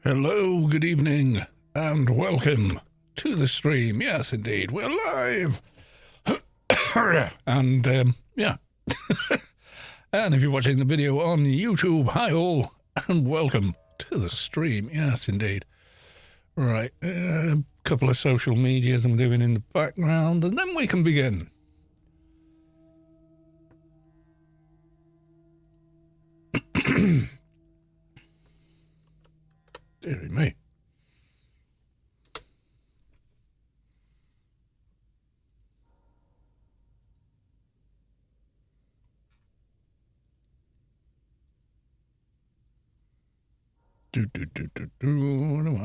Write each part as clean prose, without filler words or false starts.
Hello, good evening, and welcome to the stream. Yes, indeed, we're live. And, yeah. And if you're watching the video on YouTube, hi all, and welcome to the stream. Yes, indeed. Right, a couple of social medias I'm doing in the background, and then we can begin. Deary me.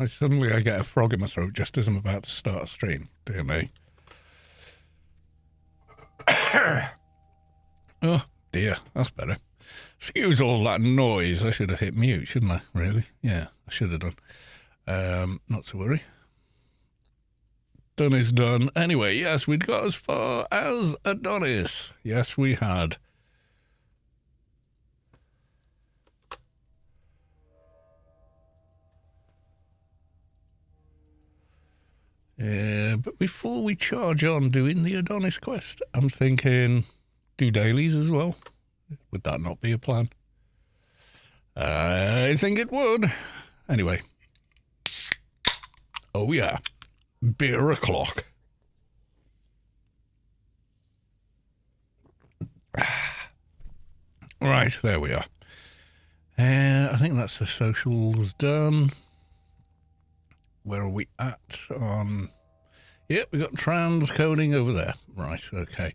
Suddenly I get a frog in my throat just as I'm about to start a stream. Dear me. Oh, dear. That's better. Excuse all that noise. I should have hit mute, shouldn't I? Really? Yeah, I should have done. Not to worry. Done is done. Anyway, yes, we'd got as far as Adonis. Yes, we had. But before we charge on doing the Adonis quest, I'm thinking do dailies as well. Would that not be a plan? I think it would. Anyway. Oh yeah. Beer o'clock. Right, there we are. I think that's the socials done. Where are we at on... Yep, we got transcoding over there. Right, okay.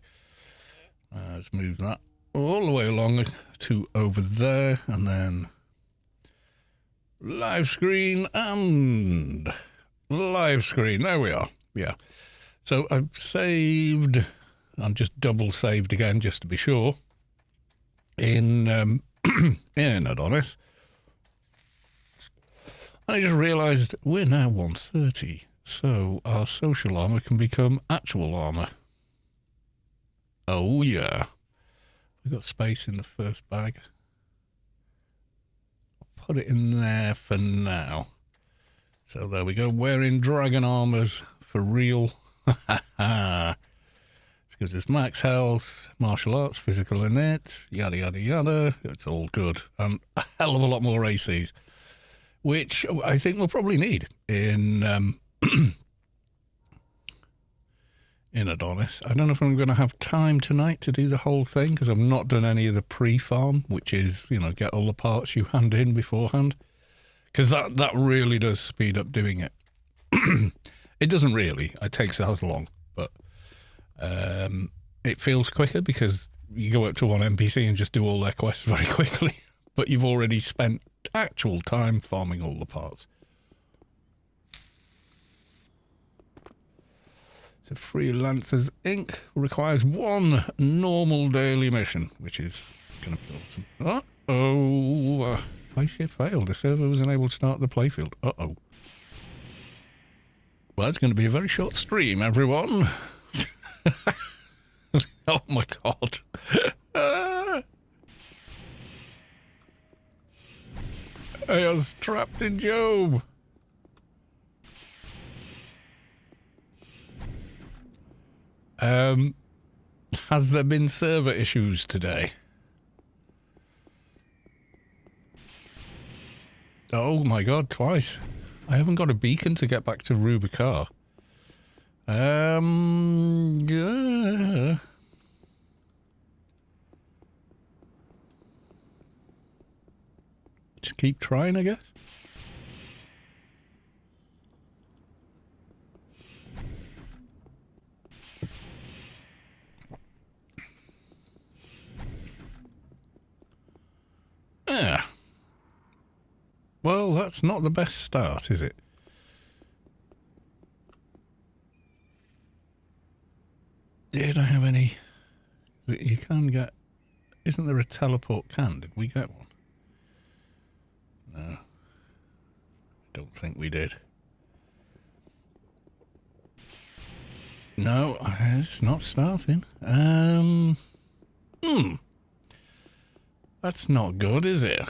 Let's move that all the way along to over there, and then live screen and live screen. There we are. Yeah. So I've saved, I'm just double saved again just to be sure, in in Adonis. And I just realised we're now 130, so our social armour can become actual armour. Oh yeah. We've got space in the first bag. I'll put it in there for now. So there we go, wearing dragon armours for real. It's because it's max health, martial arts, physical innate, yada yada yada. It's all good. And a hell of a lot more ACs. Which I think we'll probably need in in Adonis. I don't know if I'm going to have time tonight to do the whole thing, because I've not done any of the pre-farm, which is, you know, get all the parts you hand in beforehand. Because that really does speed up doing it. It doesn't really. It takes as long. But it feels quicker because you go up to one NPC and just do all their quests very quickly. But you've already spent actual time farming all the parts. So Freelancers Inc. requires one normal daily mission, which is going to be awesome. Uh-oh. Playshift failed. The server was unable to start the playfield. Uh-oh. Well, it's going to be a very short stream, everyone. Oh my god. I was trapped in Job. Has there been server issues today? Oh my god, twice. I haven't got a beacon to get back to Rubicar. Yeah. Just keep trying, I guess. Yeah. Well, that's not the best start, is it? Did I have any... You can get... Isn't there a teleport can? Did we get one? No. Don't think we did. No, it's not starting. That's not good, is it?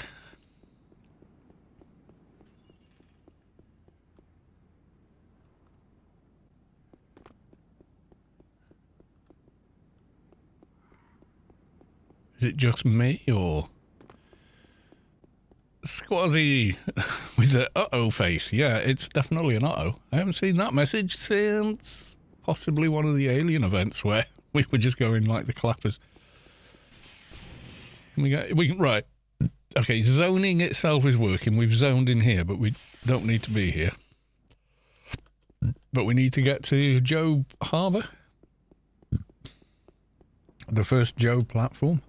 Is it just me, or... Squazzy with the uh-oh face. Yeah, it's definitely an uh-oh. I haven't seen that message since possibly one of the alien events where we were just going like the clappers. Right. Okay, zoning itself is working. We've zoned in here, but we don't need to be here. But we need to get to Joe Harbour. The first Joe platform.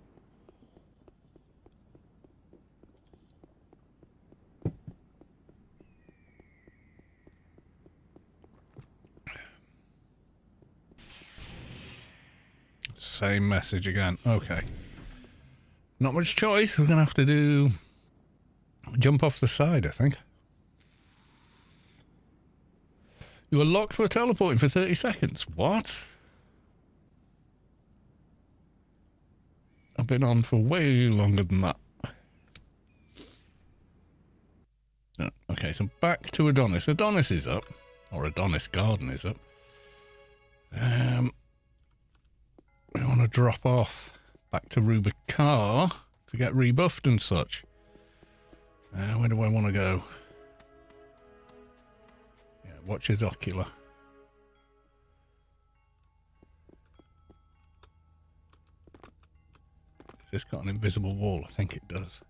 Same message again. Okay. Not much choice. We're going to have to do... jump off the side, I think. You were locked for teleporting for 30 seconds. What? I've been on for way longer than that. Okay, so back to Adonis. Adonis is up. Or Adonis Garden is up. We want to drop off back to Rubicar to get rebuffed and such. Where do I want to go? Yeah, watch his ocular. Has this got an invisible wall? I think it does.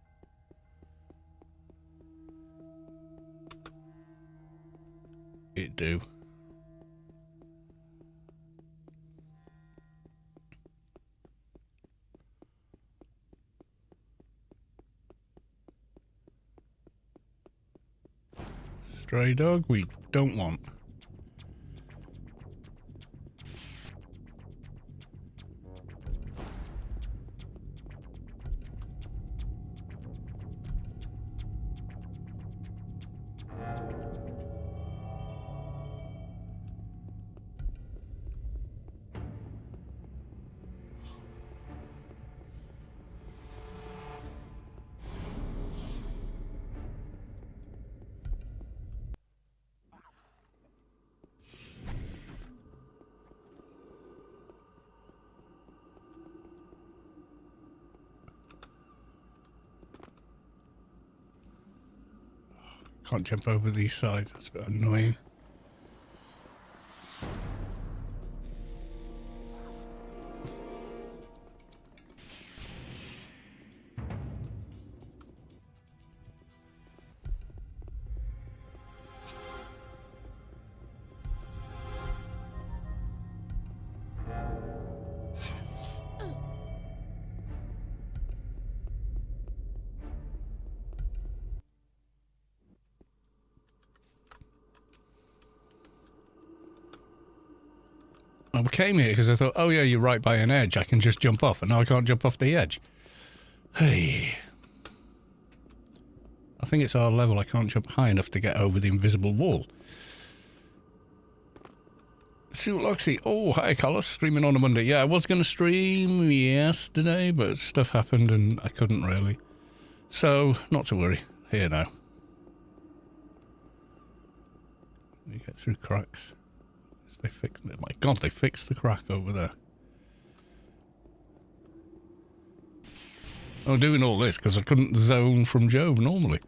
It do. Stray dog, we don't want. Can't jump over these sides, that's a bit annoying. I came here because I thought, oh yeah, you're right by an edge. I can just jump off, and now I can't jump off the edge. Hey. I think it's our level. I can't jump high enough to get over the invisible wall. Sue Loxy. Oh, hi, Carlos. Streaming on a Monday. Yeah, I was going to stream yesterday, but stuff happened and I couldn't really. So, not to worry. Here now. You get through cracks. They fixed it. My God, they fixed the crack over there. I'm doing all this because I couldn't zone from Joe normally.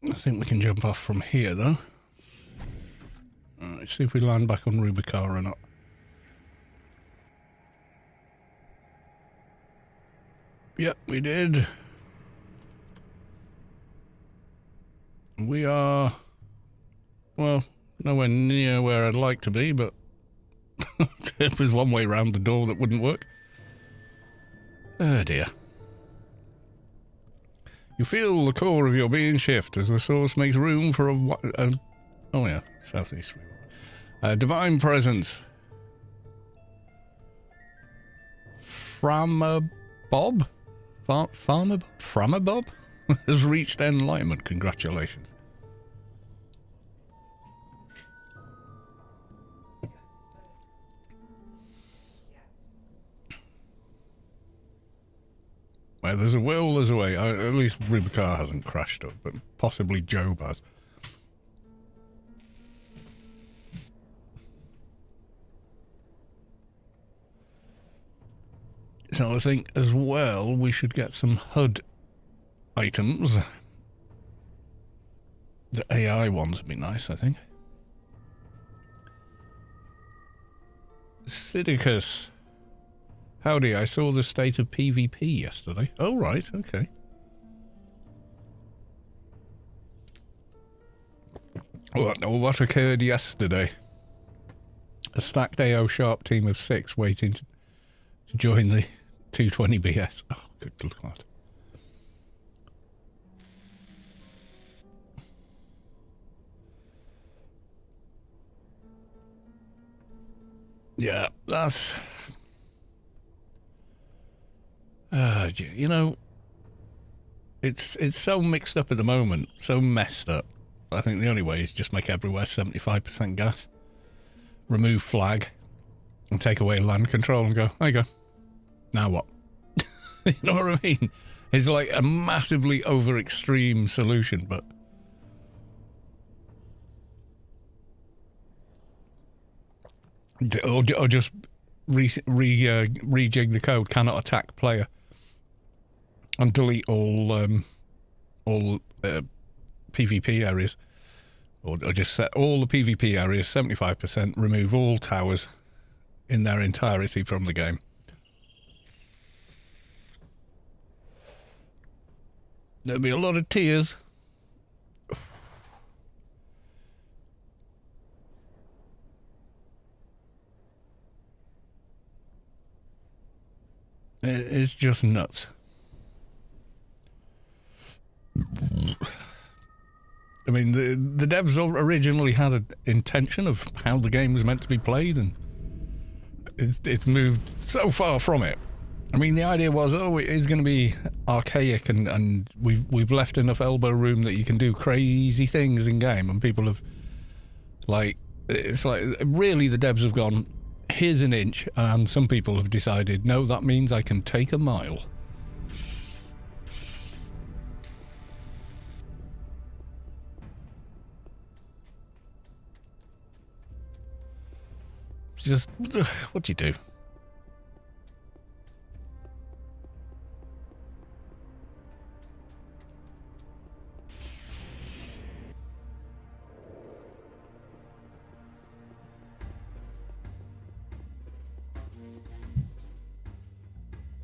I think we can jump off from here, though. Alright, see if we land back on Rubicar or not. Yep, we did. We are, well, nowhere near where I'd like to be, but there was one way around the door that wouldn't work. Oh dear. You feel the core of your being shift as the source makes room for a oh yeah, southeast. Divine presence. Framabob? Framabob has reached enlightenment. Congratulations. Where there's a will, there's a way. At least Rubicar hasn't crashed up, but possibly Job has. So I think as well we should get some HUD items. The AI ones would be nice, I think. Sidicus. Howdy, I saw the state of PvP yesterday. Oh, right, okay. What occurred yesterday? A stacked AO Sharp team of 6 waiting to join the 220 BS. Oh, good God. Yeah, that's... you know, it's so mixed up at the moment, so messed up. I think the only way is just make everywhere 75% gas, remove flag, and take away land control and go, there you go. Now what? You know what I mean? It's like a massively over extreme solution, but or just rejig the code, cannot attack player, and delete all PvP areas, or just set all the PvP areas 75%, remove all towers in their entirety from the game. There'll be a lot of tears. It's just nuts. I mean, the devs originally had an intention of how the game was meant to be played, and it's moved so far from it. I mean, the idea was, oh, it is going to be archaic, and we've left enough elbow room that you can do crazy things in game, and people have, like, it's like, really the devs have gone, here's an inch, and some people have decided, no, that means I can take a mile. Just, what do you do?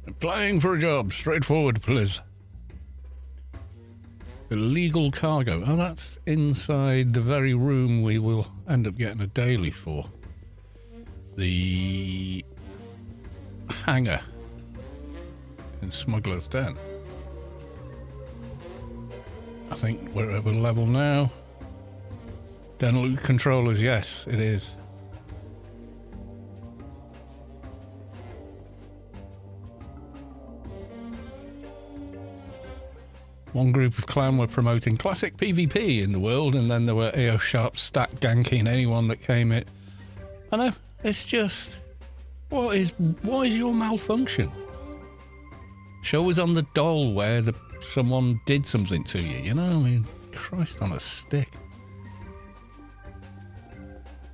Applying for a job, straightforward, please. Illegal cargo. Oh, that's inside the very room we will end up getting a daily for. The hangar in Smuggler's Den. I think we're at a level now. Den loot controllers, yes, it is. One group of clan were promoting classic PvP in the world, and then there were AO Sharp stack ganking anyone that came it. I know, it's just, what is your malfunction? Show us on the doll where someone did something to you, you know? I mean, Christ on a stick.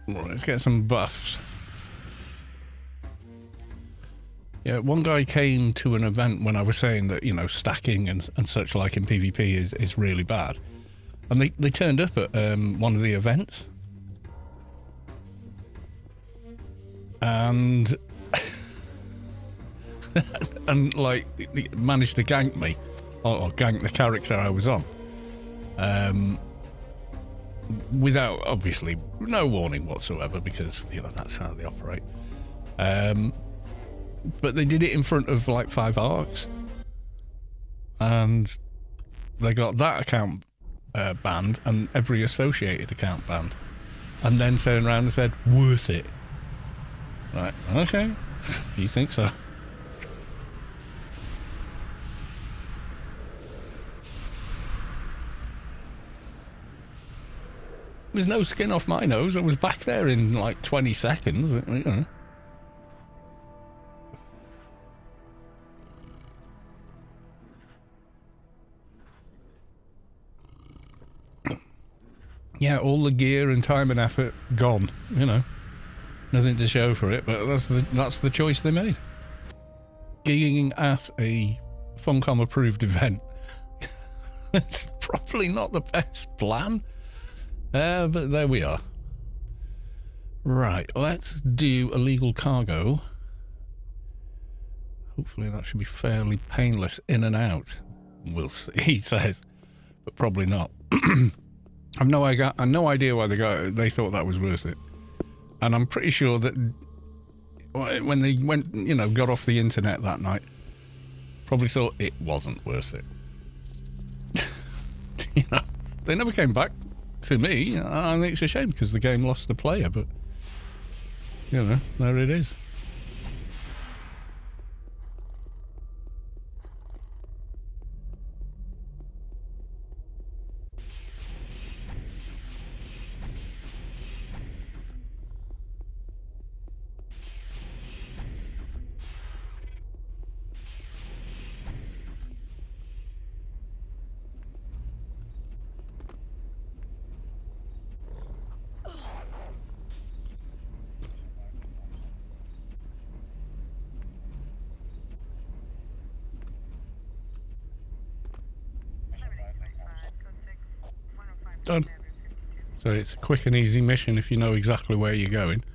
Right, let's get some buffs. Yeah, one guy came to an event when I was saying that, you know, stacking and such like in PvP is really bad. And they turned up at one of the events. And and like managed to gank me, or gank the character I was on, without, obviously, no warning whatsoever, because, you know, that's how they operate. But they did it in front of like 5 arcs, and they got that account banned and every associated account banned, and then turned around and said, worth it. Right, okay, you think so? There's no skin off my nose. I was back there in like 20 seconds, you know. Yeah, all the gear and time and effort gone, you know. Nothing to show for it, but that's the choice they made. Gigging at a Funcom approved event. It's probably not the best plan, but there we are. Right, let's do illegal cargo. Hopefully that should be fairly painless in and out. We'll see, he says, but probably not. I've no idea why they thought that was worth it. And I'm pretty sure that when they went, you know, got off the internet that night, probably thought it wasn't worth it. You know, they never came back to me. I think it's a shame because the game lost the player, but, you know, there it is. Done. So it's a quick and easy mission if you know exactly where you're going.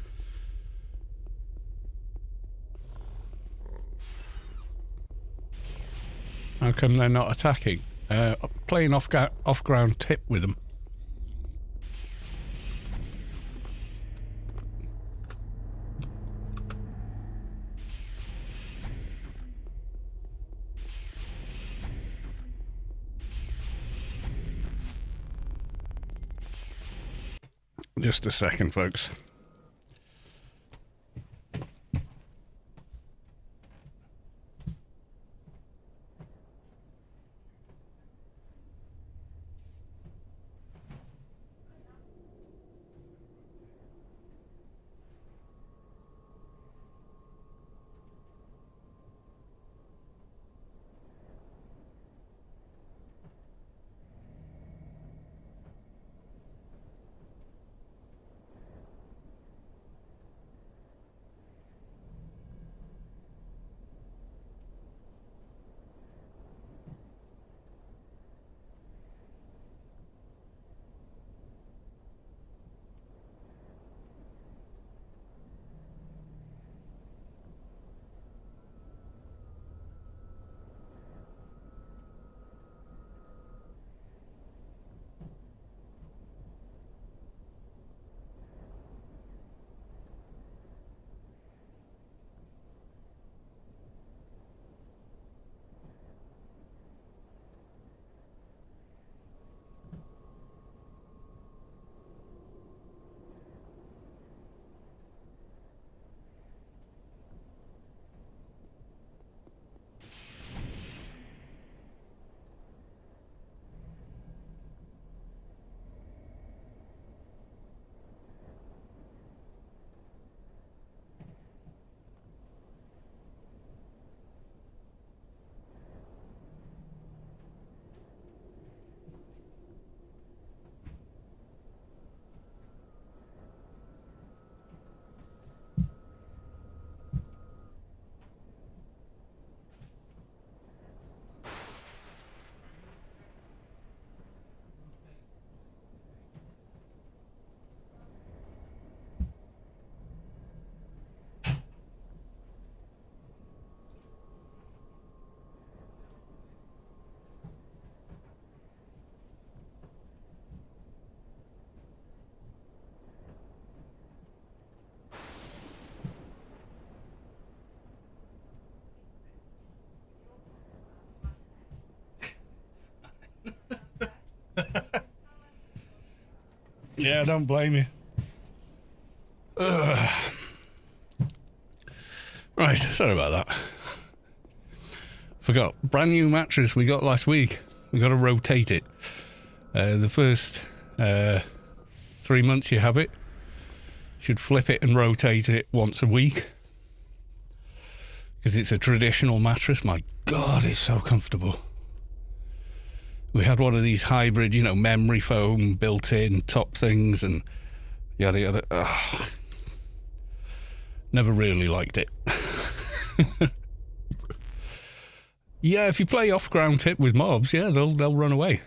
How come they're not attacking? Playing off-ground tip with them. Just a second, folks. Yeah, I don't blame you. Ugh. Right, sorry about that. Forgot. Brand new mattress we got last week. We got to rotate it. The first 3 months you have it, should flip it and rotate it once a week. Because it's a traditional mattress. My God, it's so comfortable. We had one of these hybrid, you know, memory foam built-in top things and yada yada. Ugh. Never really liked it. Yeah, if you play off-ground tip with mobs, yeah, they'll run away.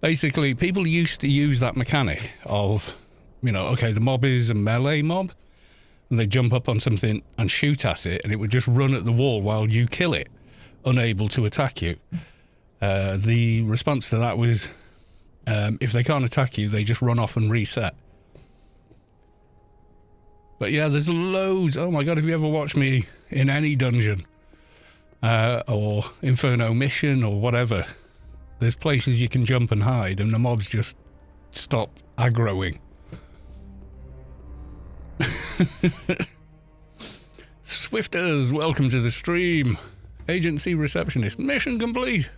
Basically, people used to use that mechanic of, you know, okay, the mob is a melee mob, and they jump up on something and shoot at it, and it would just run at the wall while you kill it, unable to attack you. The response to that was, if they can't attack you, they just run off and reset. But yeah, there's loads. Oh my god, have you ever watched me in any dungeon or Inferno mission or whatever? There's places you can jump and hide, and the mobs just stop aggroing. Swifters, welcome to the stream. Agency receptionist, mission complete.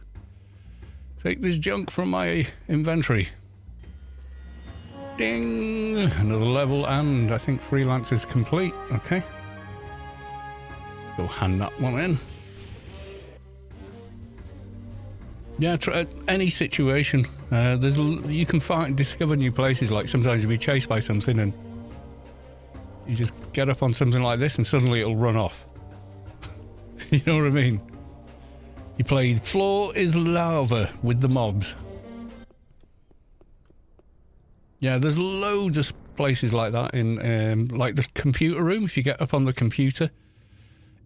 Take this junk from my inventory. Ding! Another level, and I think freelance is complete. Okay. Let's go hand that one in. Yeah, try any situation. You can discover new places. Like sometimes you'll be chased by something, and you just get up on something like this, and suddenly it'll run off. You know what I mean? You played Floor is Lava with the mobs. Yeah, there's loads of places like that in, like the computer room. If you get up on the computer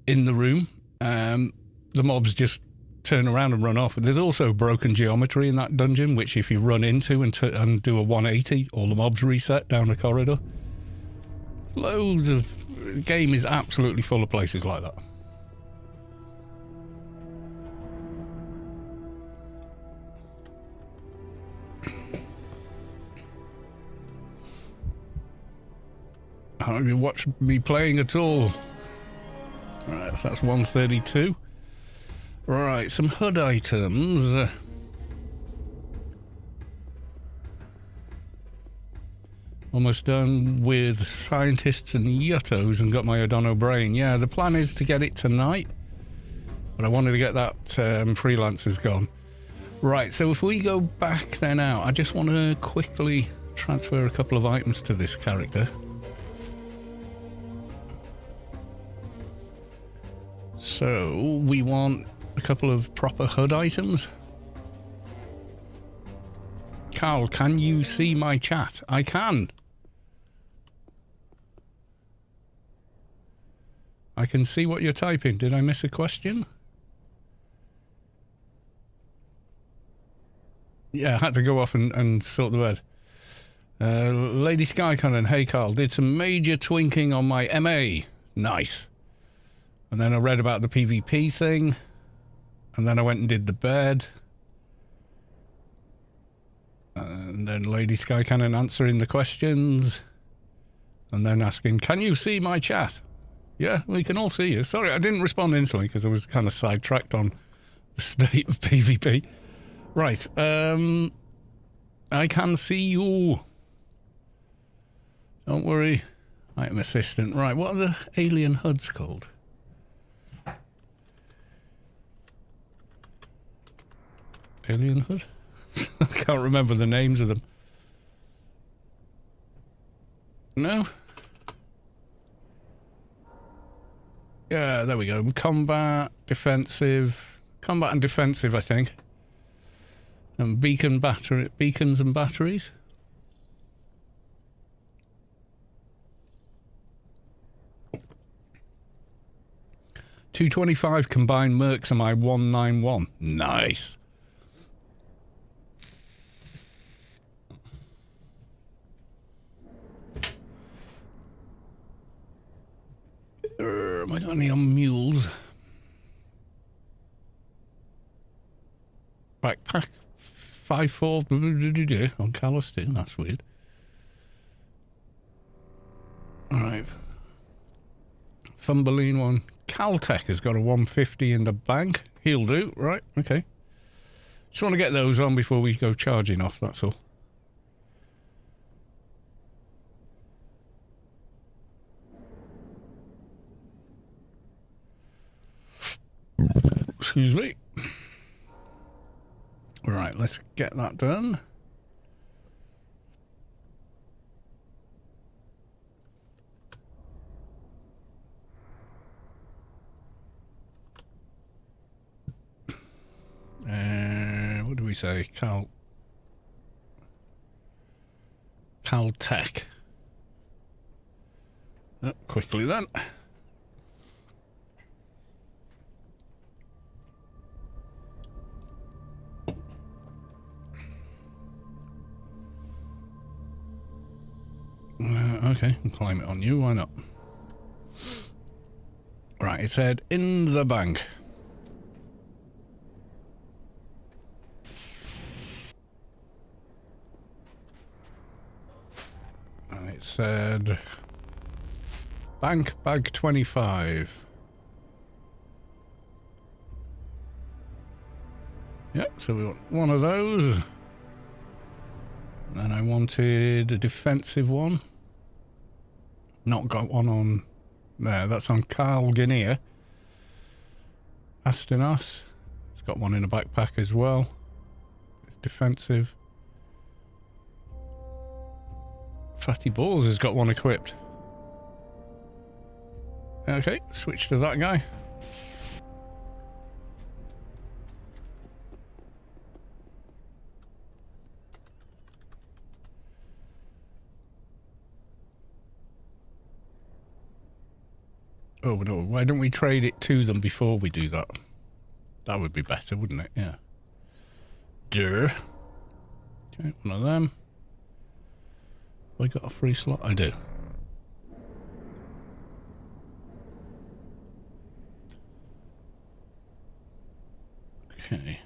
in the room, the mobs just turn around and run off. There's also broken geometry in that dungeon, which if you run into and do a 180, all the mobs reset down the corridor. Loads of... The game is absolutely full of places like that. Have you watched me playing at all? Right, so that's 132. Right, some HUD items. Almost done with scientists and yuttos and got my Adonis brain. Yeah, the plan is to get it tonight, but I wanted to get that freelancers gone. Right, so if we go back then out, I just want to quickly transfer a couple of items to this character. So we want a couple of proper HUD items. Carl, can you see my chat? I can. I can see what you're typing. Did I miss a question? Yeah, I had to go off and sort the bed. Lady Skycannon, hey Carl, did some major twinking on my MA. Nice. And then I read about the PvP thing. And then I went and did the bed. And then Lady Skycannon answering the questions. And then asking, can you see my chat? Yeah, we can all see you. Sorry, I didn't respond instantly because I was kind of sidetracked on the state of PvP. Right, I can see you. Don't worry. Item assistant. Right, what are the alien HUDs called? Alien HUD? I can't remember the names of them. No? Yeah, there we go. Combat, defensive. Combat and defensive, I think. And beacons and batteries. $225 combined mercs am I 191. Nice. Am I got any on mules? Backpack 5.4 on Calliston. That's weird. Alright. Thumbelina one. Caltech has got a 150 in the bank. He'll do. Right, okay. Just want to get those on before we go charging off, that's all. Excuse me. Right, let's get that done. What do we say? Caltech. Oh, quickly then. Okay, I'll claim it on you, why not? Right, it said in the bank. And it said bank bag 25. Yep, so we want one of those. And I wanted a defensive one. Not got one on there. That's on Carl Guinea. Adonis. It's got one in a backpack as well. It's defensive. Fatty Balls has got one equipped. Okay, switch to that guy. Oh no, why don't we trade it to them before we do that? That would be better, wouldn't it? Yeah. Duh. Okay, one of them. Have I got a free slot? I do. Okay.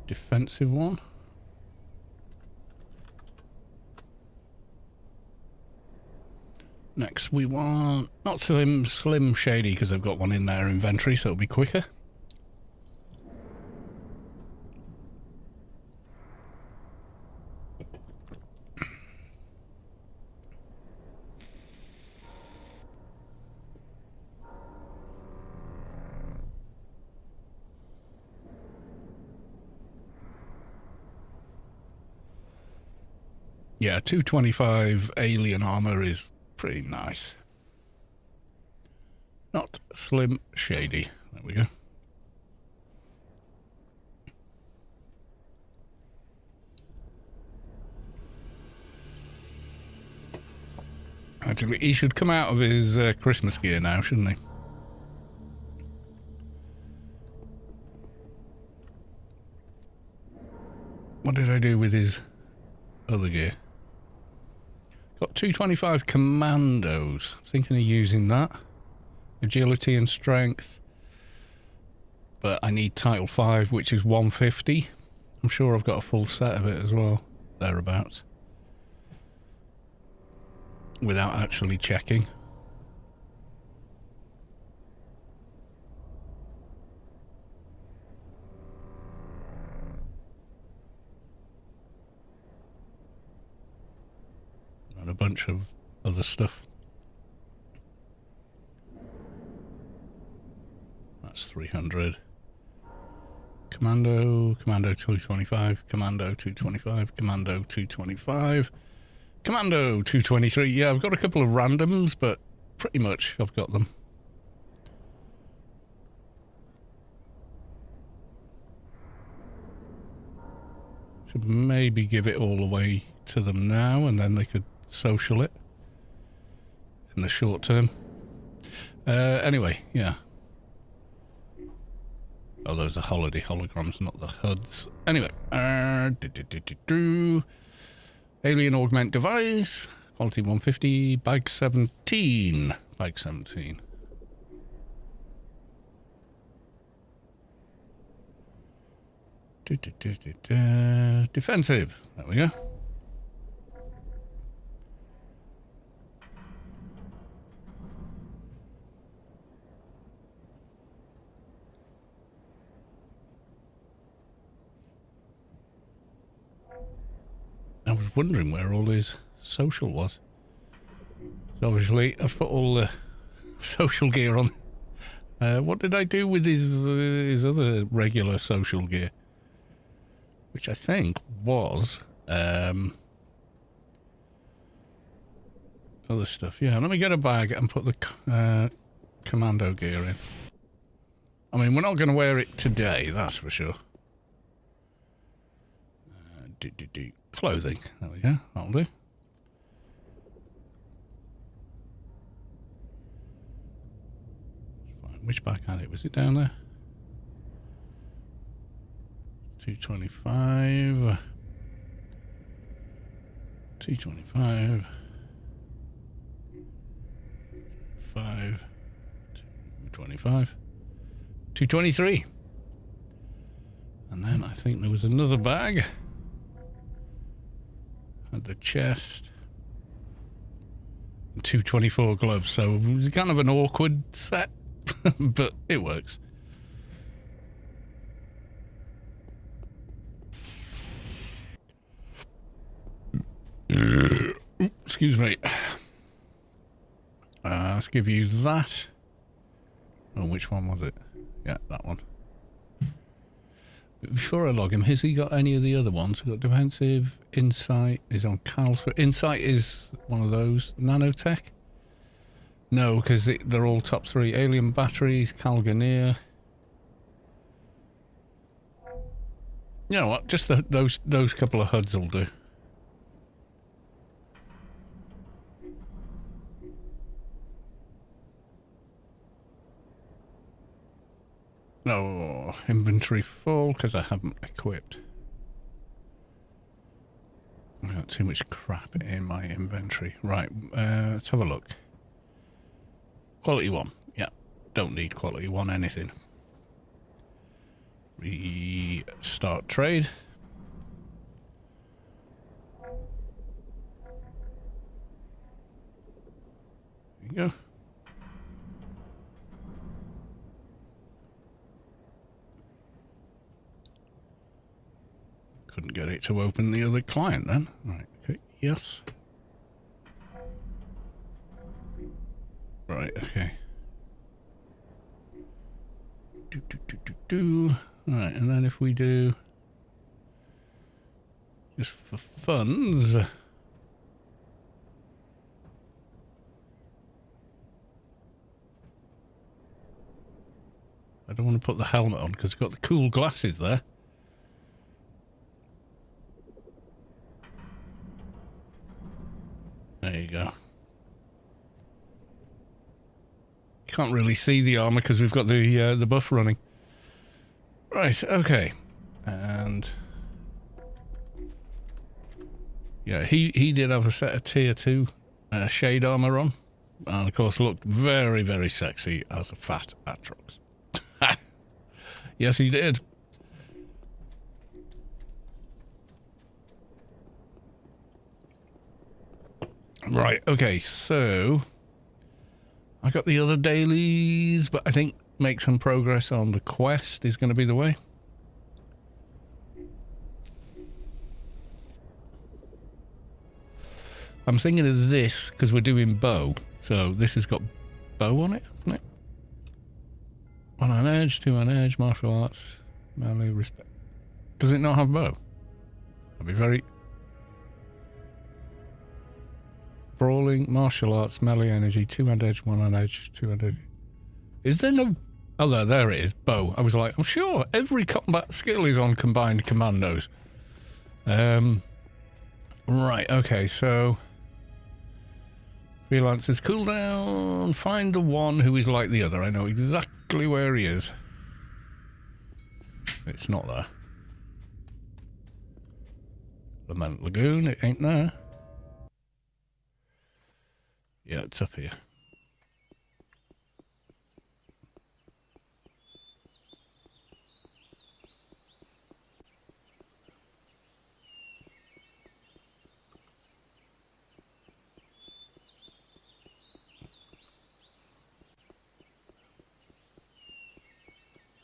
Defensive one. Next we want, not Slim Shady because I've got one in their inventory so it'll be quicker. Yeah, 225 alien armor is pretty nice. Not Slim Shady. There we go. Actually, he should come out of his Christmas gear now, shouldn't he? What did I do with his other gear? Got 225 commandos. Thinking of using that. Agility and strength. But I need Title 5, which is 150. I'm sure I've got a full set of it as well. Thereabouts. Without actually checking. And a bunch of other stuff. That's 300. Commando 225, Commando 225, Commando 225, Commando 223. Yeah, I've got a couple of randoms, but pretty much I've got them. Should maybe give it all away to them now, and then they could social it in the short term. Anyway, yeah. Oh, those are holiday holograms, not the HUDs. Anyway, alien augment device, quality 150, bag 17. Bag 17. Defensive. There we go. I was wondering where all his social was. So obviously, I've put all the social gear on What did I do with his other regular social gear? Which I think was other stuff. Yeah, let me get a bag and put the commando gear in. I mean, we're not going to wear it today, that's for sure. Clothing. There we go. That'll do. Which bag had it? Was it down there? 225. 225. 5. 225. 223. And then I think there was another bag. Had the chest. 224 gloves. So it was kind of an awkward set, but it works. Excuse me. Let's give you that. Oh, which one was it? Yeah, that one. But before I log him, has he got any of the other ones? He's got defensive, insight. He's on Cal's. Insight is one of those. Nanotech? No, because they're all top 3. Alien batteries, Calganeer. You know what? Just those couple of HUDs will do. No, inventory full because I haven't equipped. I've got too much crap in my inventory. Right, let's have a look. Quality 1. Yeah, don't need quality 1 anything. Restart trade. There you go. Couldn't get it to open the other client then. Right, okay, yes. Right, okay. Right, and then if we do just for funds. I don't want to put the helmet on because it's got the cool glasses there. There you go. Can't really see the armor because we've got the buff running. Right, okay. And yeah, he did have a set of tier 2 shade armor on. And of course looked very, very sexy as a fat Atrox. Yes, he did. Right, okay, so I got the other dailies, but I think make some progress on the quest is going to be the way. I'm thinking of this because we're doing bow, so this has got bow on it, hasn't it? 1 on edge, 2 on edge, martial arts, melee, respect. Does it not have bow? I'd be very... Brawling, martial arts, melee energy, 2 on edge, 1 on edge, 2 on edge. Is there no... Oh, there it is, bow. I was like, I'm sure every combat skill is on combined commandos. Right, okay, so... Freelancer's cooldown, find the one who is like the other. I know exactly where he is. It's not there. Lament Lagoon, it ain't there. Yeah, it's up here.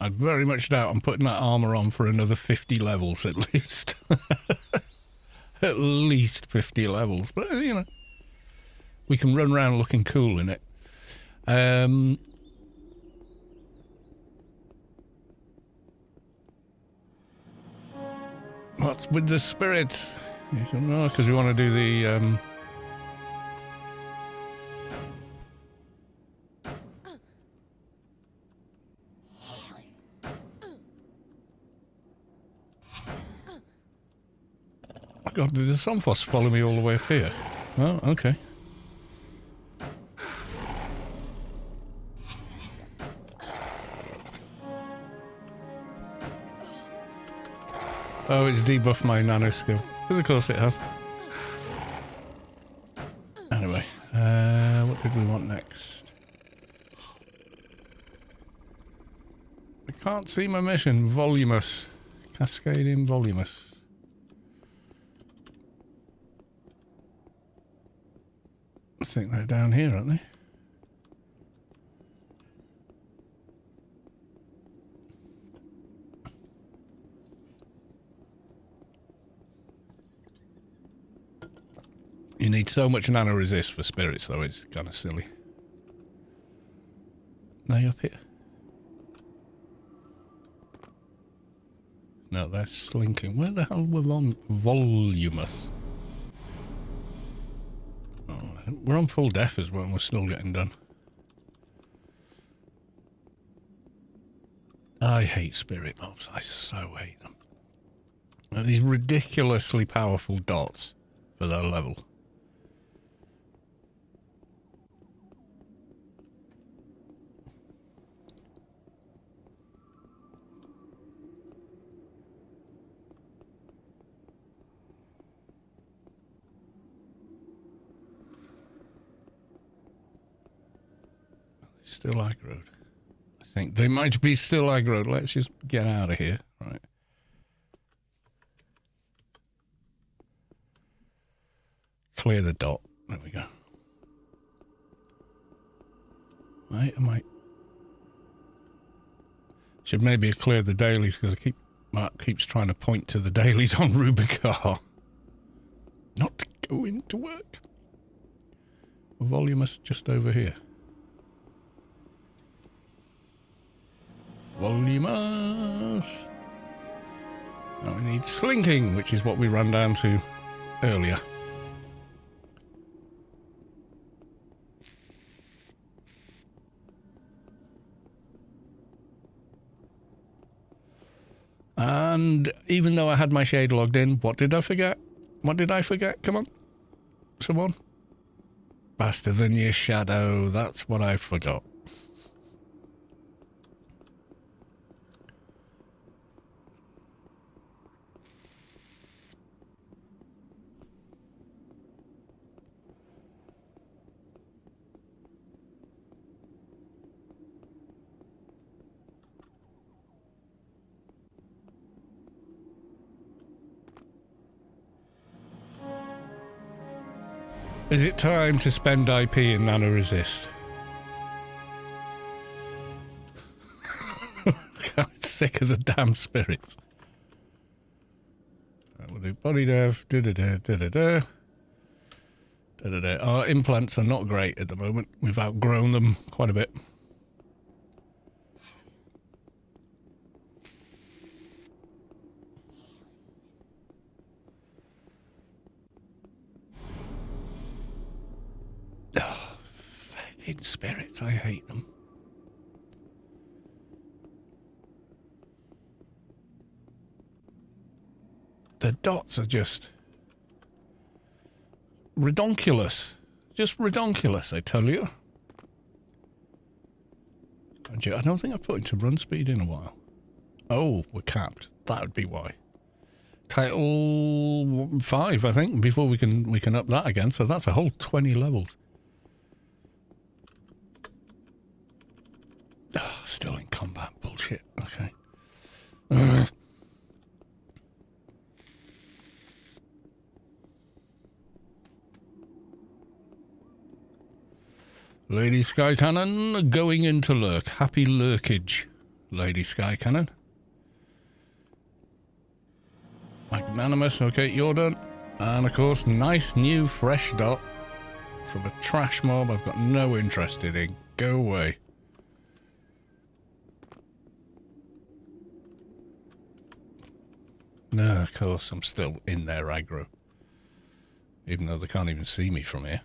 I very much doubt I'm putting that armor on for another 50 levels at least. At least 50 levels, but you know. We can run around looking cool in it. What's with the spirits? No, because we want to do the... God, did the Somphos follow me all the way up here? Oh, okay. Oh, it's debuffed my nano skill. Because of course it has. Anyway, what did we want next? I can't see my mission. Voluminous. Cascading voluminous. I think they're down here, aren't they? You need so much nano resist for spirits, though. It's kind of silly. Are they up here? No, they're slinking. Where the hell were voluminous? We're on full def as well, and we're still getting done. I hate spirit mobs. I so hate them. These ridiculously powerful dots for their level. Still aggroed. I think they might be still aggroed. Let's just get out of here. Right. Clear the dot. There we go. Right, I might... Should maybe have cleared the dailies because Mark keeps trying to point to the dailies on Rubicar. Not going to work. Voluminous just over here. Voluminous. Now we need slinking, which is what we ran down to earlier. And even though I had my shade logged in, what did I forget? What did I forget? Come on. Someone. Faster than your shadow. That's what I forgot. Is it time to spend IP in nano resist? I'm sick of the damn spirits. We'll do body dev. Our implants are not great at the moment. We've outgrown them quite a bit. Spirits, I hate them. The dots are just redonkulous. Just redonkulous, I tell you. I don't think I've put into run speed in a while. Oh, we're capped. That would be why. Title 5, I think, before we can up that again. So that's a whole 20 levels. Oh, still in combat. Bullshit. Okay. Lady Sky Cannon going into lurk. Happy lurkage, Lady Sky Cannon. Magnanimous. Okay, you're done. And of course, nice new fresh dot from a trash mob I've got no interest in. Go away. No, of course, I'm still in their aggro. Even though they can't even see me from here.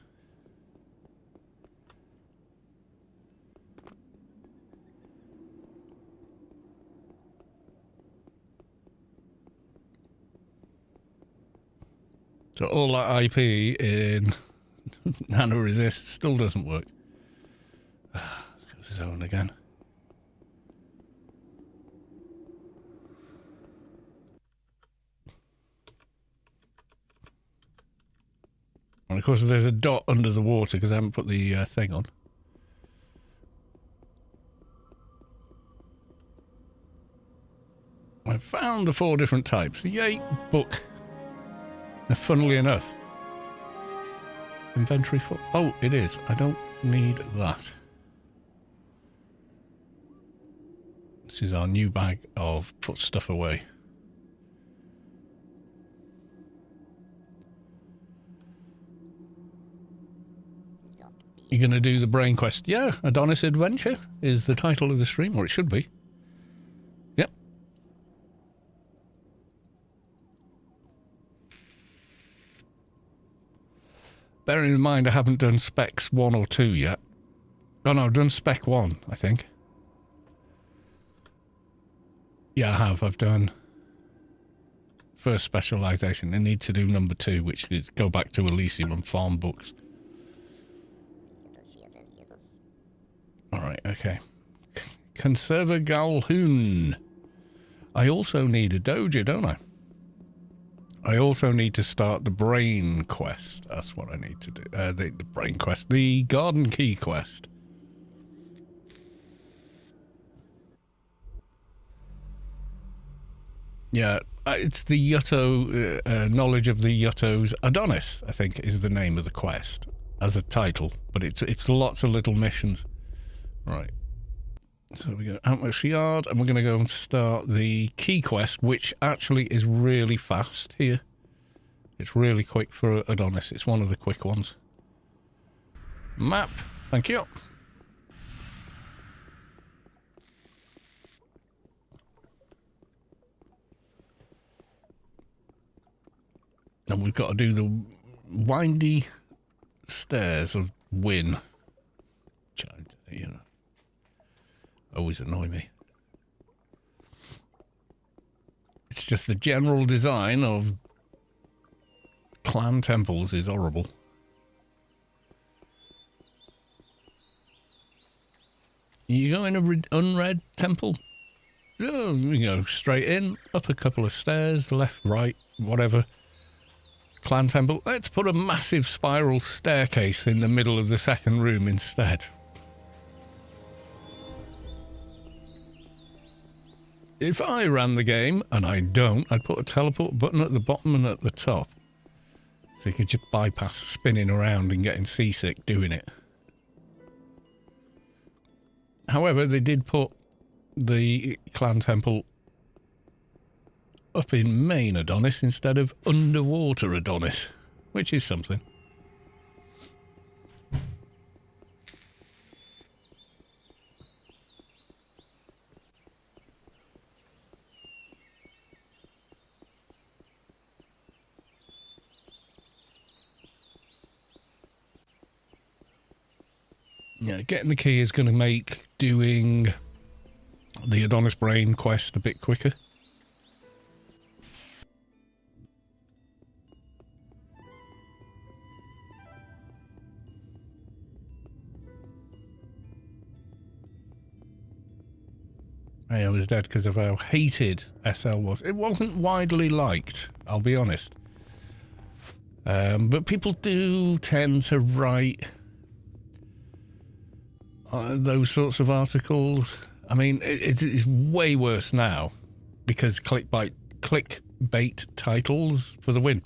So all that IP in nano resist still doesn't work. Let's go to zone again. And of course there's a dot under the water because I haven't put the thing on. I found the 4 different types. Yay, book. Funnily enough. Inventory full. Oh, it is. I don't need that. This is our new bag of put stuff away. You're going to do the brain quest? Yeah, Adonis Adventure is the title of the stream, or it should be. Yep. Bearing in mind I haven't done specs 1 or 2 yet. Oh no, I've done spec 1, I think. Yeah, I have. I've done first specialisation. I need to do number 2, which is go back to Elysium and farm books. Alright, okay. Conserva Galhoon. I also need a doja, don't I? I also need to start the brain quest. That's what I need to do. The brain quest. The garden key quest. Yeah, it's the Yutto, knowledge of the Yuttos. Adonis, I think, is the name of the quest as a title, but it's lots of little missions. Right. So we go Outmost Yard, and we're going to go and start the key quest, which actually is really fast here. It's really quick for Adonis. It's one of the quick ones. Map. Thank you. And we've got to do the windy stairs of Wynn. Which, you know, always annoy me. It's just the general design of clan temples is horrible. You go in a unread temple. Oh, you go straight in, up a couple of stairs, left, right, whatever. Clan temple. Let's put a massive spiral staircase in the middle of the second room instead. If I ran the game, and I don't, I'd put a teleport button at the bottom and at the top. So you could just bypass spinning around and getting seasick doing it. However, they did put the clan temple up in main Adonis instead of underwater Adonis, which is something. Yeah, getting the key is going to make doing the Adonis Brain quest a bit quicker. I was dead because of how hated SL was. It wasn't widely liked, I'll be honest. But people do tend to write those sorts of articles. I mean, it is way worse now because clickbait titles for the win.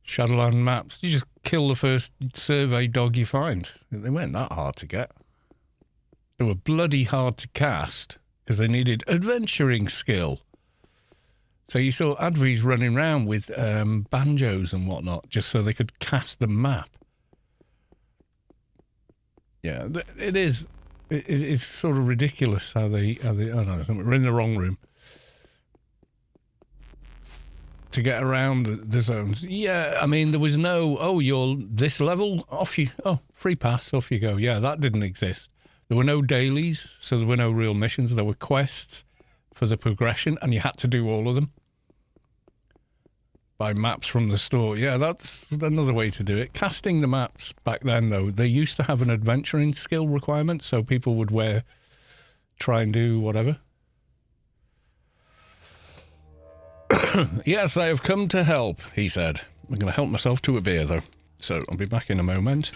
Shadowland maps. You just kill the first survey dog you find. They weren't that hard to get. They were bloody hard to cast because they needed adventuring skill. So you saw Advies running around with banjos and whatnot, just so they could cast the map. Yeah, it is. It's sort of ridiculous how they. Oh no, we're in the wrong room. To get around the zones. Yeah, I mean, there was no, oh, you're this level, off you, oh, free pass, off you go. Yeah, that didn't exist. There were no dailies, so there were no real missions. There were quests for the progression, and you had to do all of them by maps from the store. Yeah, that's another way to do it. Casting the maps back then, though, they used to have an adventuring skill requirement, so people would try and do whatever. Yes, I have come to help, he said. I'm going to help myself to a beer, though. So I'll be back in a moment.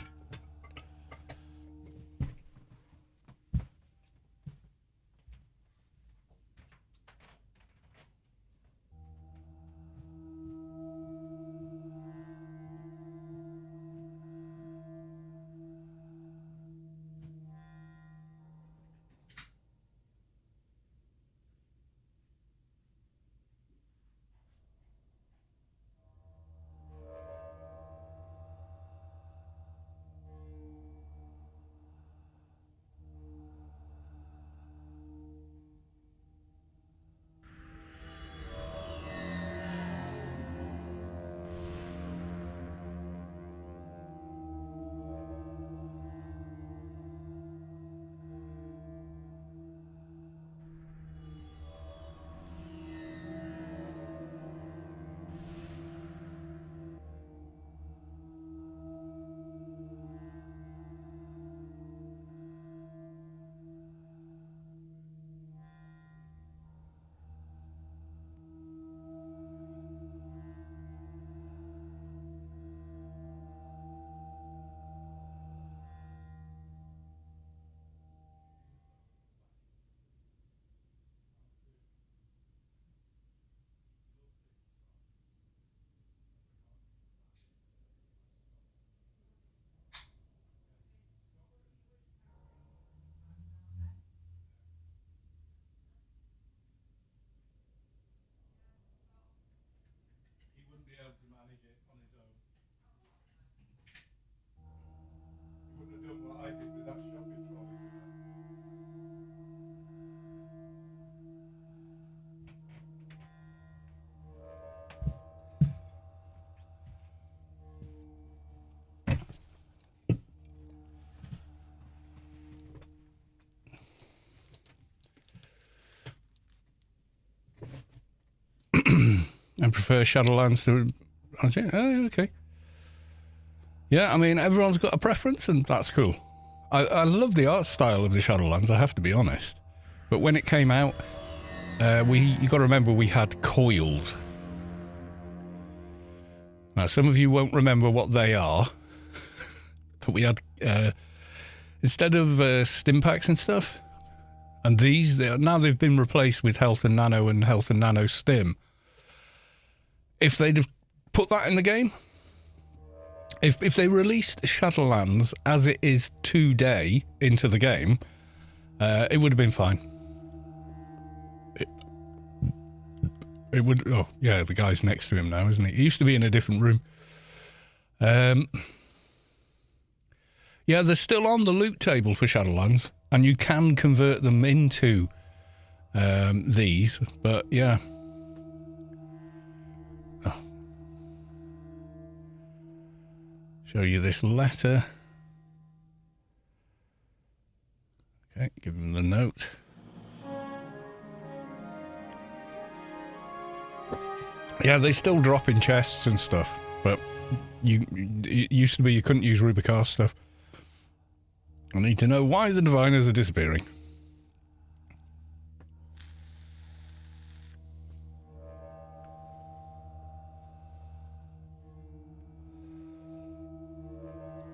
I prefer Shadowlands to... Oh, okay. Yeah, I mean, everyone's got a preference, and that's cool. I love the art style of the Shadowlands, I have to be honest. But when it came out, you got to remember we had coils. Now, some of you won't remember what they are, but we had, instead of stim packs and stuff, and now they've been replaced with Health and Nano Stim. If they'd have put that in the game, if they released Shadowlands as it is today into the game, it would have been fine. It would. Oh yeah, the guy's next to him now, isn't he? He used to be in a different room. Yeah, they're still on the loot table for Shadowlands, and you can convert them into these. But yeah. Show you this letter. Okay, give him the note. Yeah, they still drop in chests and stuff, but it used to be you couldn't use Rubicast stuff. I need to know why the Diviners are disappearing.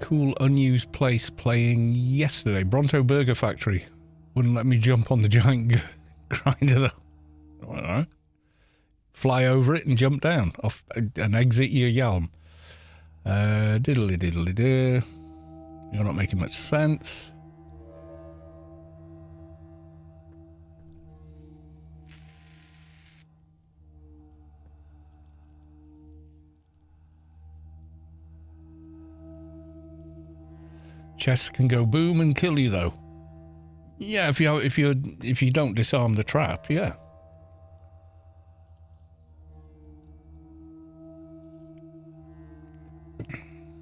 Cool unused place playing yesterday. Bronto Burger Factory. Wouldn't let me jump on the giant grinder though. Alright. Fly over it and jump down off and exit your Yalm. Diddly diddly do. You're not making much sense. Chests can go boom and kill you though. Yeah, if you don't disarm the trap, yeah.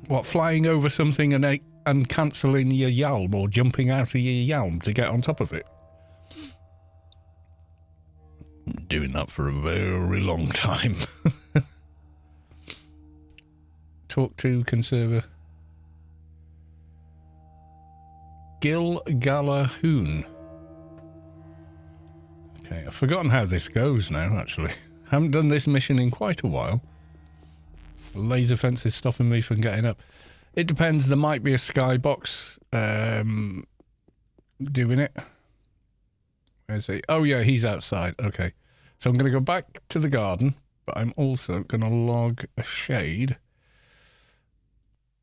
What, flying over something and cancelling your yalm or jumping out of your yalm to get on top of it? I'm doing that for a very long time. Talk to conserver. Gil Galahoon. Okay, I've forgotten how this goes now, actually. Haven't done this mission in quite a while. Laser fence is stopping me from getting up. It depends. There might be a skybox doing it. Where's he? Oh, yeah, he's outside. Okay. So I'm going to go back to the garden, but I'm also going to log a shade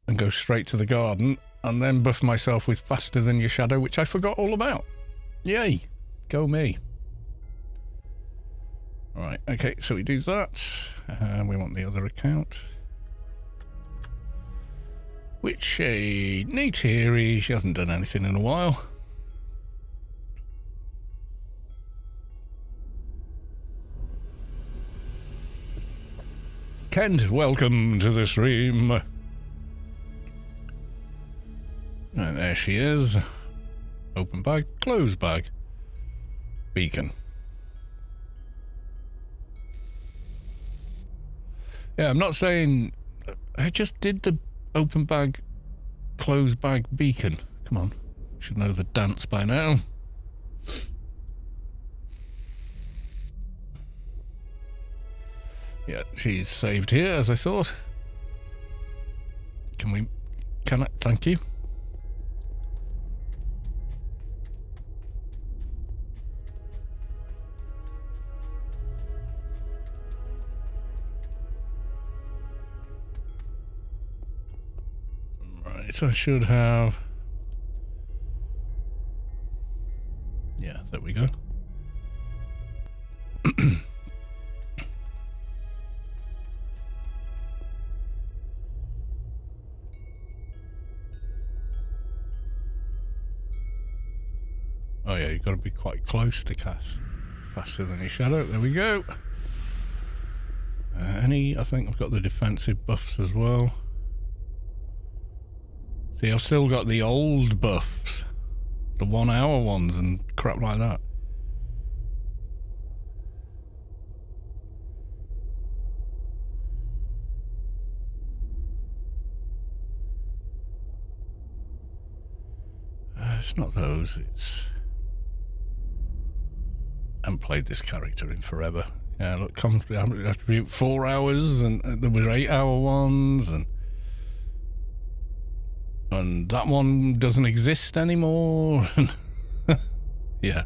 and go straight to the garden and then buff myself with Faster Than Your Shadow, which I forgot all about. Yay. Go me. All right. Okay, so we do that. We want the other account. Which shade? Neytiri. She hasn't done anything in a while. Kent, welcome to the stream. And there she is. Open bag, close bag. Beacon. Yeah, I'm not saying... I just did the open bag, close bag beacon. Come on. Should know the dance by now. Yeah, she's saved here, as I thought. Can I? Thank you. Right, I should have... Yeah, there we go. Oh yeah, you've got to be quite close to cast Faster Than Your Shadow. There we go. I think I've got the defensive buffs as well. See, I've still got the old buffs. The 1 hour ones and crap like that. It's not those, it's... I haven't played this character in forever. Yeah, look, attribute 4 hours, and there were 8 hour ones, and that one doesn't exist anymore. Yeah.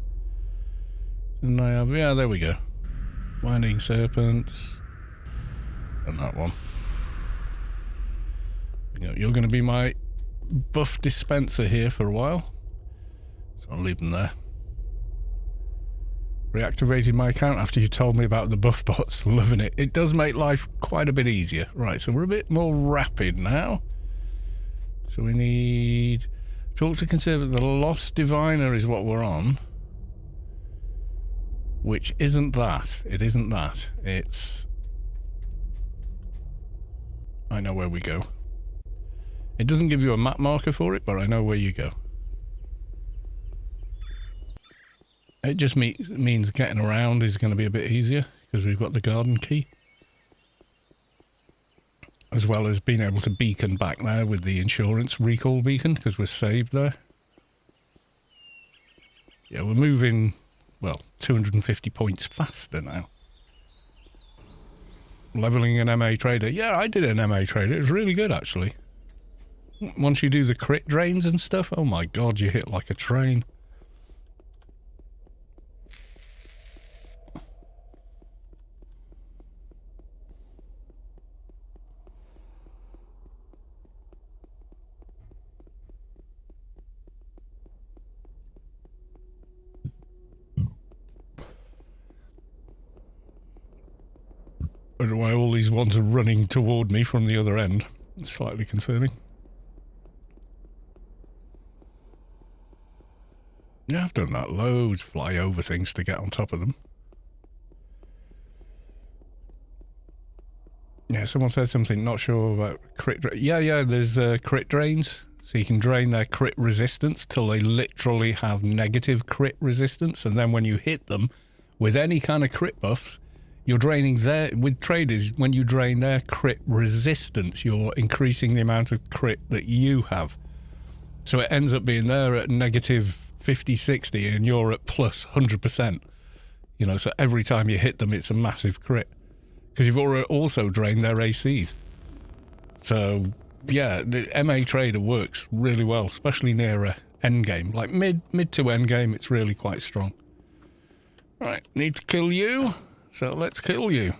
And I have, yeah, there we go. Winding Serpents, and that one. You're going to be my buff dispenser here for a while, so I'll leave them there. Reactivated my account after you told me about the buff bots. Loving it. It does make life quite a bit easier. Right, so we're a bit more rapid now. So we need... Talk to Conservative. The Lost Diviner is what we're on. Which isn't that. It isn't that. It's... I know where we go. It doesn't give you a map marker for it, but I know where you go. It just means getting around is going to be a bit easier because we've got the garden key. As well as being able to beacon back there with the insurance recall beacon because we're saved there. Yeah, we're moving, well, 250 points faster now. Leveling an MA trader. Yeah, I did an MA trader. It was really good, actually. Once you do the crit drains and stuff, oh my god, you hit like a train. I don't know why all these ones are running toward me from the other end. It's slightly concerning. Yeah, I've done that loads. Fly over things to get on top of them. Yeah, someone said something, not sure about crit. Yeah, there's crit drains. So you can drain their crit resistance till they literally have negative crit resistance. And then when you hit them with any kind of crit buffs, you're draining their... With traders, when you drain their crit resistance, you're increasing the amount of crit that you have. So it ends up being there at negative 50, 60, and you're at plus 100%. You know, so every time you hit them, it's a massive crit. Because you've already also drained their ACs. So, yeah, the MA Trader works really well, especially near endgame. Like mid to endgame, it's really quite strong. Right, need to kill you, so let's kill you.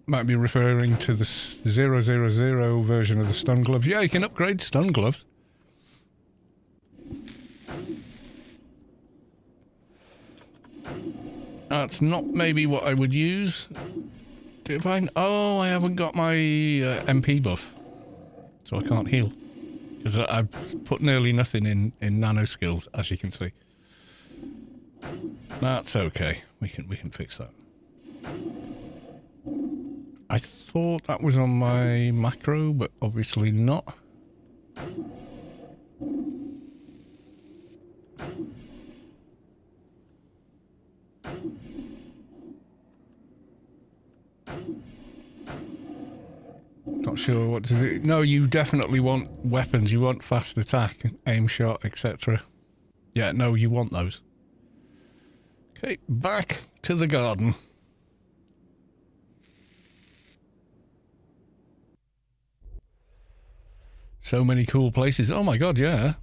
Might be referring to the 000 version of the stun gloves. Yeah, you can upgrade stun gloves. That's not maybe what I would use. Did I? Oh, I haven't got my MP buff, so I can't heal. Because I've put nearly nothing in nano skills, as you can see. That's okay. We can fix that. I thought that was on my macro, but obviously not. Not sure what to do. No, you definitely want weapons. You want fast attack, aim shot, etc. Yeah, no, you want those. Okay, back to the garden. So many cool places. Oh my god, yeah.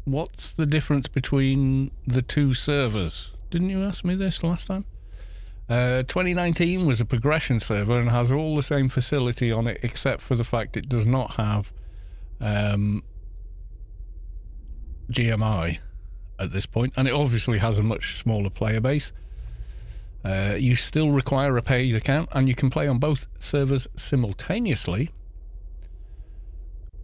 What's the difference between the two servers? Didn't you ask me this last time? 2019 was a progression server and has all the same facility on it, except for the fact it does not have GMI at this point, and it obviously has a much smaller player base. You still require a paid account, and you can play on both servers simultaneously.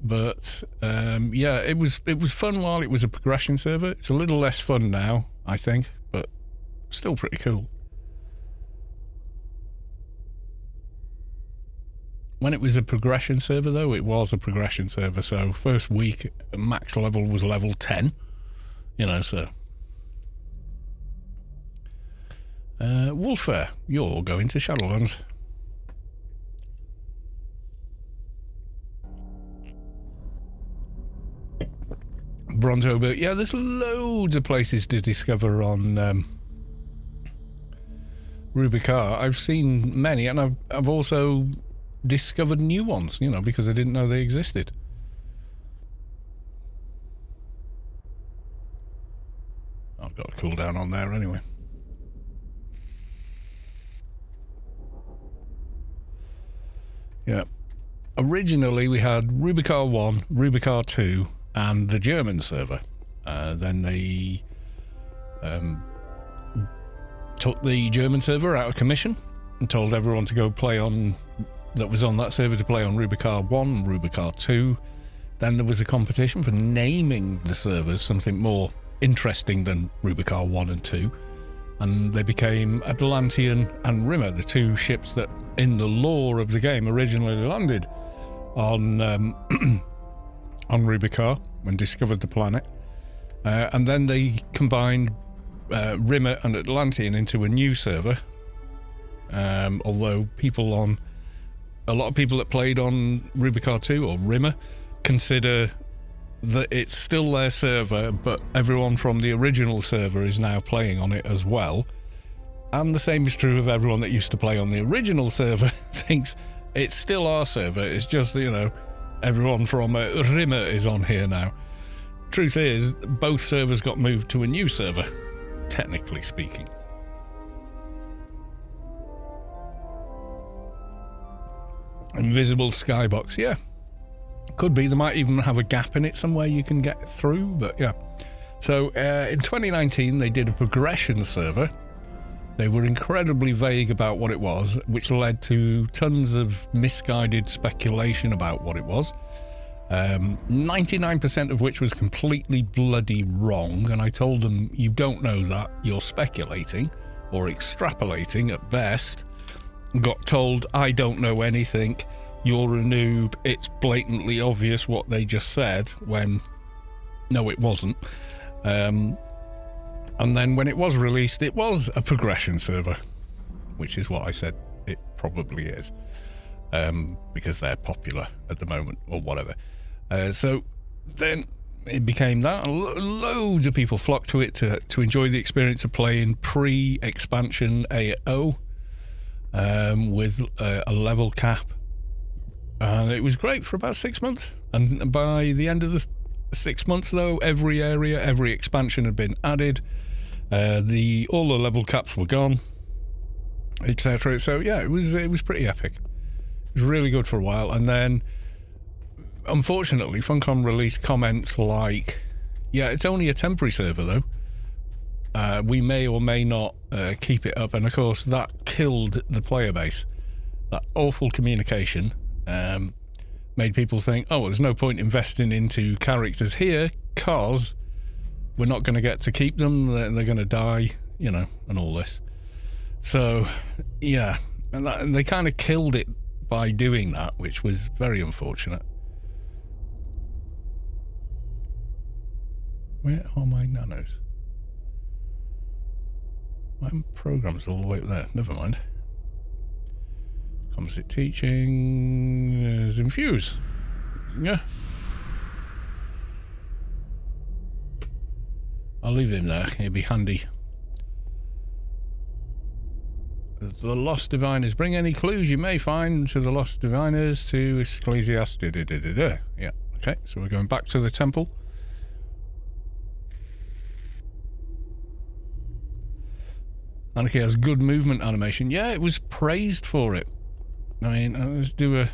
But yeah, it was fun while it was a progression server. It's a little less fun now, I think, but still pretty cool. When it was a progression server, though, it was a progression server. So first week, max level was level 10. You know, so. Wolfer, you're going to Shadowlands. Bronto, but yeah, there's loads of places to discover on Rubikar. I've seen many, and I've also discovered new ones, you know, because I didn't know they existed. I've got a cooldown on there anyway. Yeah. Originally we had Rubikar 1, Rubikar 2, and the German server. Then they took the German server out of commission and told everyone to go play on, that was on that server, to play on Rubikar 1, Rubikar 2. Then there was a competition for naming the servers something more interesting than Rubikar 1 and 2. And they became Atlantean and Rimmer, the two ships that in the lore of the game originally landed on on Rubikar when discovered the planet. And then they combined Rimmer and Atlantean into a new server. Although a lot of people that played on Rubikar 2 or Rimmer consider that it's still their server, but everyone from the original server is now playing on it as well. And the same is true of everyone that used to play on the original server thinks it's still our server. It's just, you know, everyone from Rimmer is on here now. Truth is, both servers got moved to a new server, technically speaking. Invisible skybox, yeah. Could be, they might even have a gap in it somewhere you can get through, but yeah. So in 2019, they did a progression server. They were incredibly vague about what it was, which led to tons of misguided speculation about what it was. 99% of which was completely bloody wrong, and I told them, you don't know that, you're speculating or extrapolating at best. Got told, I don't know anything, you're a noob, it's blatantly obvious what they just said, when no, it wasn't. And then when it was released, it was a progression server, which is what I said it probably is, because they're popular at the moment or whatever. So then it became that. Loads of people flocked to it to enjoy the experience of playing pre-expansion AO with a level cap. And it was great for about 6 months. And by the end of the 6 months, though, every area, every expansion had been added. All the level caps were gone, etc. So yeah, it was pretty epic. It was really good for a while, and then unfortunately Funcom released comments like, yeah, it's only a temporary server though, we may or may not keep it up. And of course that killed the player base. That awful communication made people think, oh, well, there's no point investing into characters here because we're not going to get to keep them, they're going to die, and all this. So yeah, and they kind of killed it by doing that, which was very unfortunate. Where are my nanos? My program's all the way up there. Never mind. Composite teaching is infuse. Yeah. I'll leave him there. He'll be handy. The Lost Diviners. Bring any clues you may find to the Lost Diviners to Ecclesiastes. Yeah. Okay. So we're going back to the temple. Anarchy has good movement animation. Yeah, it was praised for it. I mean, let's do a...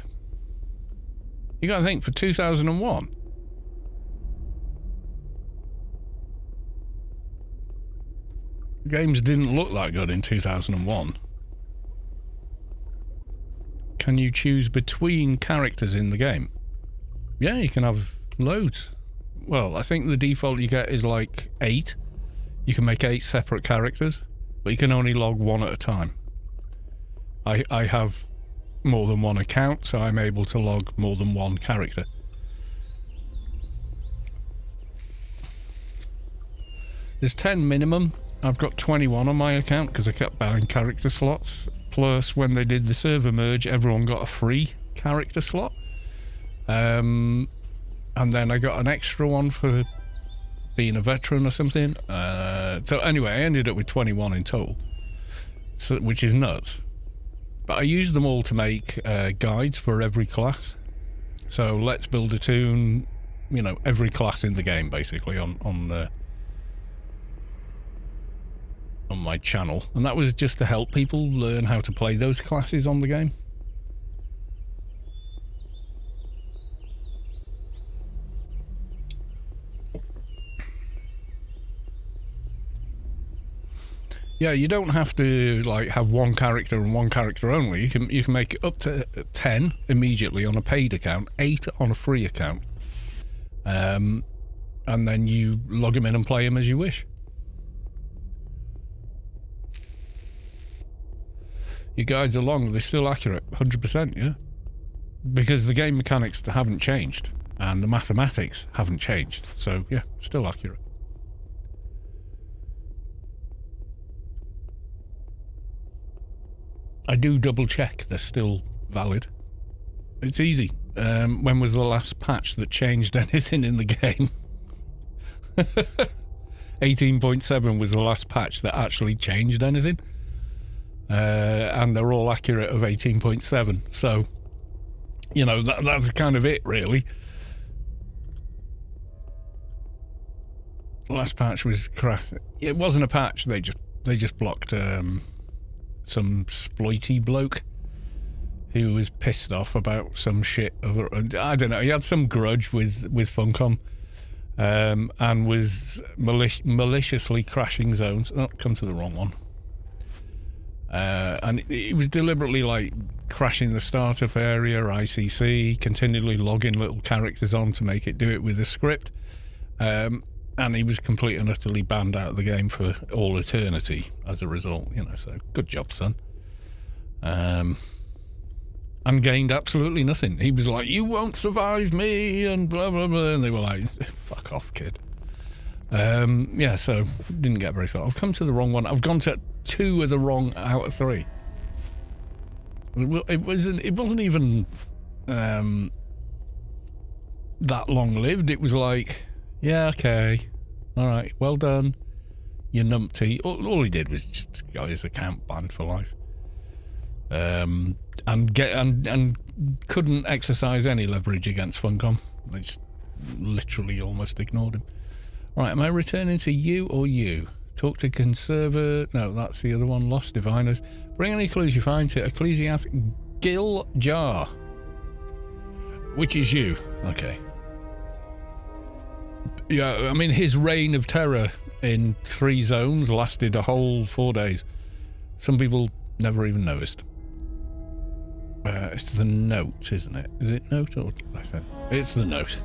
You gotta think, for 2001... games didn't look that good in 2001. Can you choose between characters in the game? Yeah, you can have loads. Well, I think the default you get is like 8. You can make 8 separate characters, but you can only log 1 at a time. I have more than one account, so I'm able to log more than one character. There's 10 minimum. I've got 21 on my account because I kept buying character slots. Plus, when they did the server merge, everyone got a free character slot. And then I got an extra one for being a veteran or something. So anyway, I ended up with 21 in total, so, which is nuts. But I used them all to make guides for every class. So let's build a tune, every class in the game basically on my channel, and that was just to help people learn how to play those classes on the game. Yeah, you don't have to have one character and one character only. You can make it up to 10 immediately on a paid account, 8 on a free account, and then you log them in and play them as you wish. Your guides are long, they're still accurate, 100%, yeah. Because the game mechanics haven't changed, and the mathematics haven't changed, so yeah, still accurate. I do double check they're still valid. It's easy. When was the last patch that changed anything in the game? 18.7 was the last patch that actually changed anything. And they're all accurate of 18.7. So, that's kind of it, really. The last patch was crap. It wasn't a patch. They just blocked some exploity bloke who was pissed off about some shit. I don't know. He had some grudge with Funcom. and was maliciously crashing zones. Oh, come to the wrong one. And he was deliberately like crashing the startup area, ICC, continually logging little characters on to make it do it with a script. And he was completely and utterly banned out of the game for all eternity as a result, you know, so good job, son. And gained absolutely nothing. He was like, you won't survive me, and blah, blah, blah, and they were like, fuck off, kid. Yeah, so didn't get very far. I've come to the wrong one. I've gone to 2 of the wrong out of 3. It wasn't even that long-lived. It was like, yeah, okay, all right, well done, you numpty. All he did was just got his account banned for life, and couldn't exercise any leverage against Funcom. They just literally almost ignored him. Right, am I returning to you or you? Talk to Conserver. No, that's the other one. Lost Diviners. Bring any clues you find to Ecclesiastic Gil Jar, which is you. Okay. Yeah, I mean, his reign of terror in 3 zones lasted a whole 4 days. Some people never even noticed. It's the note, isn't it? Is it note or... I said it's the note.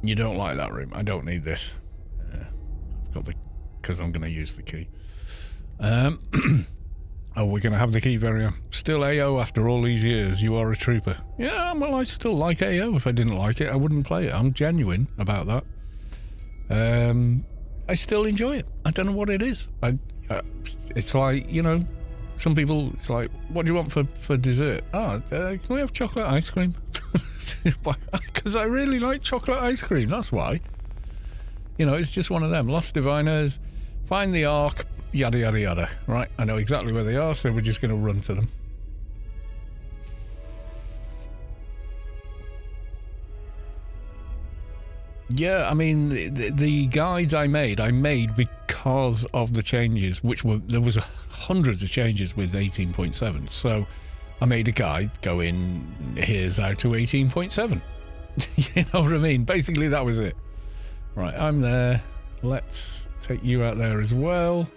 You don't like that room. I don't need this. I've got the... because I'm going to use the key. Oh, we're going to have the key very... Still AO after all these years. You are a trooper. Yeah, well, I still like AO. If I didn't like it, I wouldn't play it. I'm genuine about that. I still enjoy it. I don't know what it is. It's like, you know, some people, it's like, what do you want for dessert? Can we have chocolate ice cream? Because I really like chocolate ice cream. That's why. You know, it's just one of them. Lost Diviners, find the Ark, yada, yada, yada. Right, I know exactly where they are, so we're just going to run to them. Yeah, I mean, the guides I made because of the changes, there was hundreds of changes with 18.7. So I made a guide going, here's how to 18.7. You know what I mean? Basically, that was it. Right, I'm there. Let's take you out there as well.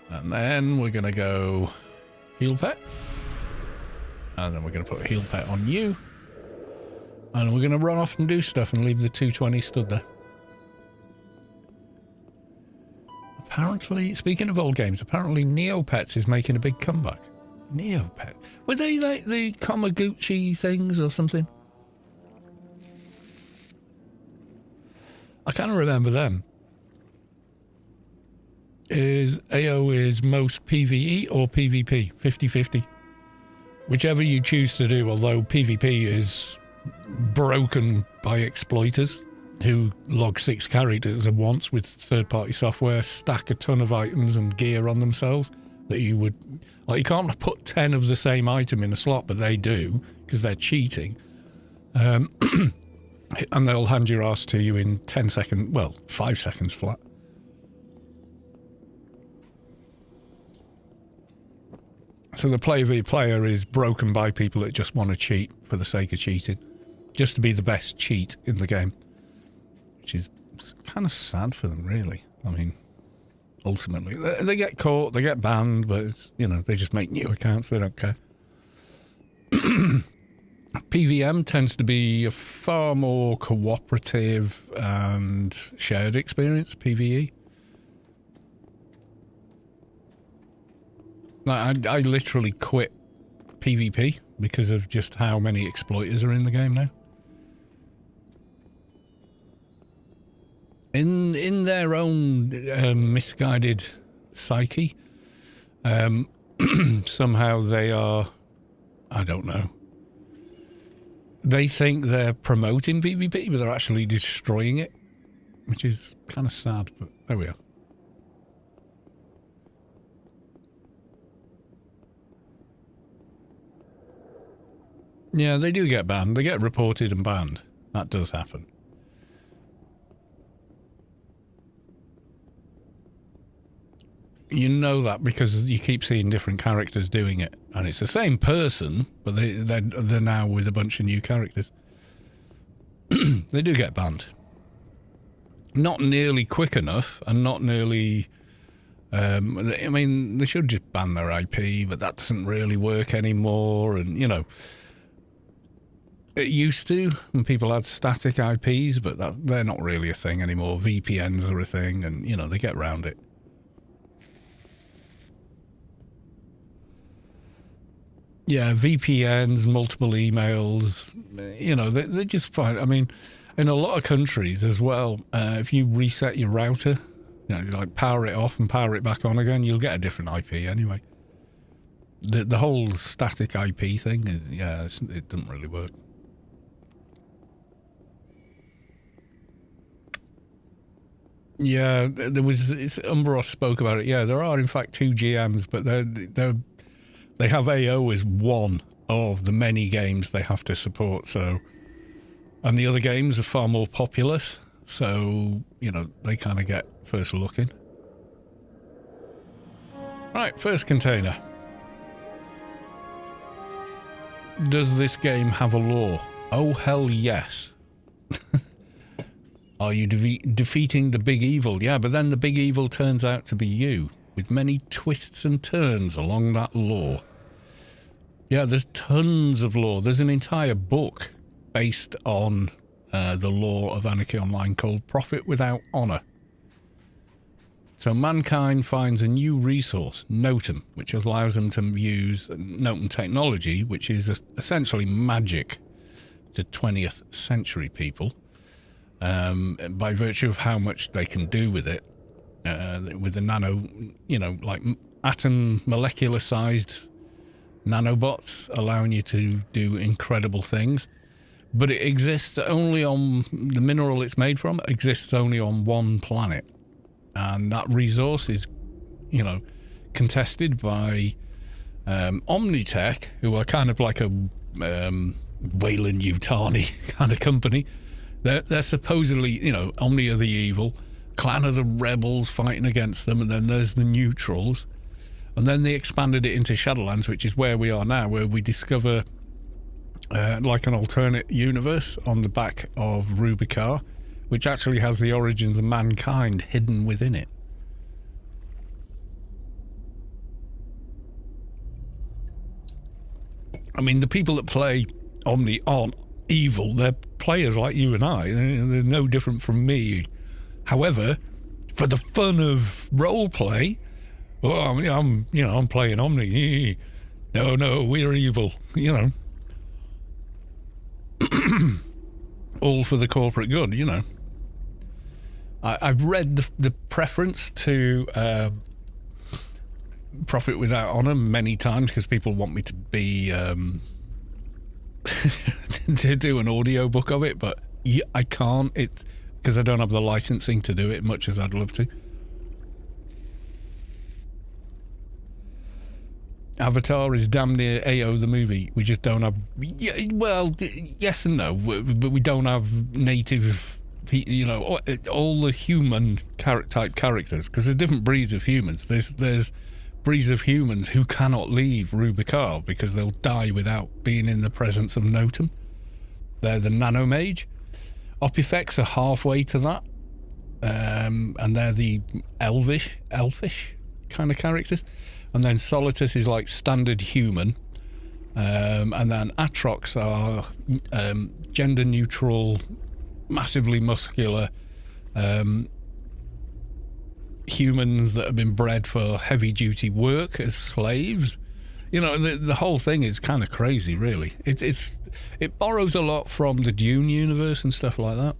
And then we're going to go heal pet. And then we're going to put heal pet on you. And we're going to run off and do stuff and leave the 220 stood there. Apparently, speaking of old games, apparently Neopets is making a big comeback. Neopet? Were they like the Kamaguchi things or something? I can't remember them. Is AO is most PvE or PvP? 50-50. Whichever you choose to do, although PvP is broken by exploiters who log 6 characters at once with third-party software, stack a ton of items and gear on themselves that you would... Like, you can't put 10 of the same item in a slot, but they do, because they're cheating. And they'll hand your ass to you in 10 seconds, well, 5 seconds flat. So the player v player is broken by people that just want to cheat for the sake of cheating. Just to be the best cheat in the game. Which is kind of sad for them, really. I mean, ultimately. They get caught, they get banned, but, it's, you know, they just make new accounts, they don't care. PVM tends to be a far more cooperative and shared experience, PvE. I literally quit PvP because of just how many exploiters are in the game now. In their own misguided psyche, somehow they are, I don't know. They think they're promoting PvP, but they're actually destroying it, which is kind of sad, but there we are. Yeah, they do get banned. They get reported and banned. That does happen. You know that because you keep seeing different characters doing it, and it's the same person, but they're now with a bunch of new characters. They do get banned. Not nearly quick enough, and not nearly. I mean, they should just ban their IP, but that doesn't really work anymore. And you know, it used to when people had static IPs, but they're not really a thing anymore. VPNs are a thing, and you know they get around it. Yeah, VPNs, multiple emails, you know, they're just fine. I mean, in a lot of countries as well, if you reset your router, you know, like power it off and power it back on again, you'll get a different IP anyway. The whole static IP thing, it doesn't really work. Yeah, Umbros spoke about it. Yeah, there are in fact 2 GMs, but they have AO as one of the many games they have to support. So, and the other games are far more populous. So, you know, they kind of get first look in. Right, first container. Does this game have a lore? Oh, hell yes. Are you defeating the big evil? Yeah, but then the big evil turns out to be you, with many twists and turns along that lore. Yeah, there's tons of lore. There's an entire book based on the lore of Anarchy Online called Profit Without Honor. So mankind finds a new resource, Notum, which allows them to use Notum technology, which is essentially magic to 20th century people, by virtue of how much they can do with it, with the nano, you know, like atom molecular sized nanobots, allowing you to do incredible things. But it exists only on, the mineral it's made from exists only on one planet. And that resource is, you know, contested by Omnitech, who are kind of like a Wayland Yutani kind of company. They're supposedly, you know, Omni are the evil, Clan are the rebels fighting against them, and then there's the neutrals. And then they expanded it into Shadowlands, which is where we are now, where we discover like an alternate universe on the back of Rubicar, which actually has the origins of mankind hidden within it. I mean, the people that play Omni aren't evil. They're players like you and I. They're no different from me. However, for the fun of role play, well, I'm playing Omni. No, we're evil. You know, all for the corporate good. You know, I've read the preference to Profit Without Honor many times because people want me to be to do an audio book of it, but I can't. It's because I don't have the licensing to do it, much as I'd love to. Avatar is damn near AO the movie. We just don't have. Yeah, well, yes and no, but we don't have native. You know, all the human type characters, because there's different breeds of humans. There's breeds of humans who cannot leave Rubicar because they'll die without being in the presence of Notum. They're the nanomage. Opifex are halfway to that, and they're the elfish kind of characters. And then Solitus is like standard human, and then Atrox are gender neutral, massively muscular humans that have been bred for heavy duty work as slaves. You know, the whole thing is kind of crazy, really. It borrows a lot from the Dune universe and stuff like that.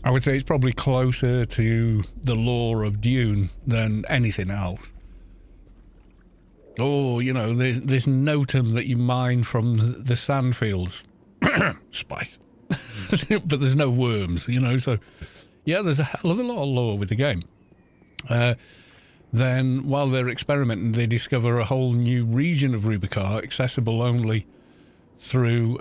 I would say it's probably closer to the lore of Dune than anything else. Oh, you know, there's Notum that you mine from the sandfields. Spice. But there's no worms, you know, so yeah, there's a hell of a lot of lore with the game. Then, while they're experimenting, they discover a whole new region of Rubicar, accessible only through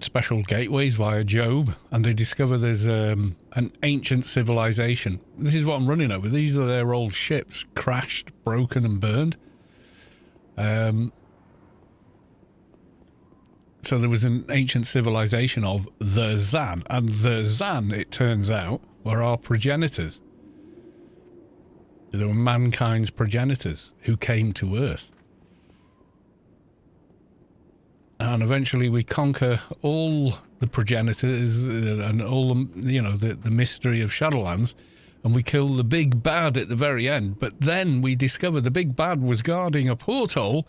special gateways via Job, and they discover there's an ancient civilization. This is what I'm running over. These are their old ships, crashed, broken and burned. So there was an ancient civilization of the Zan, and the Zan, it turns out, were our progenitors. They were mankind's progenitors who came to Earth. And eventually we conquer all the progenitors and all the, you know, the mystery of Shadowlands, and we kill the big bad at the very end. But then we discover the big bad was guarding a porthole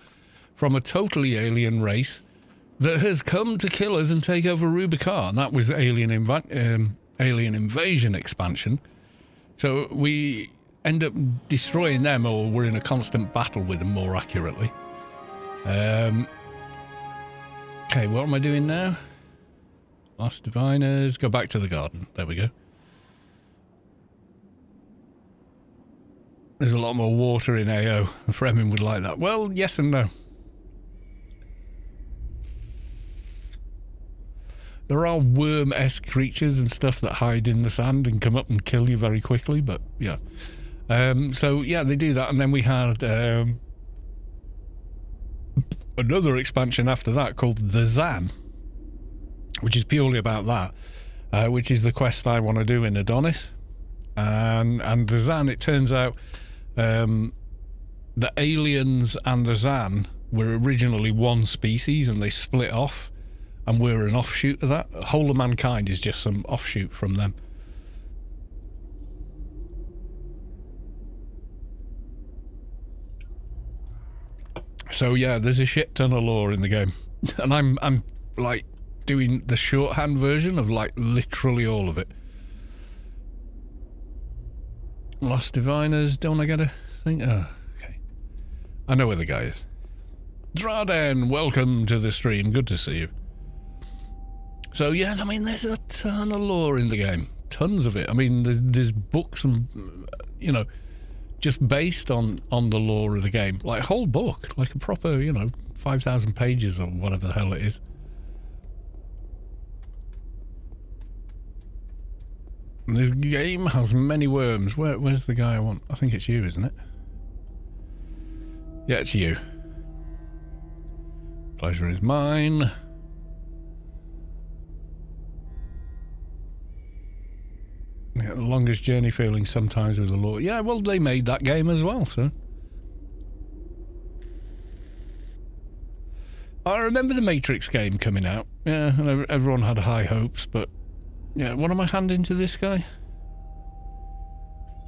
from a totally alien race that has come to kill us and take over Rubicon. And that was Alien Invasion expansion. So we end up destroying them, or we're in a constant battle with them, more accurately. Okay, what am I doing now? Lost Diviners. Go back to the garden. There we go. There's a lot more water in AO. Fremen would like that. Well, yes and no. There are worm-esque creatures and stuff that hide in the sand and come up and kill you very quickly, but yeah. So, yeah, they do that. And then we had another expansion after that called the Zan, which is purely about that, which is the quest I want to do in Adonis. And the Zan, it turns out the aliens and the Zan were originally one species and they split off, and we're an offshoot of that. The whole of mankind is just some offshoot from them. So yeah, there's a shit ton of lore in the game, and I'm like doing the shorthand version of like literally all of it. Lost Diviners, don't I get a thing? Oh, okay. I know where the guy is. Draden, welcome to the stream. Good to see you. So yeah, I mean, there's a ton of lore in the game. Tons of it. I mean, there's books and, you know, just based on the lore of the game. Like a whole book. Like a proper, you know, 5,000 pages or whatever the hell it is. And this game has many worms. Where's the guy I want? I think it's you, isn't it? Yeah, it's you. Pleasure is mine. Yeah, the longest journey feeling sometimes with the lore. Yeah, well, they made that game as well, so. I remember the Matrix game coming out. Yeah, and everyone had high hopes, but yeah, what am I handing to this guy?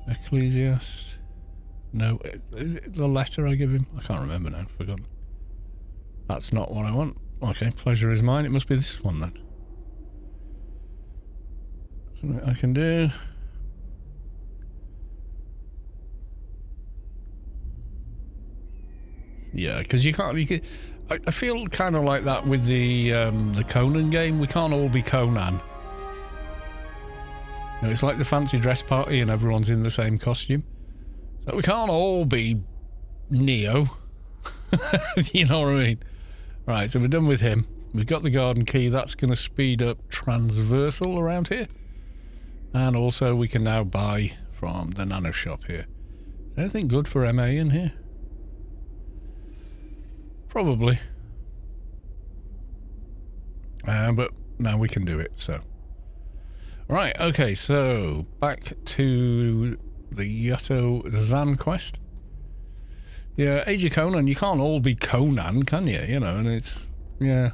Ecclesiast. No, is it the letter I give him? I can't remember now, forgotten. That's not what I want. Okay, pleasure is mine. It must be this one then. Something I can do. Yeah, because you can't. I feel kind of like that with the Conan game. We can't all be Conan. You know, it's like the fancy dress party and everyone's in the same costume. So we can't all be Neo. You know what I mean? Right, so we're done with him. We've got the garden key. That's going to speed up transversal around here. And also we can now buy from the nano shop here. Is anything good for MA in here? Probably. But now we can do it, so. Right, okay, so back to the Yato Zan quest. Yeah, Age of Conan, you can't all be Conan, can you? You know, and it's, yeah.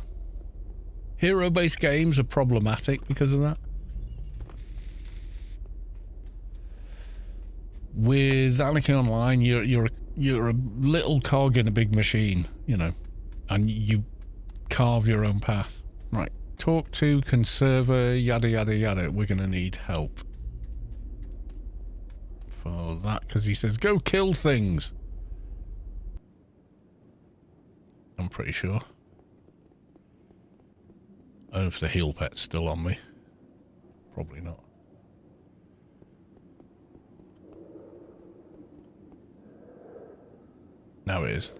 Hero-based games are problematic because of that. With Anarchy Online, you're a little cog in a big machine, you know, and you carve your own path. Right, talk to conserver, yada yada yada. We're gonna need help for that because he says go kill things. I'm pretty sure. I don't know if the heal pet's still on me. Probably not. Now it is.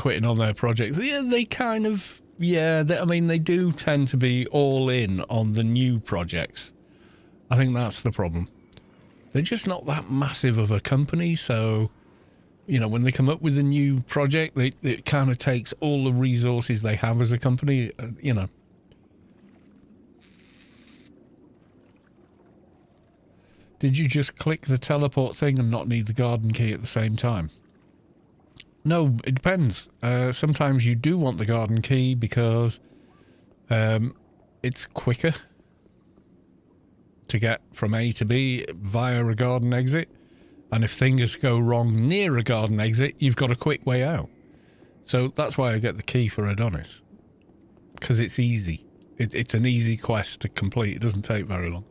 quitting on their projects. Yeah, they kind of, yeah, I mean, they do tend to be all in on the new projects. I think that's the problem. They're just not that massive of a company, so, you know, when they come up with a new project, it kind of takes all the resources they have as a company, you know. Did you just click the teleport thing and not need the garden key at the same time? No, it depends. Sometimes you do want the garden key because it's quicker to get from A to B via a garden exit. And if things go wrong near a garden exit, you've got a quick way out. So that's why I get the key for Adonis. Because it's easy. It's an easy quest to complete. It doesn't take very long.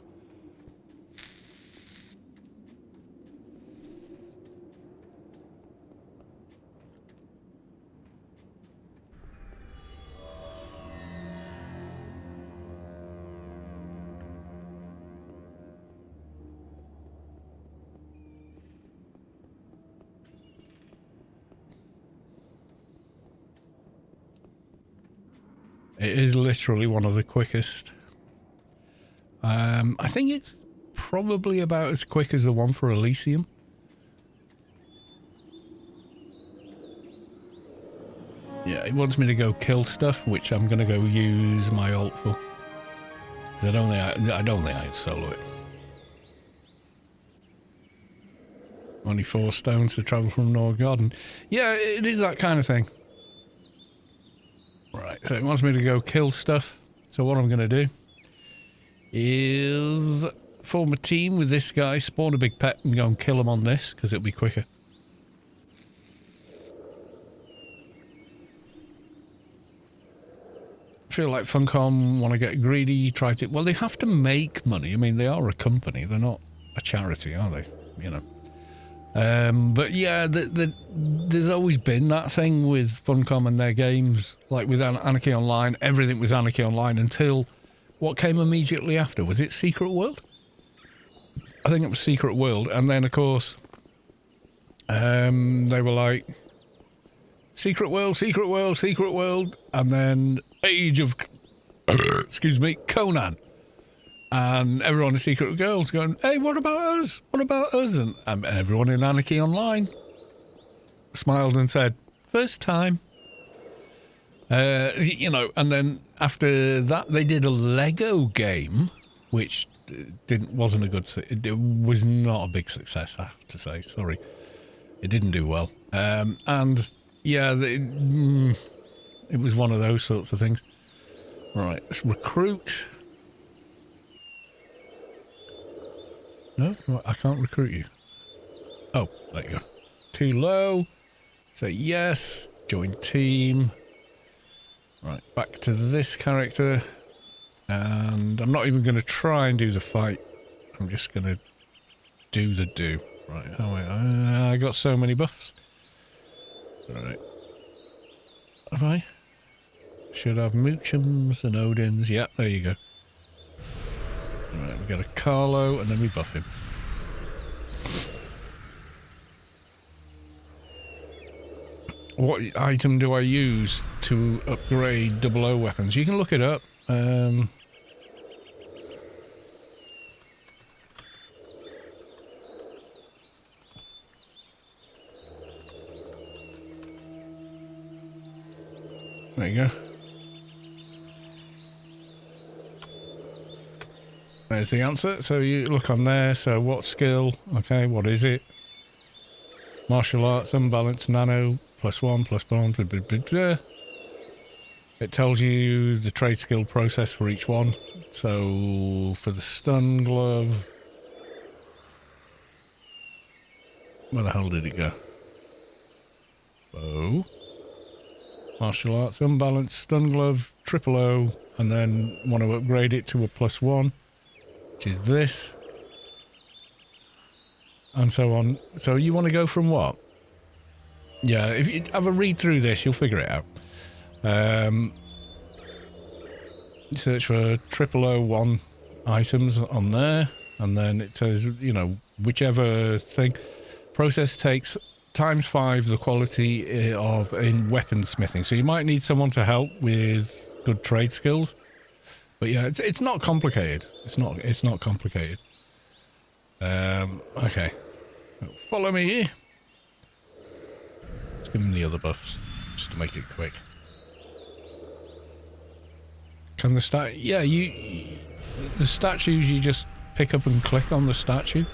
It is literally one of the quickest. I think it's probably about as quick as the one for Elysium. Yeah, it wants me to go kill stuff, which I'm going to go use my ult for. Because I don't think I can solo it. Only 4 stones to travel from Nor Garden. Yeah, it is that kind of thing. Right, so it wants me to go kill stuff. So what I'm going to do is form a team with this guy, spawn a big pet and go and kill him on this, because it'll be quicker. Feel like Funcom want to get greedy, try to... Well, they have to make money. I mean, they are a company. They're not a charity, are they? You know. But yeah, there's always been that thing with Funcom and their games, like with Anarchy Online. Everything was Anarchy Online until what came immediately after. Was it Secret World? I think it was Secret World. And then, of course, they were like, Secret World, Secret World, Secret World. And then Age of, excuse me, Conan. And everyone in Secret Girls going, hey, what about us? What about us? And everyone in Anarchy Online smiled and said, first time. You know, and then after that, they did a Lego game, which wasn't a good... It was not a big success, I have to say. Sorry. It didn't do well. And, yeah, it was one of those sorts of things. Right, let's recruit... No, I can't recruit you. Oh, there you go. Too low. Say yes. Join team. Right, back to this character. And I'm not even going to try and do the fight. I'm just going to do the do. Right, how I got so many buffs. Right. Have I? Should have Moochums and Odins. Yep, there you go. Right, we got a Carlo, and then we buff him. What item do I use to upgrade 00 weapons? You can look it up. There you go. There's the answer. So you look on there. So what skill? Okay, what is it? Martial arts, unbalanced, nano, +1, +1, blah, blah, blah, blah. It tells you the trade skill process for each one. So for the stun glove, where the hell did it go? Bow, martial arts, unbalanced, stun glove, 000, and then want to upgrade it to a +1. Which is this, and so on. So you want to go from what? Yeah, if you have a read through this, you'll figure it out. Search for 001 items on there, and then it says, you know, whichever thing. Process takes ×5 the quality of in weaponsmithing. So you might need someone to help with good trade skills. But yeah, it's not complicated. It's not complicated. Okay. Follow me. Let's give him the other buffs, just to make it quick. Can the yeah, the statues, you just pick up and click on the statue.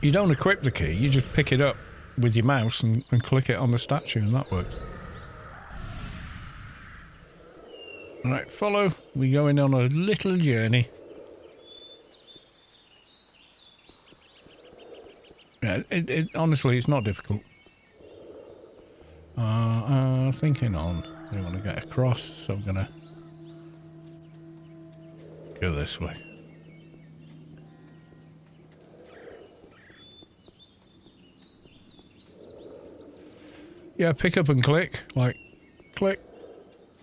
You don't equip the key, you just pick it up with your mouse and click it on the statue, and that works. Alright, follow. We're going on a little journey. Yeah, honestly, it's not difficult. Thinking on. We want to get across, so I'm gonna go this way. Yeah, pick up and click. Like, click.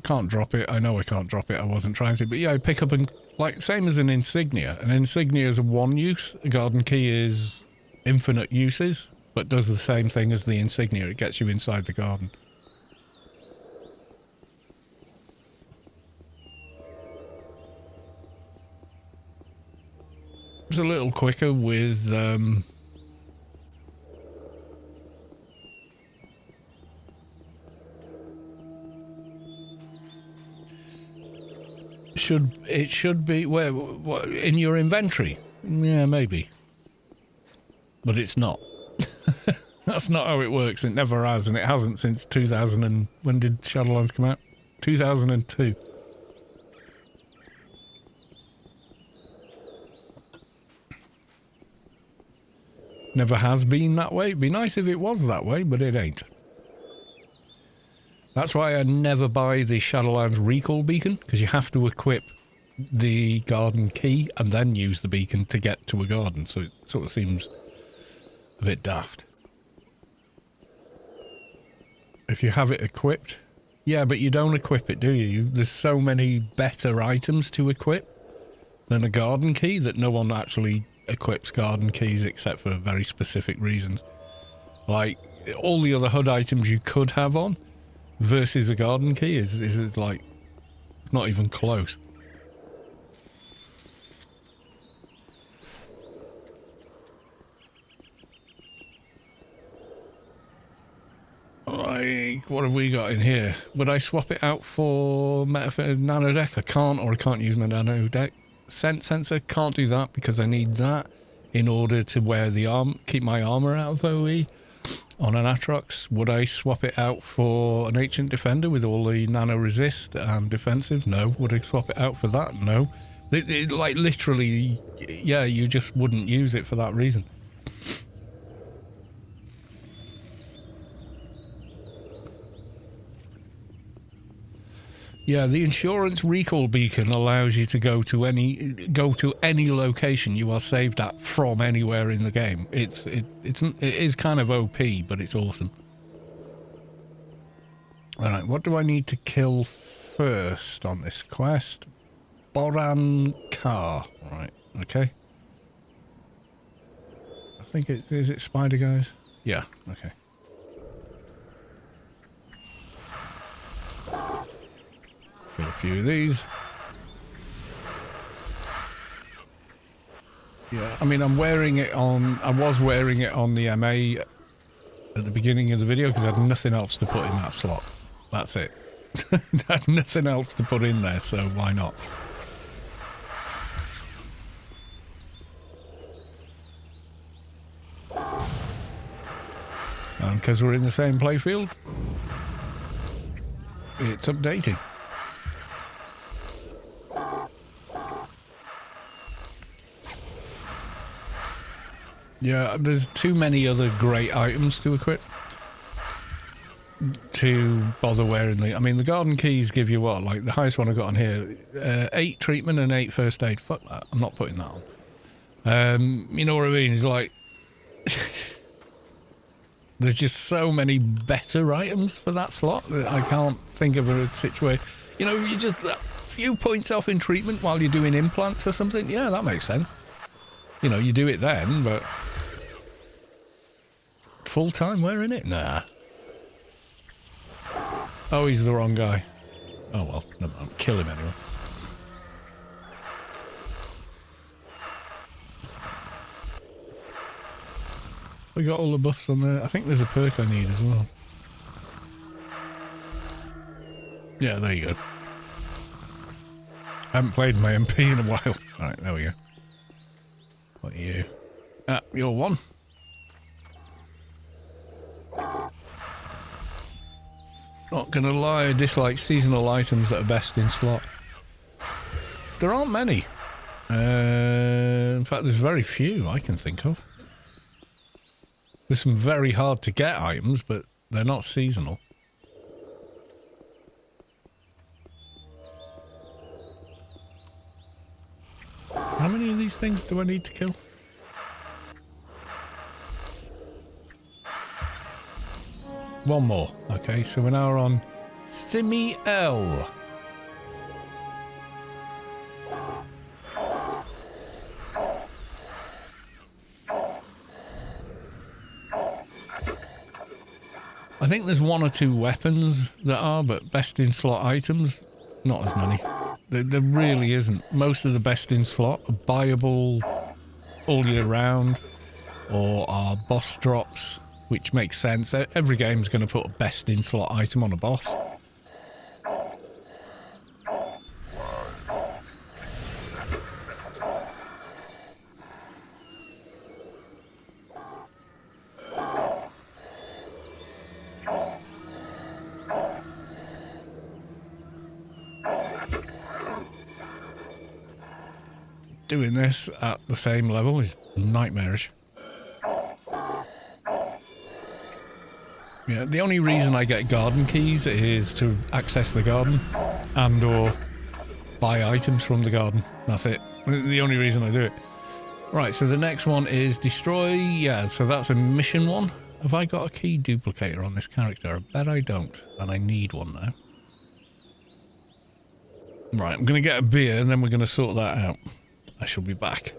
Can't drop it. I know I can't drop it. I wasn't trying to. But yeah, pick up and... Like, same as an insignia. An insignia is a one use. A garden key is infinite uses, but does the same thing as the insignia. It gets you inside the garden. It's a little quicker with... It should be where in your inventory. Yeah, maybe, but it's not. That's not how it works. It never has, and it hasn't since 2000. And when did Shadowlands come out? 2002. Never has been that way. It'd be nice if it was that way, but it ain't. That's why I never buy the Shadowlands recall beacon, because you have to equip the garden key and then use the beacon to get to a garden, so it sort of seems a bit daft. If you have it equipped... Yeah, but you don't equip it, do you? There's so many better items to equip than a garden key that no one actually equips garden keys except for very specific reasons. Like, all the other HUD items you could have on versus a garden key is like not even close. What have we got in here? Would I swap it out for nano deck? I can't, or I can't use my nano deck. Scent sensor, can't do that because I need that in order to wear the keep my armor out of OE. On an Atrox, would I swap it out for an Ancient Defender with all the nano resist and defensive? No. Would I swap it out for that? No. Like, literally, yeah, you just wouldn't use it for that reason. Yeah, the insurance recall beacon allows you to go to any location you are saved at from anywhere in the game. It is kind of OP, but it's awesome. All right, what do I need to kill first on this quest? Boran Car. Right, okay. I think is it spider guys? Yeah, okay. Kill a few of these. Yeah, I mean, I'm wearing it on... I was wearing it on the MA at the beginning of the video because I had nothing else to put in that slot. That's it. I had nothing else to put in there, so why not? And because we're in the same playfield, it's updated. Yeah, there's too many other great items to equip to bother wearing the... I mean, the garden keys give you what? Like, the highest one I got on here, 8 treatment and 8 first aid. Fuck that. I'm not putting that on. You know what I mean? It's like... there's just so many better items for that slot that I can't think of a situation... You know, you just... few points off in treatment while you're doing implants or something. Yeah, that makes sense. You know, you do it then, but full time wearing it? Nah. Oh, he's the wrong guy. Oh well, never mind. Kill him anyway. We got all the buffs on there. I think there's a perk I need as well. Yeah, there you go. I haven't played my MP in a while. Alright, there we go. What are you? Ah, you're one. Not gonna lie, I dislike seasonal items that are best in slot. There aren't many. In fact, there's very few I can think of. There's some very hard to get items, but they're not seasonal. How many of these things do I need to kill? One more. Okay, so we're now on Simi L. I think there's one or two weapons that are, but best in slot items, not as many. There really isn't. Most of the best in slot are buyable all year round, or are boss drops, which makes sense. Every game's going to put a best in slot item on a boss. Doing this at the same level is nightmarish. Yeah, the only reason I get garden keys is to access the garden and or buy items from the garden. That's it. The only reason I do it. Right, so the next one is destroy. Yeah, so that's a mission one. Have I got a key duplicator on this character? I bet I don't, and I need one now. Right, I'm going to get a beer and then we're going to sort that out. I shall be back.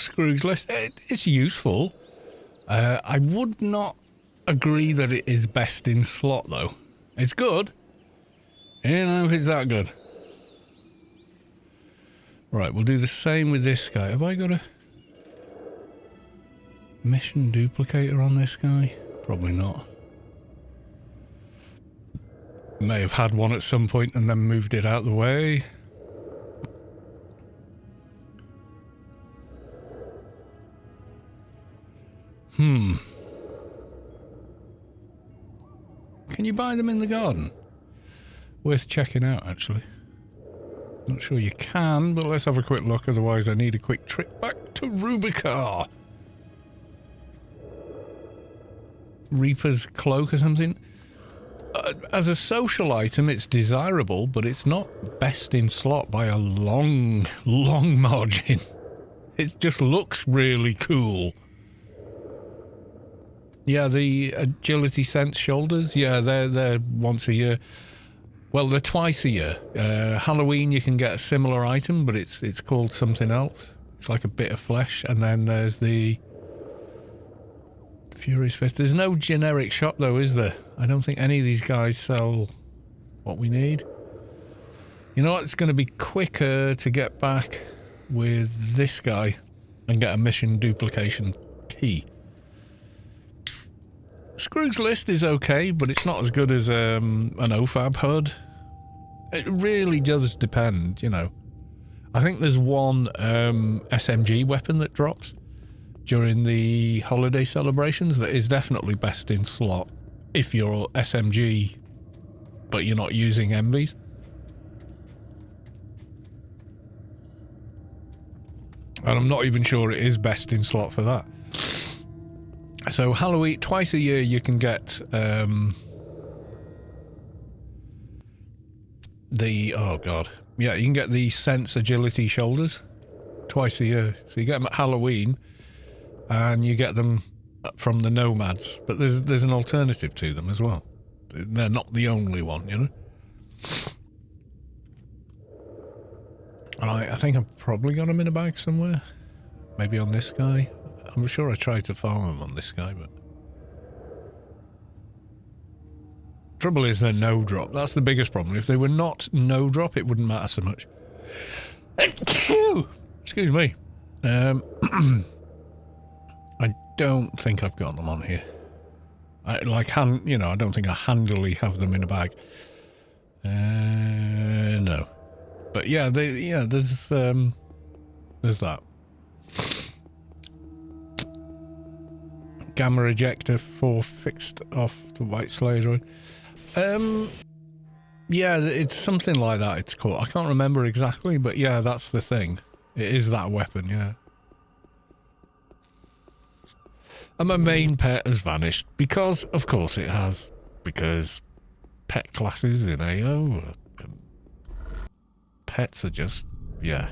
Scrooge's list. It's useful. I would not agree that it is best in slot, though. It's good. I don't know if it's that good. Right, we'll do the same with this guy. Have I got a mission duplicator on this guy? Probably not. May have had one at some point and then moved it out the way. Can you buy them in the garden? Worth checking out, actually. Not sure you can, but let's have a quick look. Otherwise, I need a quick trip back to Rubicar. Reaper's cloak or something. As a social item, it's desirable, but it's not best in slot by a long, long margin. It just looks really cool. Yeah, the agility sense shoulders, yeah, they're once a year. Well, they're twice a year. Halloween, you can get a similar item, but it's called something else. It's like a bit of flesh. And then there's the Furious Fist. There's no generic shop, though, is there? I don't think any of these guys sell what we need. You know what? It's going to be quicker to get back with this guy and get a mission duplication key. Scrooge's list is okay, but it's not as good as an OFAB HUD. It really does depend, you know. I think there's one SMG weapon that drops during the holiday celebrations that is definitely best in slot if you're SMG, but you're not using MVs. And I'm not even sure it is best in slot for that. So Halloween, twice a year you can get oh god, yeah, you can get the Sense Agility shoulders twice a year. So you get them at Halloween, and you get them from the Nomads. But there's an alternative to them as well. They're not the only one, you know. I think I've probably got them in a bag somewhere. Maybe on this guy. I'm sure I tried to farm them on this guy, but... Trouble is they're no drop. That's the biggest problem. If they were not no drop, it wouldn't matter so much. Excuse me. I don't think I've got them on here. I don't think I handily have them in a bag. No. But yeah, there's that. Gamma ejector for fixed off the White Slayer droid. Yeah, it's something like that it's called. I can't remember exactly, but yeah, that's the thing. It is that weapon, yeah. And my main pet has vanished because, of course it has. Because pet classes in AO, pets are just, yeah.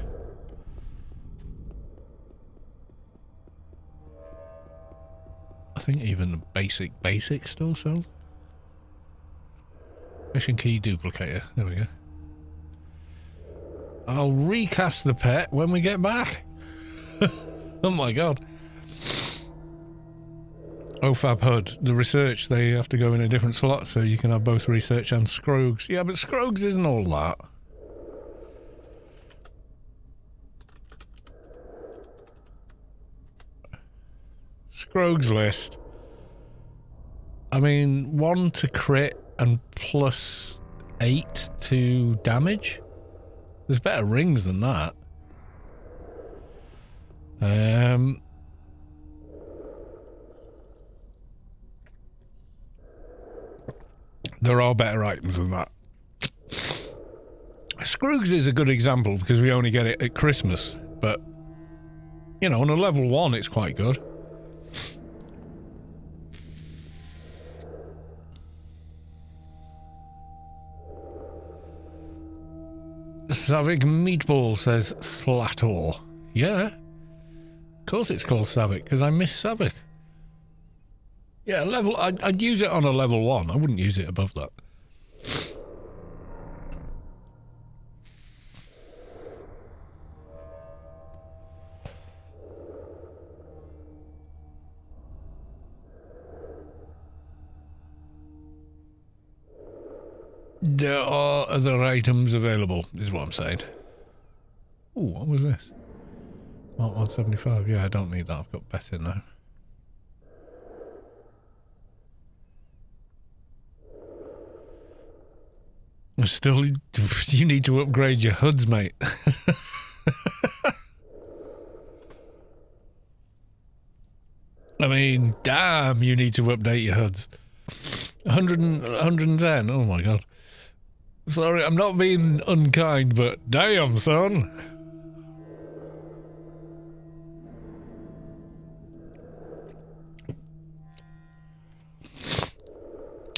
I think even the basic still sell. Mission key duplicator. There we go. I'll recast the pet when we get back. Oh my god. OFAB HUD. The research, they have to go in a different slot so you can have both research and Scrogs. Yeah, but Scrogs isn't all that. Scrogs list. I mean, 1 to crit and plus 8 to damage. There's better rings than that. There are better items than that. Scroogs is a good example because we only get it at Christmas, but you know, on a level 1 it's quite good. Savik Meatball says Slator. Yeah. Of course it's called Savik, because I miss Savik. Yeah, I'd use it on a level 1. I wouldn't use it above that. There are other items available, is what I'm saying. Ooh, what was this? Mark 175. Yeah, I don't need that. I've got better now. Still, you need to upgrade your HUDs, mate. I mean, damn, you need to update your HUDs. 110. Oh my god. Sorry, I'm not being unkind, but damn, son.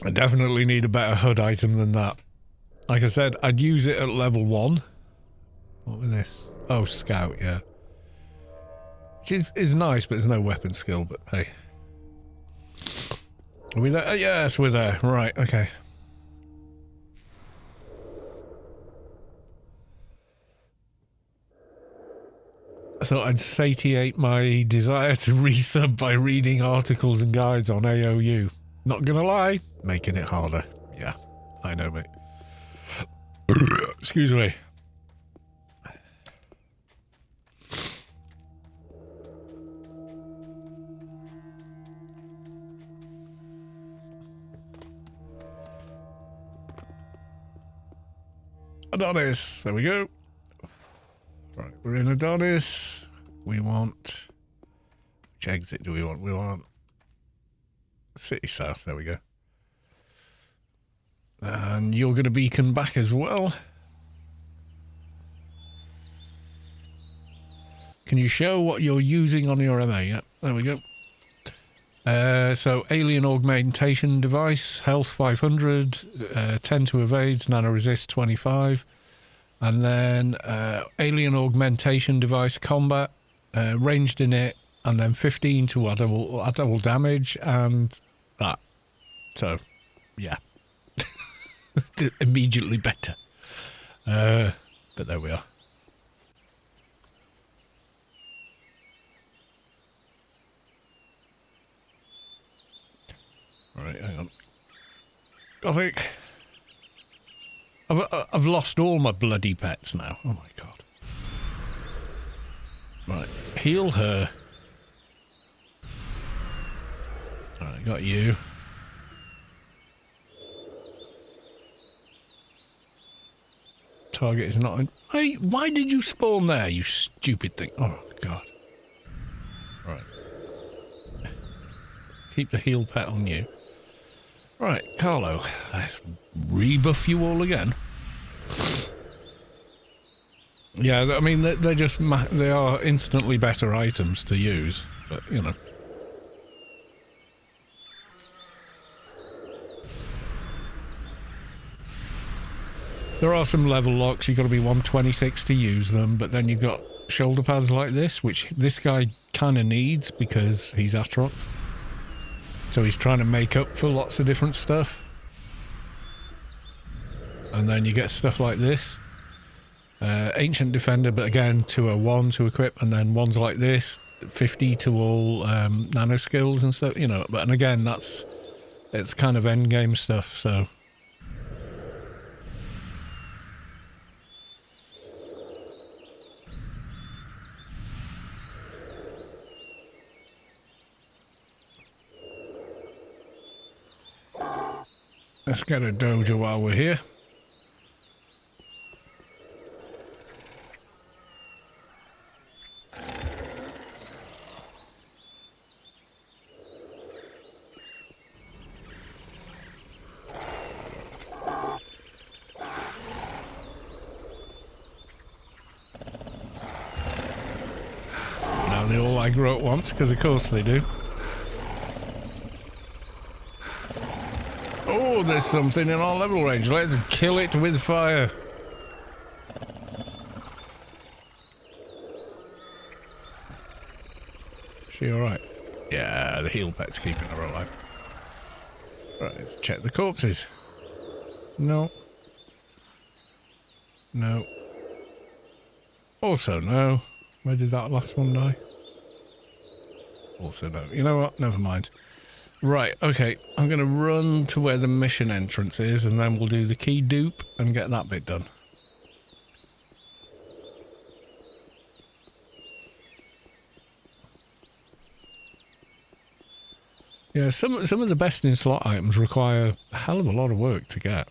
I definitely need a better HUD item than that. Like I said, I'd use it at level 1. What was this? Oh, Scout, yeah. Which is nice, but there's no weapon skill, but hey. Are we there? Yes, we're there. Right, okay. I thought I'd satiate my desire to resub by reading articles and guides on AOU. Not gonna lie, making it harder. Yeah, I know, mate. Excuse me. Adonis, there we go. Right, we're in Adonis. We want... Which exit do we want? We want... City South, there we go. And you're going to beacon back as well. Can you show what you're using on your MA? Yep, there we go. So, alien augmentation device, health 500, 10 to evades, nano resist 25. And then alien augmentation device, combat, ranged in it, and then 15 to add double damage, and that. So, yeah. Immediately better. But there we are. Right, hang on. I think I've lost all my bloody pets now. Oh my god. Right, heal her. Alright, got you. Target is not in... Hey, why did you spawn there, you stupid thing? Oh god. Right. Keep the heal pet on you. Right, Carlo, let's rebuff you all again. Yeah, I mean, they're just... They are instantly better items to use, but, you know. There are some level locks, you've got to be 126 to use them, but then you've got shoulder pads like this, which this guy kind of needs because he's Atrox. So he's trying to make up for lots of different stuff. And then you get stuff like this. Ancient Defender, but again, 201 to equip, and then ones like this, 50 to all nano skills and stuff, you know. But and again, it's kind of end game stuff, so... Let's get a dojo while we're here. Now they all aggro at once, because of course they do. Oh, there's something in our level range. Let's kill it with fire. Is she alright? Yeah, the heal pet's keeping her alive. Right, let's check the corpses. No. No. Also no. Where did that last one die? Also no. You know what? Never mind. Right, okay. I'm going to run to where the mission entrance is, and then we'll do the key dupe and get that bit done. Yeah, some of the best in slot items require a hell of a lot of work to get.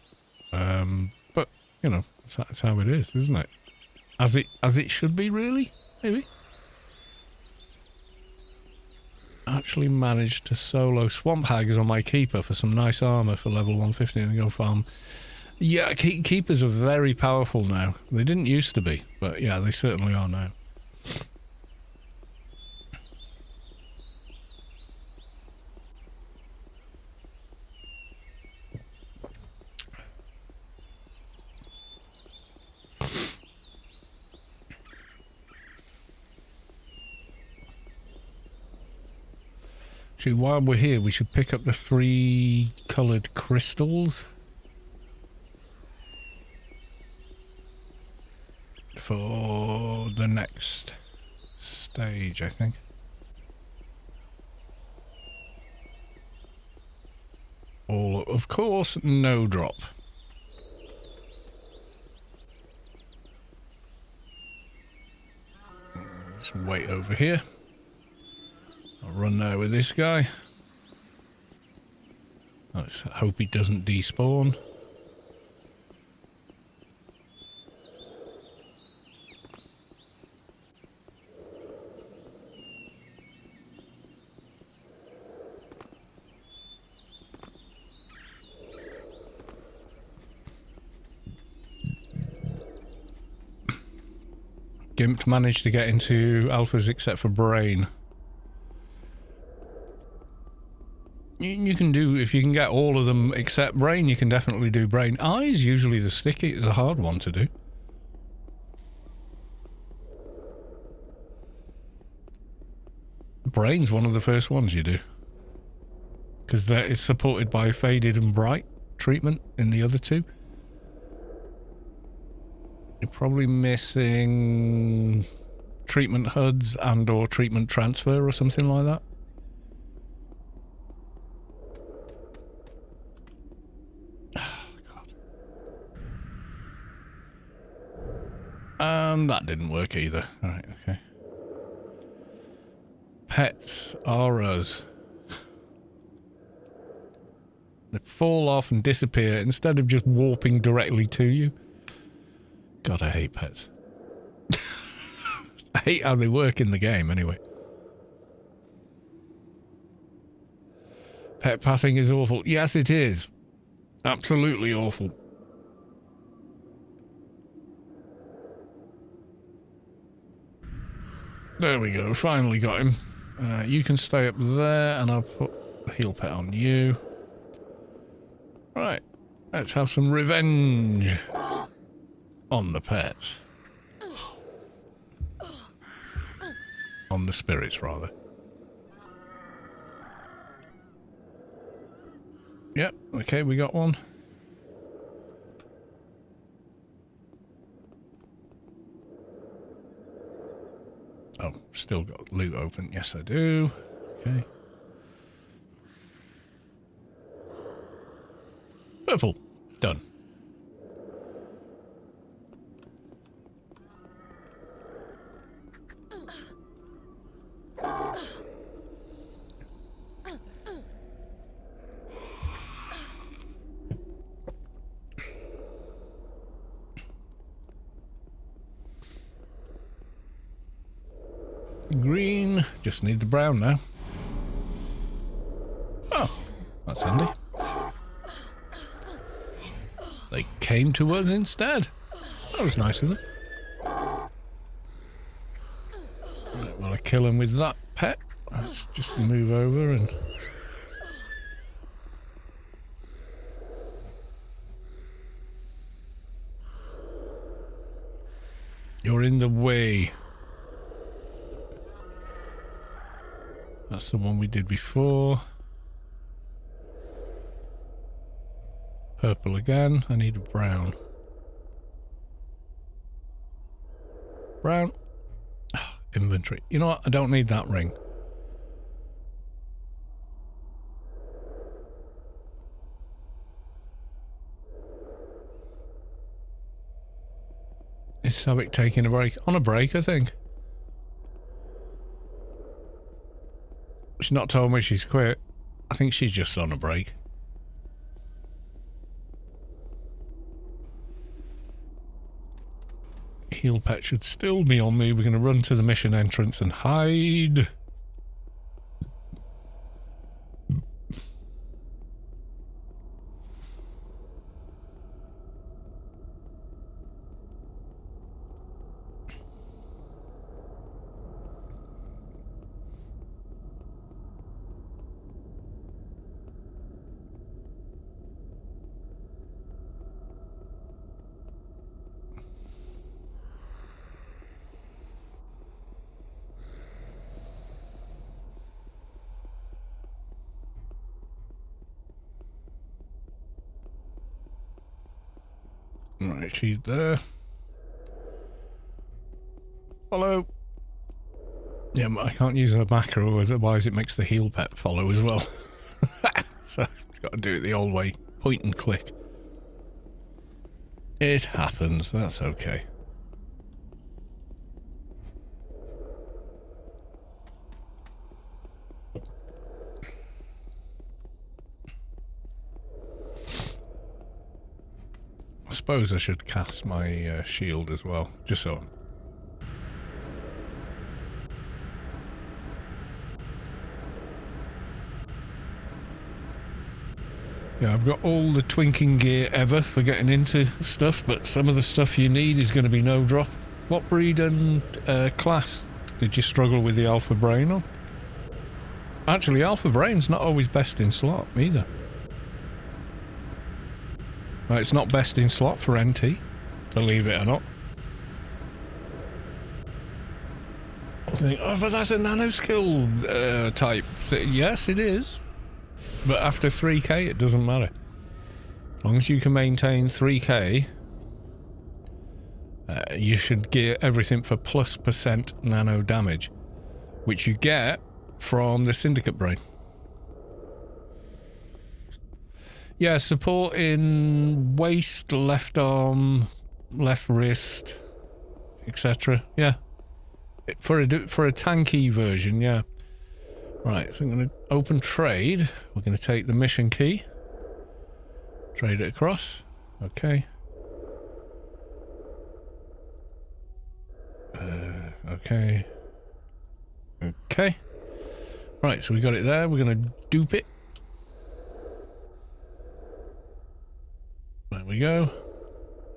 But, you know, that's how it is, isn't it? As it should be, really? Maybe? Actually managed to solo Swamp Haggers on my Keeper for some nice armor for level 150 and go farm. Yeah, Keepers are very powerful now. They didn't used to be, but yeah, they certainly are now. Actually, while we're here, we should pick up the 3 coloured crystals for the next stage, I think. All, of course, no drop. Let's wait over here. I'll run there with this guy. Let's hope he doesn't despawn. Gimp managed to get into alphas except for Brain. You can do, if you can get all of them except Brain, you can definitely do Brain. Eye is usually the hard one to do. Brain's one of the first ones you do. Because that is supported by Faded and Bright treatment in the other two. You're probably missing treatment HUDs and or treatment transfer or something like that. And that didn't work either. Alright, okay. Pets are us. They fall off and disappear instead of just warping directly to you. God, I hate pets. I hate how they work in the game, anyway. Pet pathing is awful. Yes, it is. Absolutely awful. There we go, finally got him. You can stay up there, and I'll put a heal pet on you. Right, let's have some revenge on the pets. On the spirits, rather. Yep, okay, we got one. Oh, still got loot open. Yes, I do. Okay. Purple. Done. Green. Just need the brown now. Oh, that's handy. They came to us instead. That was nice of them. Right, well, I kill him with that pet. Let's just move over and... You're in the way. That's the one we did before. Purple again. I need a brown. Brown. Oh, inventory. You know what? I don't need that ring. Is Havoc taking a break? On a break, I think. She's not told me she's quit. I think she's just on a break. Heal pet should still be on me. We're going to run to the mission entrance and hide. Right, she's there. Follow. Yeah, but I can't use the macro, otherwise it makes the heal pet follow as well. So I've got to do it the old way. Point and click. It happens, that's okay. I suppose I should cast my shield as well, just so. Yeah, I've got all the twinking gear ever for getting into stuff, but some of the stuff you need is going to be no drop. What breed and class did you struggle with the Alpha Brain on? Actually, Alpha Brain's not always best in slot either. Right, it's not best in slot for NT, believe it or not. I think, oh, but that's a nano skill type. Yes, it is. But after 3k, it doesn't matter. As long as you can maintain 3k, you should get everything for +% nano damage, which you get from the Syndicate Brain. Yeah, support in waist, left arm, left wrist, etc. Yeah, for a tanky version, yeah. Right, so I'm going to open trade. We're going to take the mission key, trade it across. Okay. Okay. Okay. Right, so we got it there. We're going to dupe it. There we go.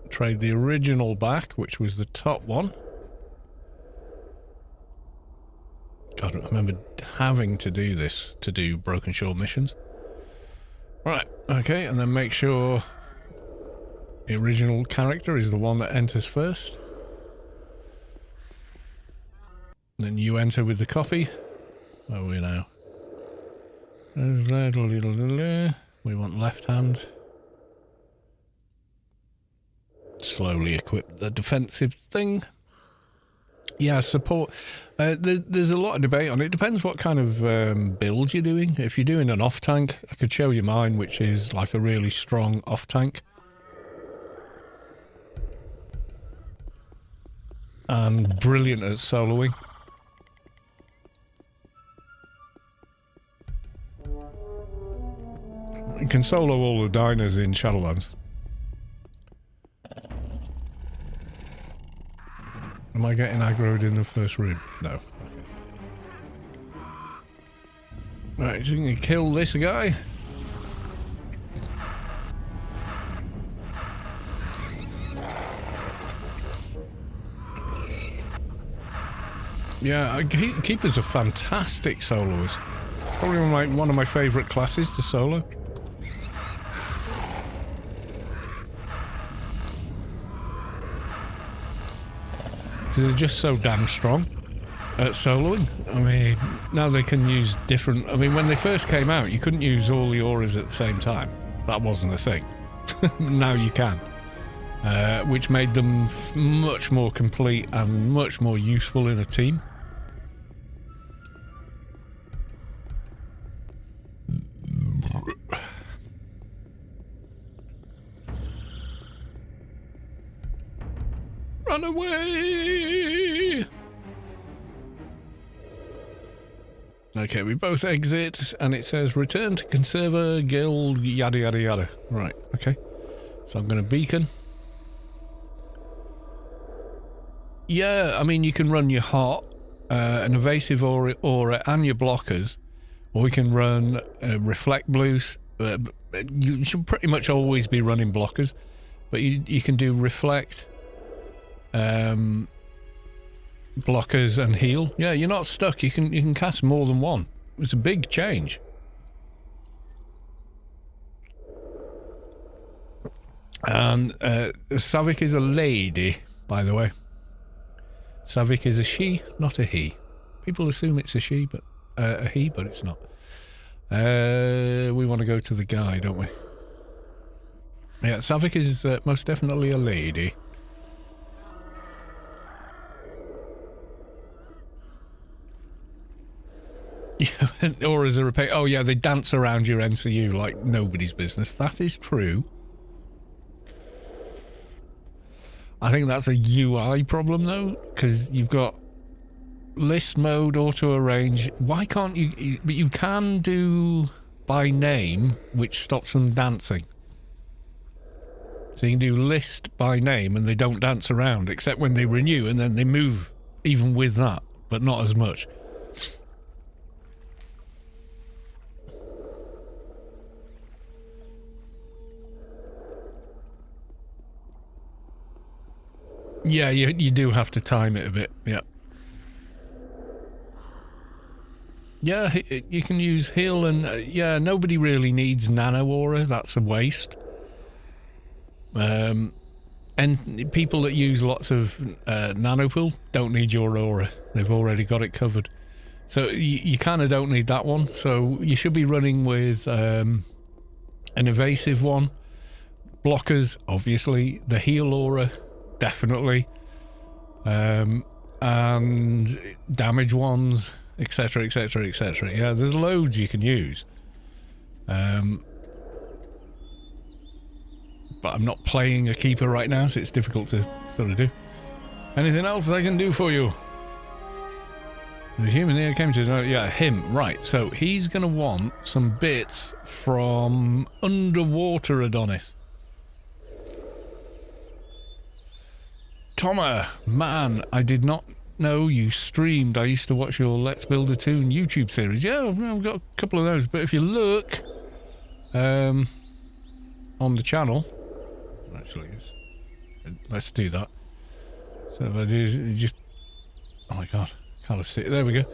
Trade the original back, which was the top one. God, I remember having to do this to do Broken Shore missions. Right, okay, and then make sure the original character is the one that enters first. Then you enter with the copy. Where are we now? We want left hand. Slowly equip the defensive thing. Yeah, support. There's a lot of debate on it. It depends what kind of build you're doing. If you're doing an off-tank, I could show you mine, which is like a really strong off-tank. And brilliant at soloing. You can solo all the diners in Shadowlands. Am I getting aggroed in the first room? No. Okay. Right, so you can kill this guy. Yeah, Keepers are fantastic soloers. Probably one of my favourite classes to solo. They're just so damn strong at soloing. I mean, now they can use different... I mean, when they first came out, you couldn't use all the auras at the same time. That wasn't a thing. Now you can. Which made them much more complete and much more useful in a team. Run away! Okay, we both exit, and it says return to Conserver Guild, yada yada yada. Right, okay. So I'm going to beacon. Yeah, I mean, you can run your hot, an evasive aura, and your blockers, or we can run reflect blues. You should pretty much always be running blockers, but you can do reflect, blockers and heal. Yeah, you're not stuck. You can cast more than one. It's a big change. And Savik is a lady, by the way. Savik is a she, not a he. People assume it's a she, but a he, but it's not. We want to go to the guy, don't we? Yeah, Savik is most definitely a lady. Yeah, auras are repaid. Oh yeah, they dance around your NCU like nobody's business. That is true. I think that's a UI problem though, because you've got list mode, auto arrange. Why can't you? But you can do by name, which stops them dancing. So you can do list by name, and they don't dance around except when they renew, and then they move even with that, but not as much. Yeah, you do have to time it a bit, yeah. Yeah, you can use heal and... yeah, nobody really needs nano aura, that's a waste. And people that use lots of nano pool don't need your aura. They've already got it covered. So you kind of don't need that one. So you should be running with an evasive one. Blockers, obviously. The heal aura... definitely, and damage ones, etc, etc, etc. Yeah, there's loads you can use, but I'm not playing a keeper right now, so it's difficult to sort of do. Anything else I can do for you? The human here came to know. Yeah, him, right. So he's gonna want some bits from underwater Adonis. Toma, man, I did not know you streamed. I used to watch your Let's Build a Toon YouTube series. Yeah, I've got a couple of those. But if you look on the channel, actually, let's do that. So if I do just, oh my god, can't see it. There we go.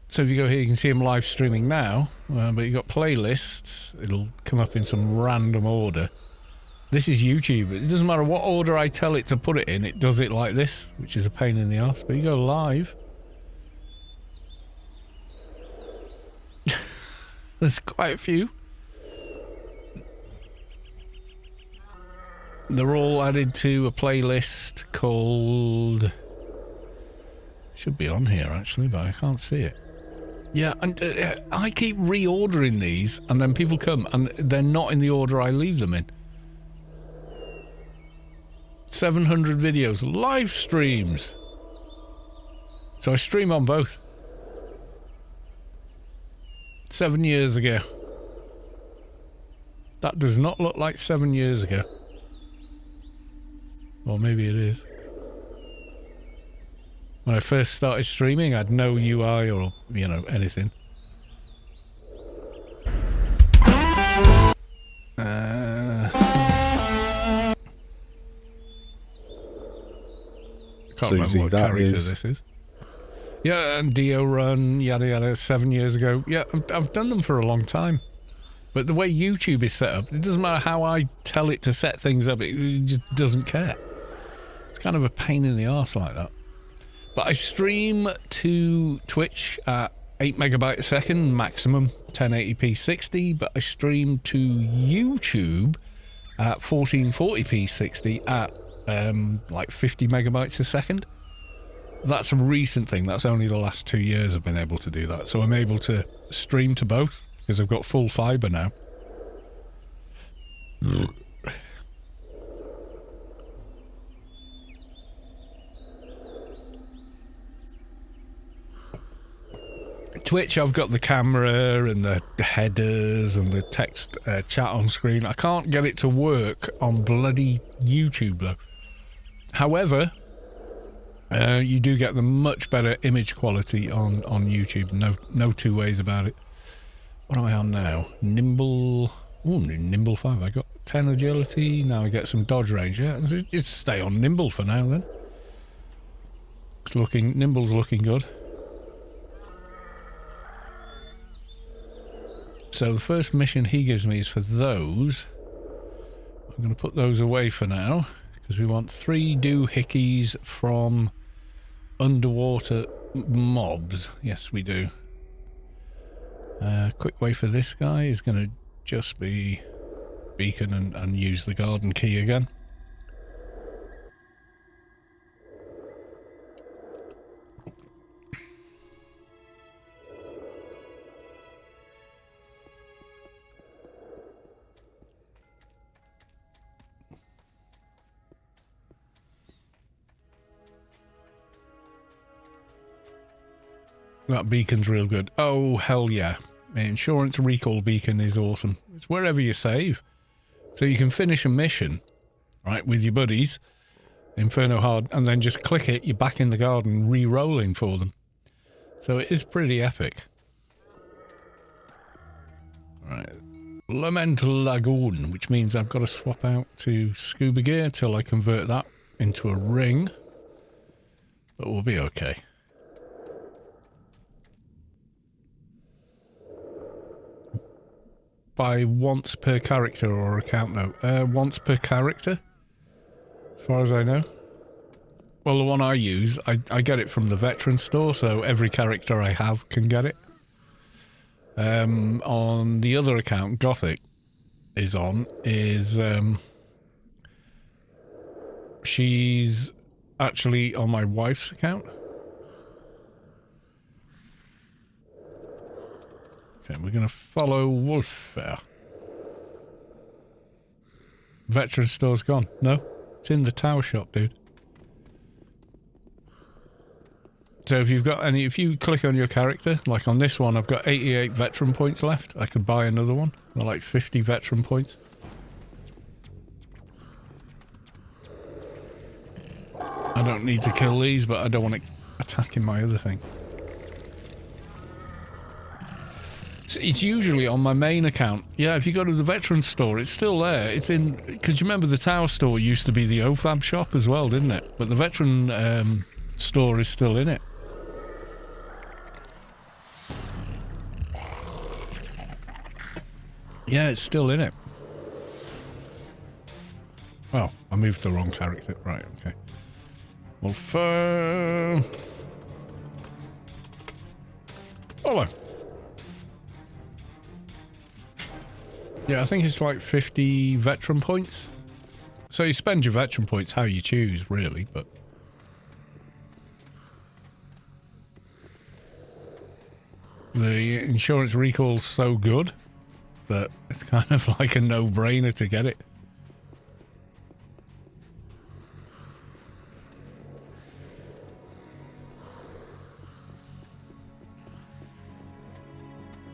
So if you go here, you can see him live streaming now. But you've got playlists. It'll come up in some random order. This is YouTube. It doesn't matter what order I tell it to put it in, it does it like this, which is a pain in the arse. But you go live. There's quite a few. They're all added to a playlist called... should be on here actually, but I can't see it. Yeah, and I keep reordering these, and then people come, and they're not in the order I leave them in. 700 videos, live streams. So I stream on both. 7 years ago. That does not look like 7 years ago. Or maybe it is. When I first started streaming, I had no UI or, you know, anything. Can't remember what character this is. Yeah, and Dio Run, yada yada, 7 years ago. Yeah, I've done them for a long time. But the way YouTube is set up, it doesn't matter how I tell it to set things up, it just doesn't care. It's kind of a pain in the arse like that. But I stream to Twitch at 8 megabytes a second, maximum 1080p 60, but I stream to YouTube at 1440p 60 at like 50 megabytes a second. That's a recent thing. That's only the last 2 years I've been able to do that. So I'm able to stream to both because I've got full fiber now. Twitch, I've got the camera and the headers and the text chat on screen. I can't get it to work on bloody YouTube, though. However, you do get the much better image quality on YouTube. No two ways about it. What am I on now? Nimble. Oh, Nimble 5. I got 10 agility. Now I get some dodge range. Yeah, just stay on Nimble for now, then. Nimble's looking good. So the first mission he gives me is for those. I'm going to put those away for now, because we want 3 doohickeys from underwater mobs. Yes, we do. Quick way for this guy is going to just be beacon and use the garden key again. That beacon's real good. Oh, hell yeah. The insurance recall beacon is awesome. It's wherever you save. So you can finish a mission, right, with your buddies, Inferno Hard, and then just click it, you're back in the garden re-rolling for them. So it is pretty epic. Right. Lament Lagoon, which means I've got to swap out to scuba gear till I convert that into a ring. But we'll be okay. By once per character or account though? Once per character, as far as I know. Well, the one I use, I get it from the veteran store, so every character I have can get it. On the other account, Gothic is she's actually on my wife's account. Okay, we're going to follow Wolffair. Veteran store's gone. No, it's in the tower shop, dude. So if you've got any, if you click on your character, like on this one, I've got 88 veteran points left. I could buy another one. They're like 50 veteran points. I don't need to kill these, but I don't want it attacking my other thing. It's usually on my main account. Yeah, if you go to the veteran store, it's still there. It's in, because you remember the tower store used to be the OFAB shop as well, didn't it? But the veteran store is still in it. Yeah, it's still in it. Well, I moved the wrong character. Right, okay. Well, Hello. Yeah, I think it's like 50 veteran points. So you spend your veteran points how you choose, really, but... The insurance recall's so good that it's kind of like a no-brainer to get it.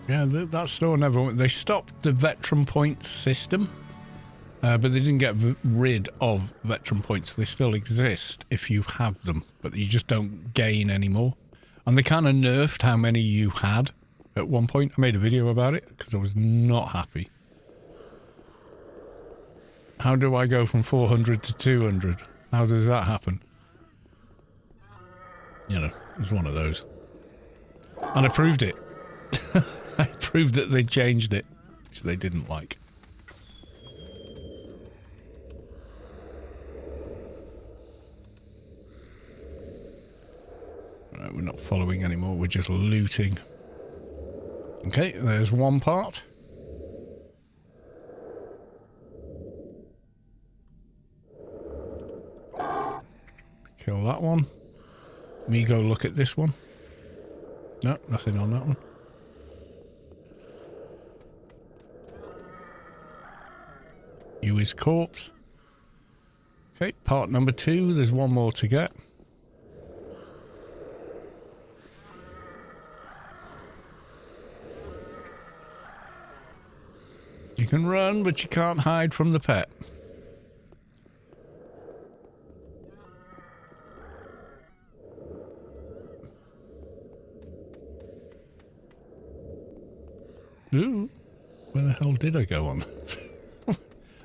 Yeah, that store never went. They stopped the veteran points system, but they didn't get rid of veteran points. They still exist if you have them, but you just don't gain anymore. And they kind of nerfed how many you had at one point. I made a video about it because I was not happy. How do I go from 400 to 200? How does that happen? You know, it was one of those. And I proved it. I proved that they changed it, which they didn't like. Alright, we're not following anymore, we're just looting. Okay, there's one part. Kill that one. Me go look at this one. No, nothing on that one. You his corpse. Okay, part number 2. There's one more to get. You can run, but you can't hide from the pet. Ooh, where the hell did I go on?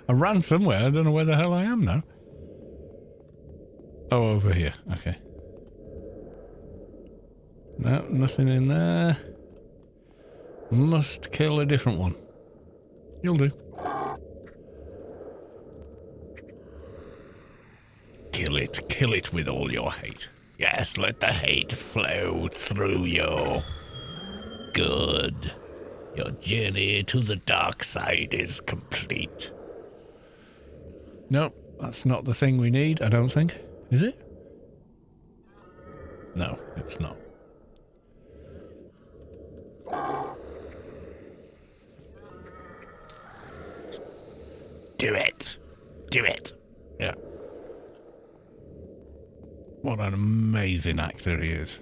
I ran somewhere. I don't know where the hell I am now. Oh, over here. Okay. No, nothing in there. Must kill a different one. You'll do. Kill it with all your hate. Yes, let the hate flow through you. Good. Your journey to the dark side is complete. Nope, that's not the thing we need, I don't think. Is it? No, it's not. Do it. Do it. Yeah. What an amazing actor he is.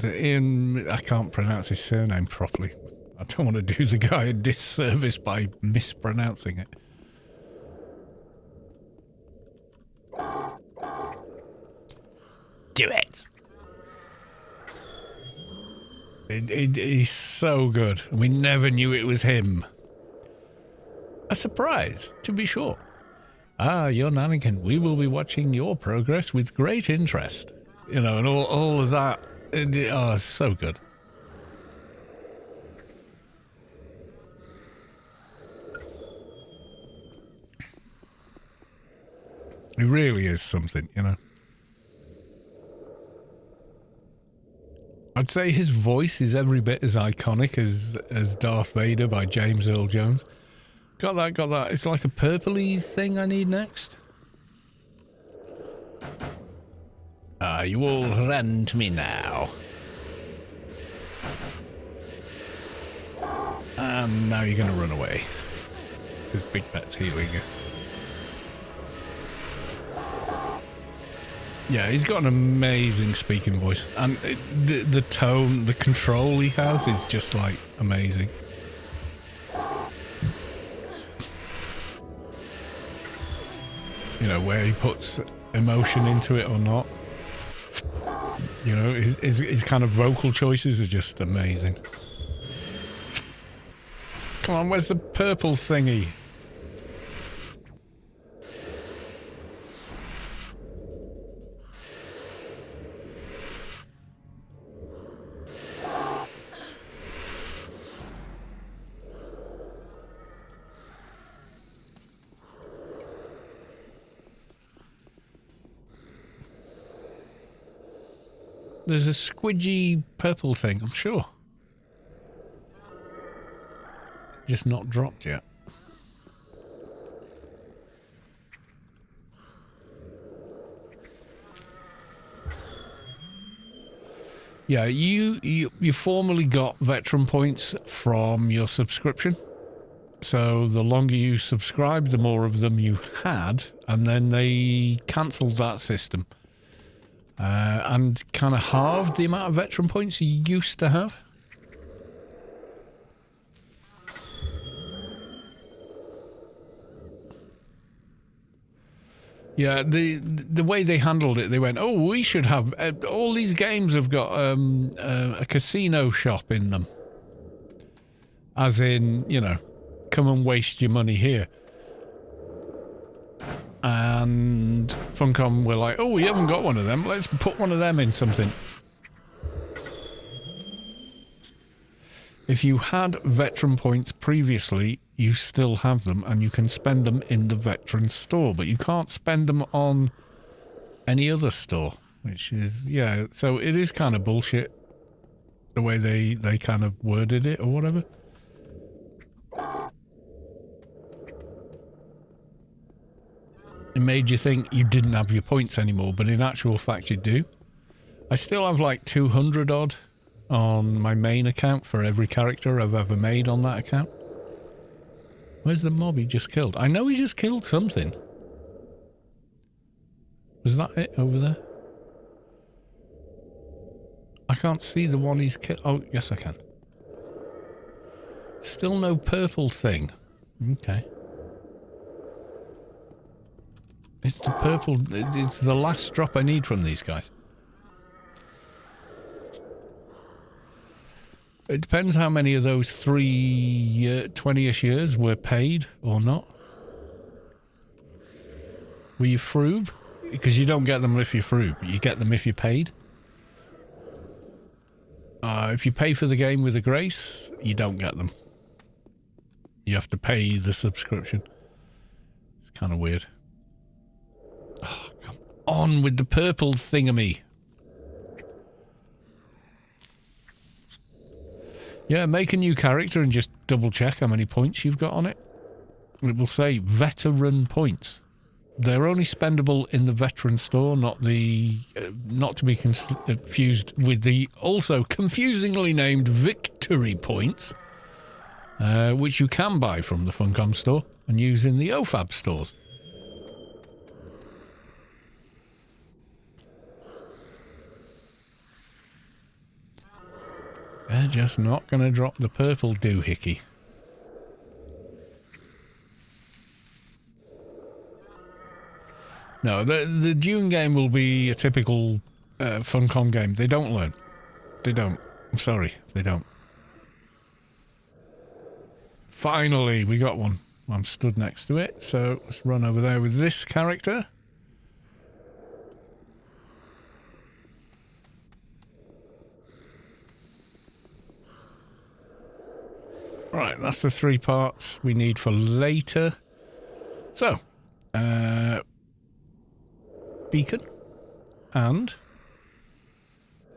I can't pronounce his surname properly. I don't want to do the guy a disservice by mispronouncing it. Do it. He's so good. We never knew it was him. A surprise, to be sure. Ah, you're Anakin. We will be watching your progress with great interest. You know, and all of that. Oh, it's so good. It really is something, you know. I'd say his voice is every bit as iconic as Darth Vader by James Earl Jones. Got that. It's like a purpley thing I need next. Ah, you all run to me now. And now you're going to run away. Because Big Pet's healing you. Yeah, he's got an amazing speaking voice. And the tone, the control he has is just like amazing. You know, where he puts emotion into it or not. You know, his kind of vocal choices are just amazing. Come on, where's the purple thingy? There's a squidgy purple thing, I'm sure. Just not dropped yet. Yeah, you formerly got veteran points from your subscription. So the longer you subscribed, the more of them you had, and then they cancelled that system. And kind of halved the amount of veteran points you used to have. Yeah, the way they handled it, they went, oh, we should have... all these games have got a casino shop in them. As in, you know, come and waste your money here. And Funcom were like, oh, we haven't got one of them. Let's put one of them in something. If you had veteran points previously, you still have them and you can spend them in the veteran store, but you can't spend them on any other store, which is, yeah, so it is kind of bullshit the way they kind of worded it or whatever. It made you think you didn't have your points anymore, but in actual fact you do. I still have like 200 odd on my main account for every character I've ever made on that account. Where's the mob he just killed? I know he just killed something. Was that it over there? I can't see the one he's killed. Oh, yes I can. Still no purple thing. Okay. It's the purple... It's the last drop I need from these guys. It depends how many of those 20-ish years were paid or not. Were you froob? Because you don't get them if you're froob. You get them if you're paid. If you pay for the game with a grace, you don't get them. You have to pay the subscription. It's kind of weird. Oh, come on with the purple thingamy. Yeah, make a new character and just double check how many points you've got on it. It will say veteran points. They're only spendable in the veteran store, not the not to be confused with the also confusingly named victory points, which you can buy from the Funcom store and use in the OFAB stores. They're just not going to drop the purple doohickey. No, the Dune game will be a typical Funcom game. They don't learn. They don't. I'm sorry, they don't. Finally, we got one. I'm stood next to it, so let's run over there with this character. Right, that's the 3 parts we need for later. So, beacon and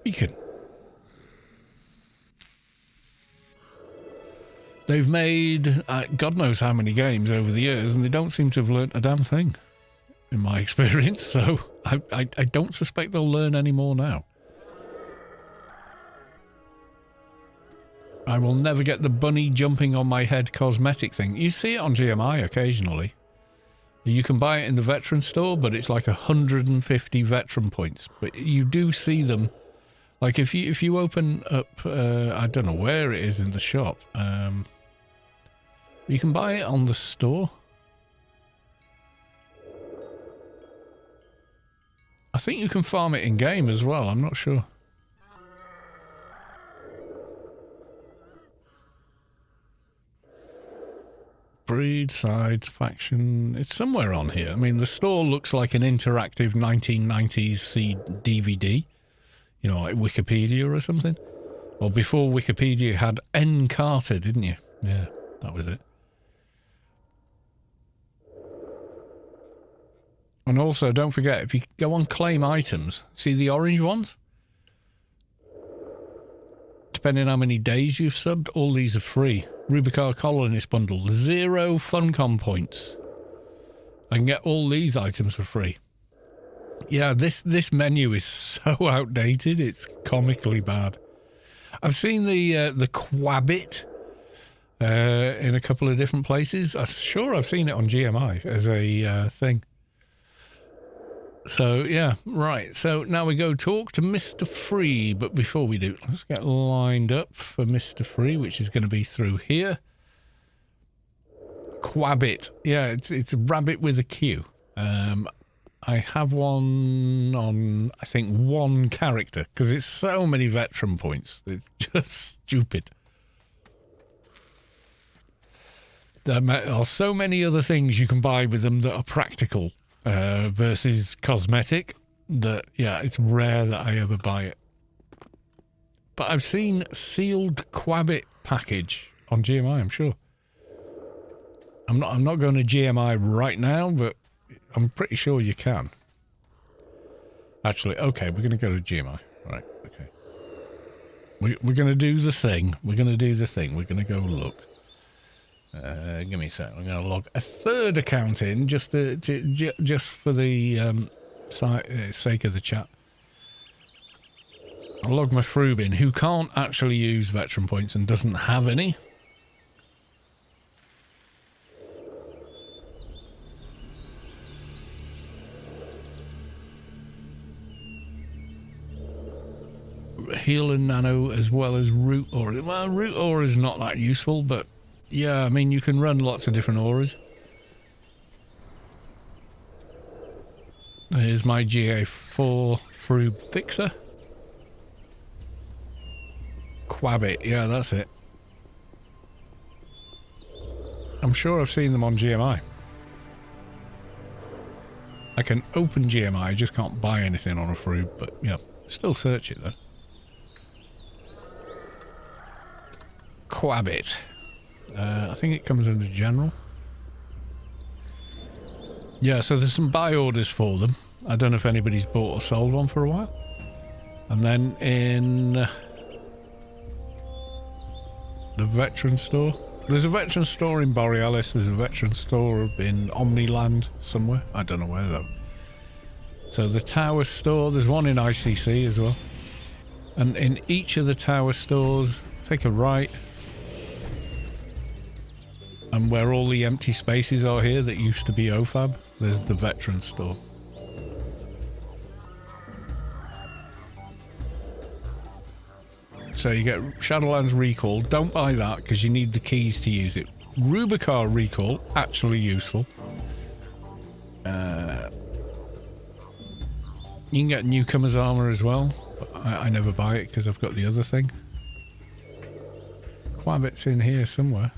beacon. They've made God knows how many games over the years, and they don't seem to have learnt a damn thing, in my experience. So I don't suspect they'll learn any more now. I will never get the bunny jumping on my head cosmetic thing. You see it on GMI occasionally. You can buy it in the veteran store, but it's like 150 veteran points. But you do see them, like if you open up, I don't know where it is in the shop. You can buy it on the store. I think you can farm it in game as well. I'm not sure. Breed, sides, faction. It's somewhere on here. I mean, the store looks like an interactive 1990s DVD. You know, like Wikipedia or something. Or before Wikipedia had N. Carter, didn't you? Yeah, that was it. And also, don't forget, if you go on claim items, see the orange ones? Depending on how many days you've subbed, all these are free. Rubicar Colonist Bundle, 0 Funcom points. I can get all these items for free. Yeah, this menu is so outdated, it's comically bad. I've seen the Quabit in a couple of different places. I'm sure I've seen it on GMI as a thing. So, yeah, right. So now we go talk to Mr. Free. But before we do, let's get lined up for Mr. Free, which is going to be through here. Quabit. Yeah, it's a rabbit with a Q. I have one on, I think, one character, because it's so many veteran points. It's just stupid. There are so many other things you can buy with them that are practical. Versus cosmetic, that yeah, it's rare that I ever buy it. But I've seen sealed Quabit package on GMI, I'm sure. I'm not going to GMI right now, but I'm pretty sure you can. Actually, okay, we're going to go to GMI. Right, okay. We're going to do the thing. We're going to go look. Give me a sec. I'm going to log a third account in just just for the sake of the chat. I'll log my Froob in, who can't actually use veteran points and doesn't have any. heal and nano as well as root aura. Well, root aura is not that useful, but yeah, I mean, you can run lots of different auras. Here's my GA4 Frube Fixer. Quabbit, yeah, that's it. I'm sure I've seen them on GMI. I can open GMI, I just can't buy anything on a Frube, but yeah, still search it though. Quabbit. I think it comes under general. Yeah, so there's some buy orders for them. I don't know if anybody's bought or sold one for a while. And then in the veteran store. There's a veteran store in Borealis. There's a veteran store in Omniland somewhere. I don't know where though. So the tower store, there's one in ICC as well. And in each of the tower stores, take a right. And where all the empty spaces are here that used to be OFAB, there's the veteran store. So you get Shadowlands Recall. Don't buy that because you need the keys to use it. Rubicar Recall, actually useful. You can get Newcomer's Armor as well. But I never buy it because I've got the other thing. Quabbit's in here somewhere.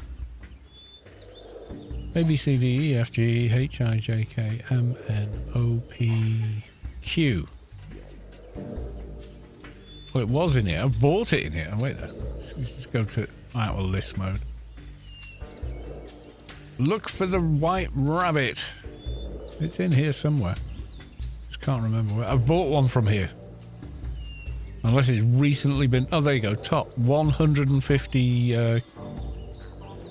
A, B, C, D, E, F, G, H, I, J, K, M, N, O, P, Q. Well, it was in here. I bought it in here. Wait there. Let's just go to out of list mode. Look for the white rabbit. It's in here somewhere. Just can't remember where. I've bought one from here. Unless it's recently been... Oh, there you go. Top 150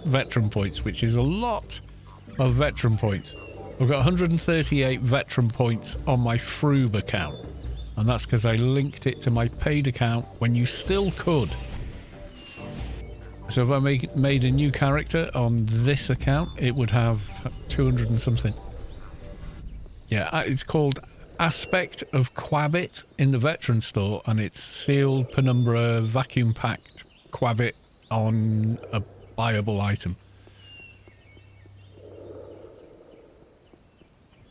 veteran points, which is a lot of veteran points. I've got 138 veteran points on my Frube account. And that's because I linked it to my paid account when you still could. So if I made a new character on this account, it would have 200 and something. Yeah, it's called Aspect of Quabbit in the veteran store, and it's sealed penumbra vacuum packed Quabbit on a buyable item.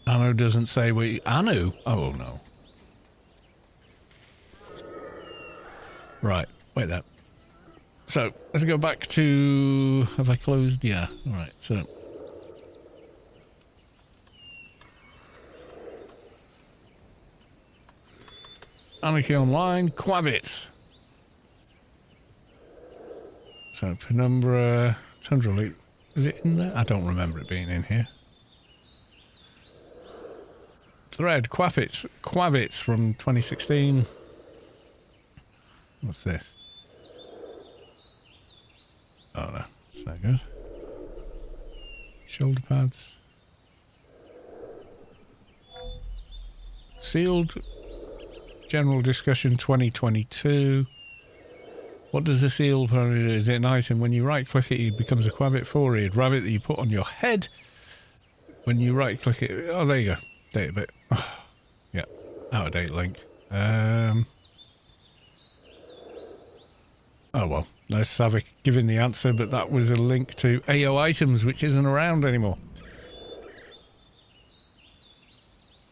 Anu doesn't say we... Anu? Oh, no. Right, wait there. So, let's go back to... Have I closed? Yeah, alright, so... Anarchy Online, Quabbit. So, Penumbra... Tundra Loop. Is it in there? I don't remember it being in here. Thread, Quabbits from 2016. What's this? Oh no, it's no good. Shoulder pads. Sealed. General discussion 2022. What does the seal do? Is it an item? When you right click it, it becomes a Quabbit 4-eared rabbit that you put on your head. When you right click it, oh there you go. Date a bit. Oh, yeah, out of date link. Oh well, there's Savick giving the answer, but that was a link to AO items, which isn't around anymore.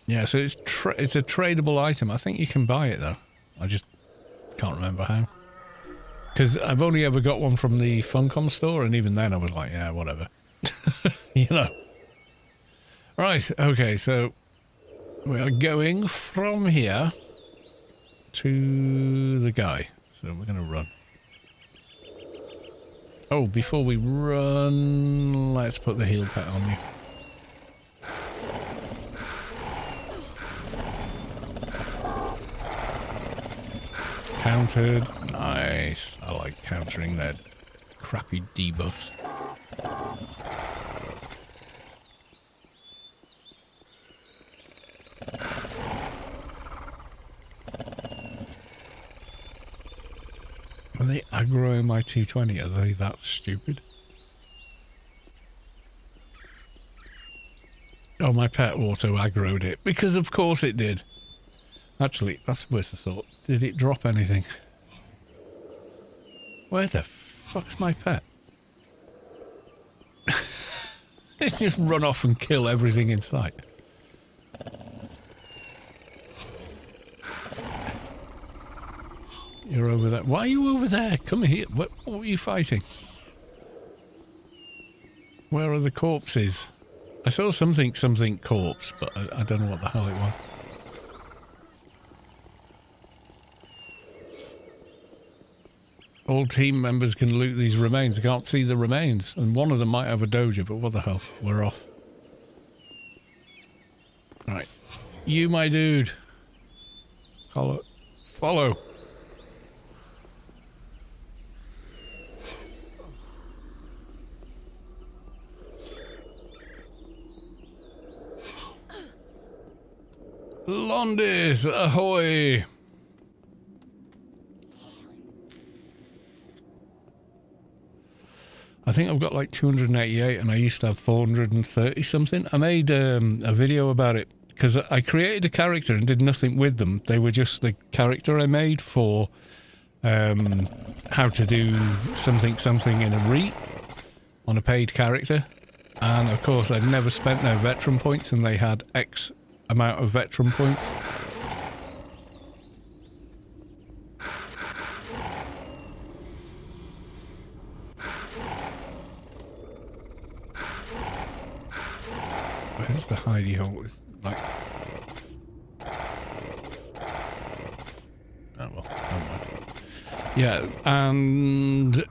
Yeah, so it's a tradable item. I think you can buy it though. I just can't remember how. Because I've only ever got one from the Funcom store, and even then I was like, yeah, whatever. You know. Right, okay, so we are going from here to the guy. So we're going to run. Oh, before we run, let's put the heal pet on you. Countered. Nice. I like countering that crappy debuffs. Are they aggroing my 220? Are they that stupid? Oh, my pet auto aggroed it. Because of course it did. Actually, that's worth a thought. Did it drop anything? Where the fuck's my pet? It's just run off and kill everything in sight. You're over there. Why are you over there? Come here. What are you fighting? Where are the corpses? I saw something corpse, but I don't know what the hell it was. All team members can loot these remains. I can't see the remains. And one of them might have a doja, but what the hell? We're off. Right. You, my dude. Follow. Londis, ahoy! I think I've got like 288 and I used to have 430 something. I made a video about it because I created a character and did nothing with them. They were just the character I made for how to do something in a REIT on a paid character. And of course I'd never spent their veteran points and they had X amount of veteran points. Where's the hidey hole? It's like... Oh well, never mind. Yeah, and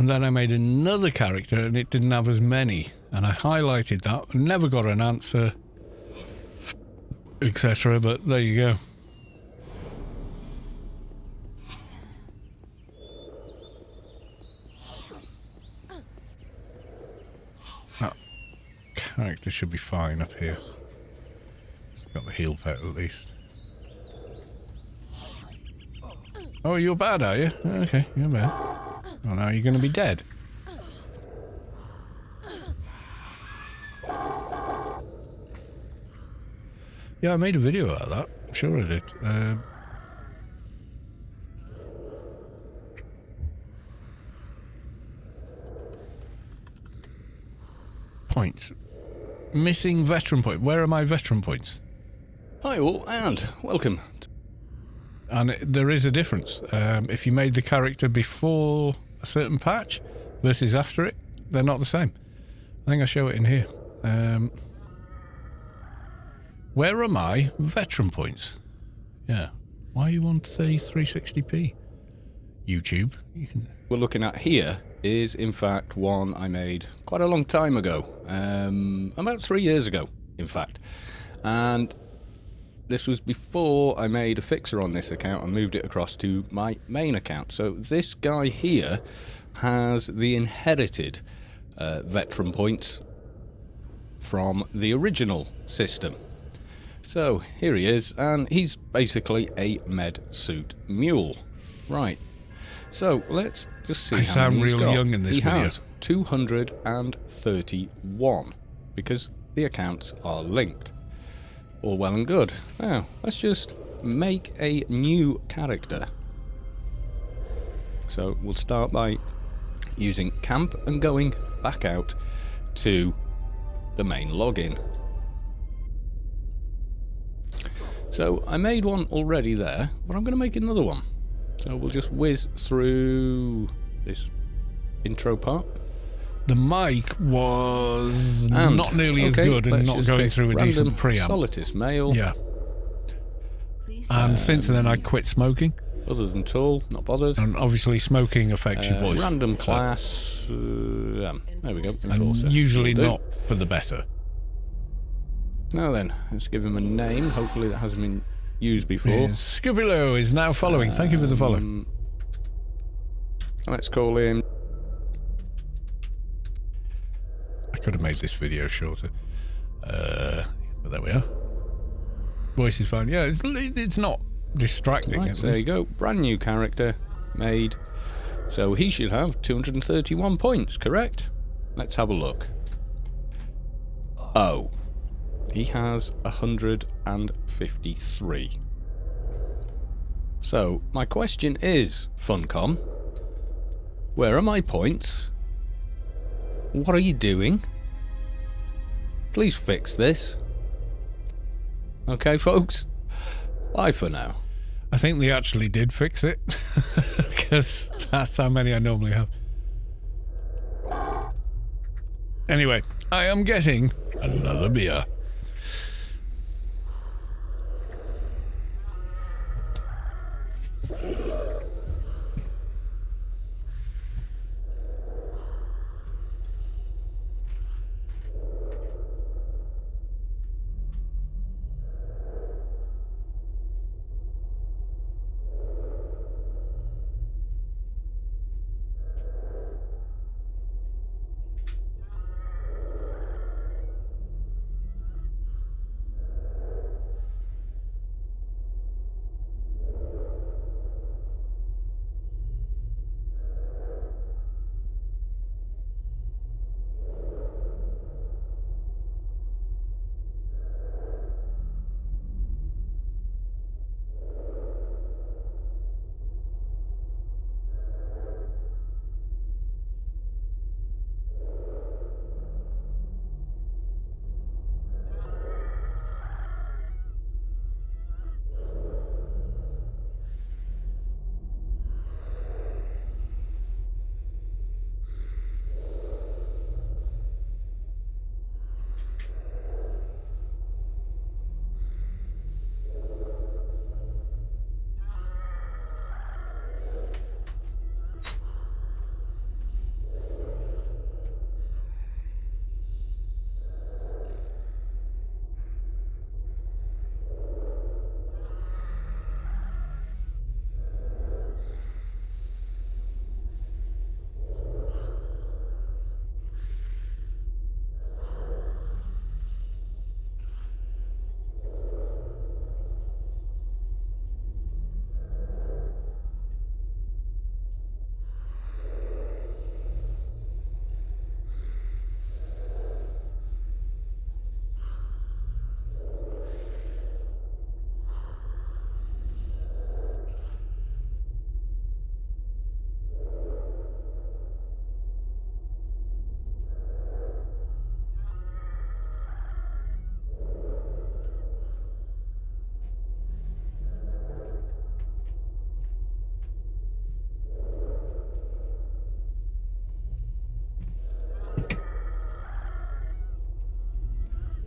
then I made another character and it didn't have as many. And I highlighted that, never got an answer, etc. But there you go. That character should be fine up here. It's got the heal pet at least. Oh, you're bad, are you? Okay, you're bad. Oh, now you're going to be dead. Yeah, I made a video out of that. I'm sure I did. Points. Missing veteran point. Where are my veteran points? Hi all, and welcome. And there is a difference. If you made the character before a certain patch versus after it, they're not the same. I think I show it in here. Where are my veteran points? Yeah. Why are you on 3360p? YouTube. We're looking at here is in fact one I made quite a long time ago. About 3 years ago, in fact. And this was before I made a fixer on this account and moved it across to my main account. So this guy here has the inherited veteran points from the original system. So here he is, and he's basically a med suit mule. Right. So let's just see how many he's got. I sound real young in this video. He has 231 because the accounts are linked. All well and good. Now, let's just make a new character. So we'll start by using camp and going back out to the main login. So I made one already there, but I'm going to make another one. So we'll just whiz through this intro part. The mic was not nearly as good and not going through a decent preamp. Solitis male. Yeah. And since then I quit smoking. Other than tall, not bothered. And obviously smoking affects your voice. Random class. There we go. And usually not for the better. Now then, let's give him a name. Hopefully that hasn't been used before. Yeah, Scubilo is now following. Thank you for the follow. Let's call him... I could have made this video shorter. But there we are. Voice is fine. Yeah, it's not distracting. Right, there you go. Brand new character made. So he should have 231 points, correct? Let's have a look. Oh. He has 153. So, my question is, Funcom, where are my points? What are you doing? Please fix this. Okay, folks? Bye for now. I think they actually did fix it, because that's how many I normally have. Anyway, I am getting another beer.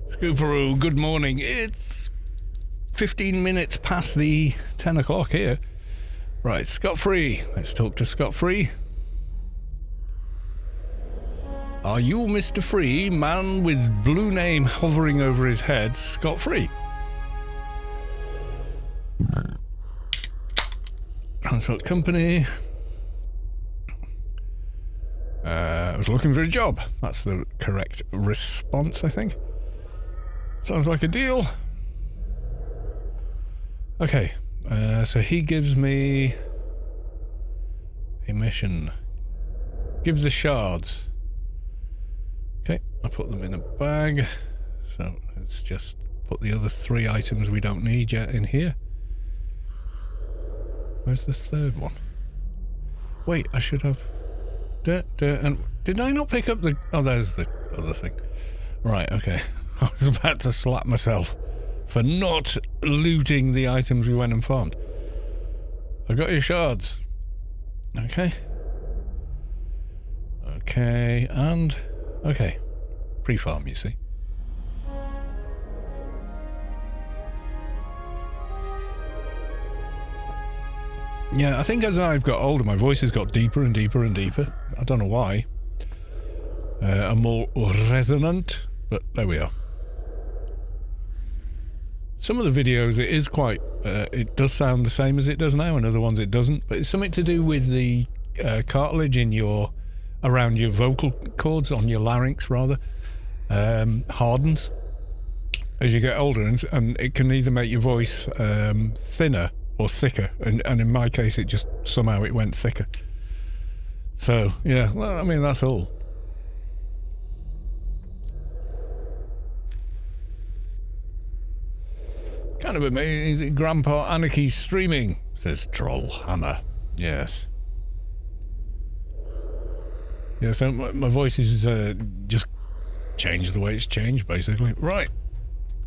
Scooperoo, good morning. It's 15 minutes past the 10 o'clock here. Right, Scott Free. Let's talk to Scott Free. Are you Mr. Free, man with blue name hovering over his head, Scott Free? Transport company. I was looking for a job. That's the correct response, I think. Sounds like a deal. Okay, so he gives me a mission. Gives the shards. Okay, I put them in a bag. So let's just put the other 3 items we don't need yet in here. Where's the third one? Wait, I should have... and did I not pick up the... Oh, there's the other thing. Right, okay. I was about to slap myself for not looting the items we went and farmed. I got your shards. Okay. Okay, and... Okay. Pre-farm, you see. Yeah, I think as I've got older, my voice has got deeper and deeper and deeper. I don't know why. And more resonant, but there we are. Some of the videos, it is quite... it does sound the same as it does now, and other ones it doesn't. But it's something to do with the cartilage in your... around your vocal cords, on your larynx, rather. Hardens as you get older, and it can either make your voice thinner or thicker, and in my case it just somehow it went thicker. So yeah, well, I mean, that's all. Kind of amazing. Grandpa Anarchy streaming. says Troll Hammer. Yes. Yeah, so my voice is just changed the way it's changed, basically. Right.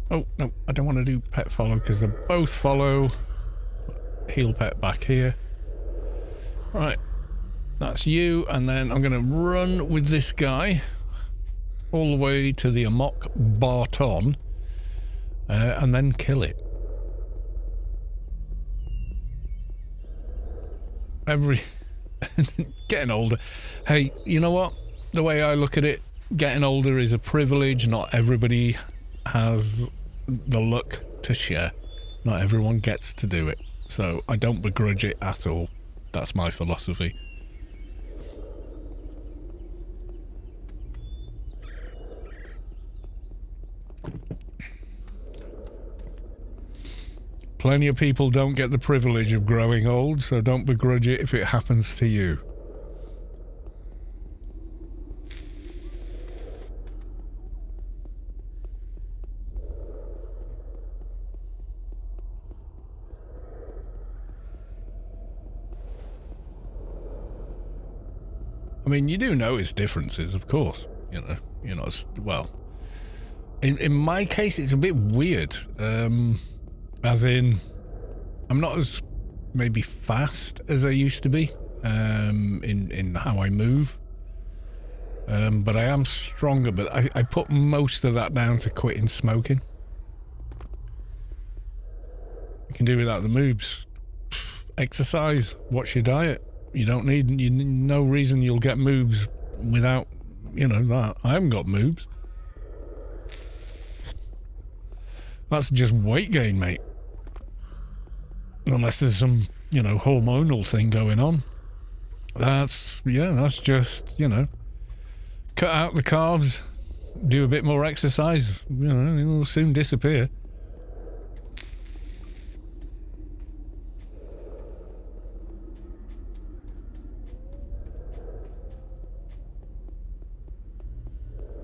Oh, no, I don't want to do pet follow because they both follow. Heal pet back here. Right. That's you, and then I'm going to run with this guy all the way to the Amok Barton and then kill it. Getting older. Hey, you know what? The way I look at it, getting older is a privilege. Not everybody has the luck to share. Not everyone gets to do it. So I don't begrudge it at all. That's my philosophy. Plenty of people don't get the privilege of growing old, so don't begrudge it if it happens to you. I mean, you do notice differences, of course. You know, well, in my case, it's a bit weird. As in, I'm not as maybe fast as I used to be in how I move. But I am stronger, but I put most of that down to quitting smoking. You can do without the moves. Exercise, watch your diet. You don't need, no reason you'll get moves without, that. I haven't got moves. That's just weight gain, mate. Unless there's some, hormonal thing going on. That's just, cut out the carbs, do a bit more exercise, it'll soon disappear.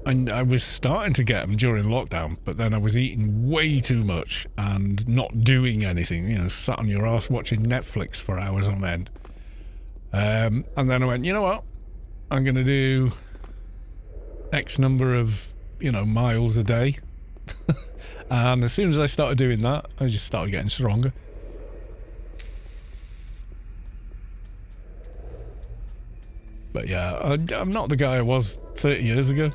And I was starting to get them during lockdown, but then I was eating way too much and not doing anything, sat on your ass watching Netflix for hours on end. And then I went, you know what? I'm going to do X number of, miles a day. And as soon as I started doing that, I just started getting stronger. But yeah, I'm not the guy I was 30 years ago.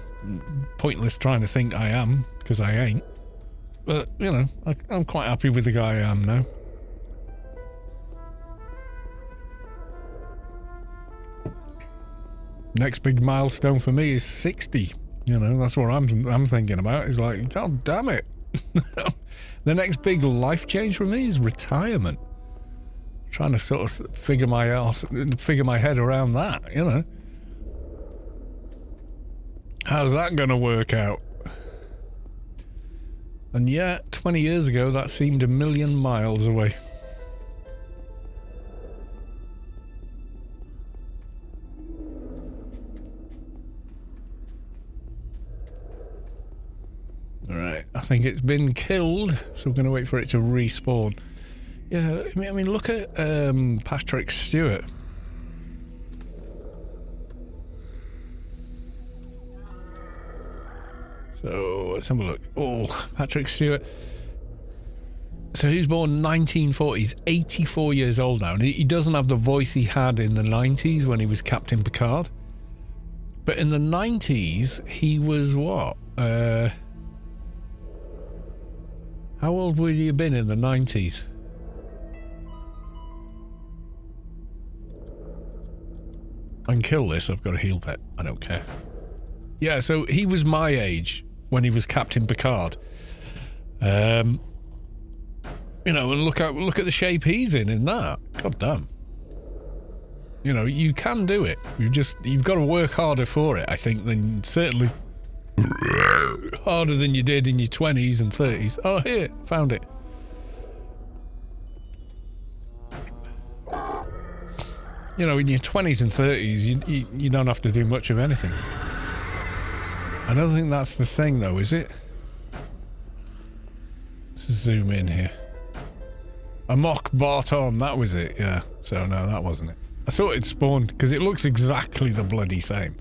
Pointless trying to think I am, because I ain't. But, I'm quite happy with the guy I am now. Next big milestone for me is 60. That's what I'm thinking about. It's like, God damn it. The next big life change for me is retirement. I'm trying to sort of figure my head around that, How's that going to work out? And yet, 20 years ago, that seemed a million miles away. Alright, I think it's been killed, so we're going to wait for it to respawn. Yeah, I mean, look at Patrick Stewart. So, let's have a look. Oh, Patrick Stewart. So he was born 1940. He's 84 years old now. And he doesn't have the voice he had in the 90s when he was Captain Picard. But in the 90s, he was what? How old would he have been in the 90s? I can kill this. I've got a heal pet. I don't care. Yeah, so he was my age when he was Captain Picard. And look at the shape he's in that. God damn. You can do it. You've got to work harder for it, I think, than certainly harder than you did in your 20s and 30s. Oh, here, found it. In your 20s and 30s, you don't have to do much of anything. I don't think that's the thing, though, is it? Let's zoom in here. A mock Barton, that was it, yeah. So no, that wasn't it. I thought it spawned, because it looks exactly the bloody same.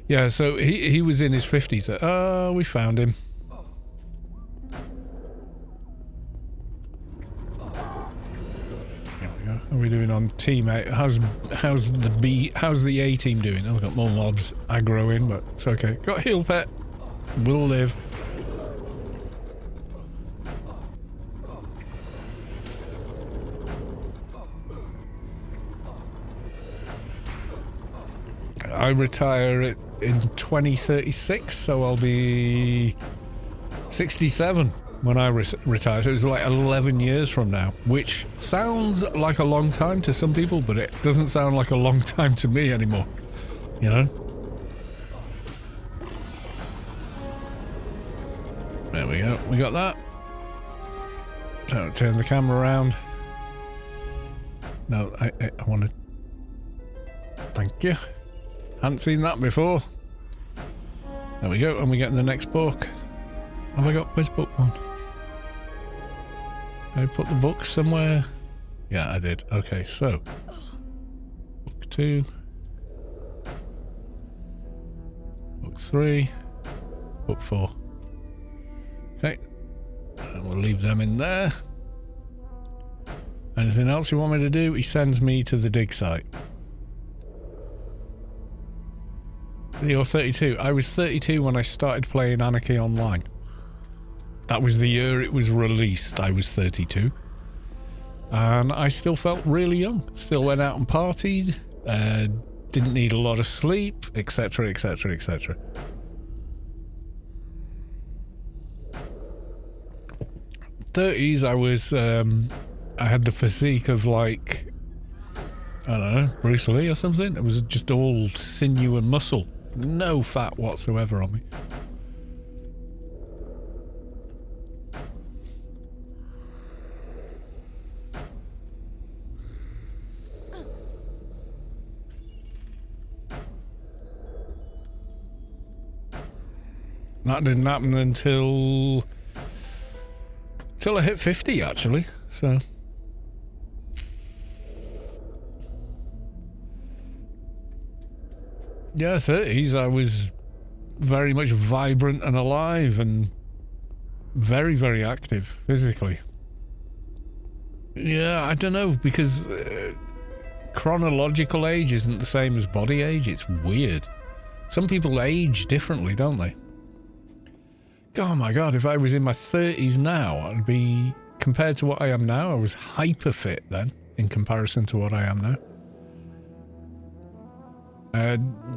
Yeah, so he was in his 50s. Oh, we found him. There we go. How are we doing on team A? How's the A team doing? Oh, we've got more mobs aggroing, but it's okay. Got heal pet. We'll live. I retire in 2036, so I'll be 67 when I retire. So it was like 11 years from now, which sounds like a long time to some people, but it doesn't sound like a long time to me anymore, you know? There we go. We got that. So turn the camera around. No, I want to... Thank you. Hadn't seen that before. There we go, and we get in the next book. Have I got... Where's book 1? Did I put the book somewhere? Yeah, I did. Okay, so... Book 2. Book 3. Book 4. Okay. And we'll leave them in there. Anything else you want me to do? He sends me to the dig site. You're 32. I was 32 when I started playing Anarchy online. That was the year it was released. I was 32. And I still felt really young. Still went out and partied. Didn't need a lot of sleep, etc, etc, etc. '30s, I was... I had the physique of like... I don't know, Bruce Lee or something. It was just all sinew and muscle. No fat whatsoever on me. That didn't happen until I hit 50, actually. So... Yeah, 30s, I was very much vibrant and alive and very, very active physically. Yeah, I don't know, because chronological age isn't the same as body age. It's weird. Some people age differently, don't they? Oh my God, if I was in my 30s now, I'd be, compared to what I am now, I was hyper fit then, in comparison to what I am now.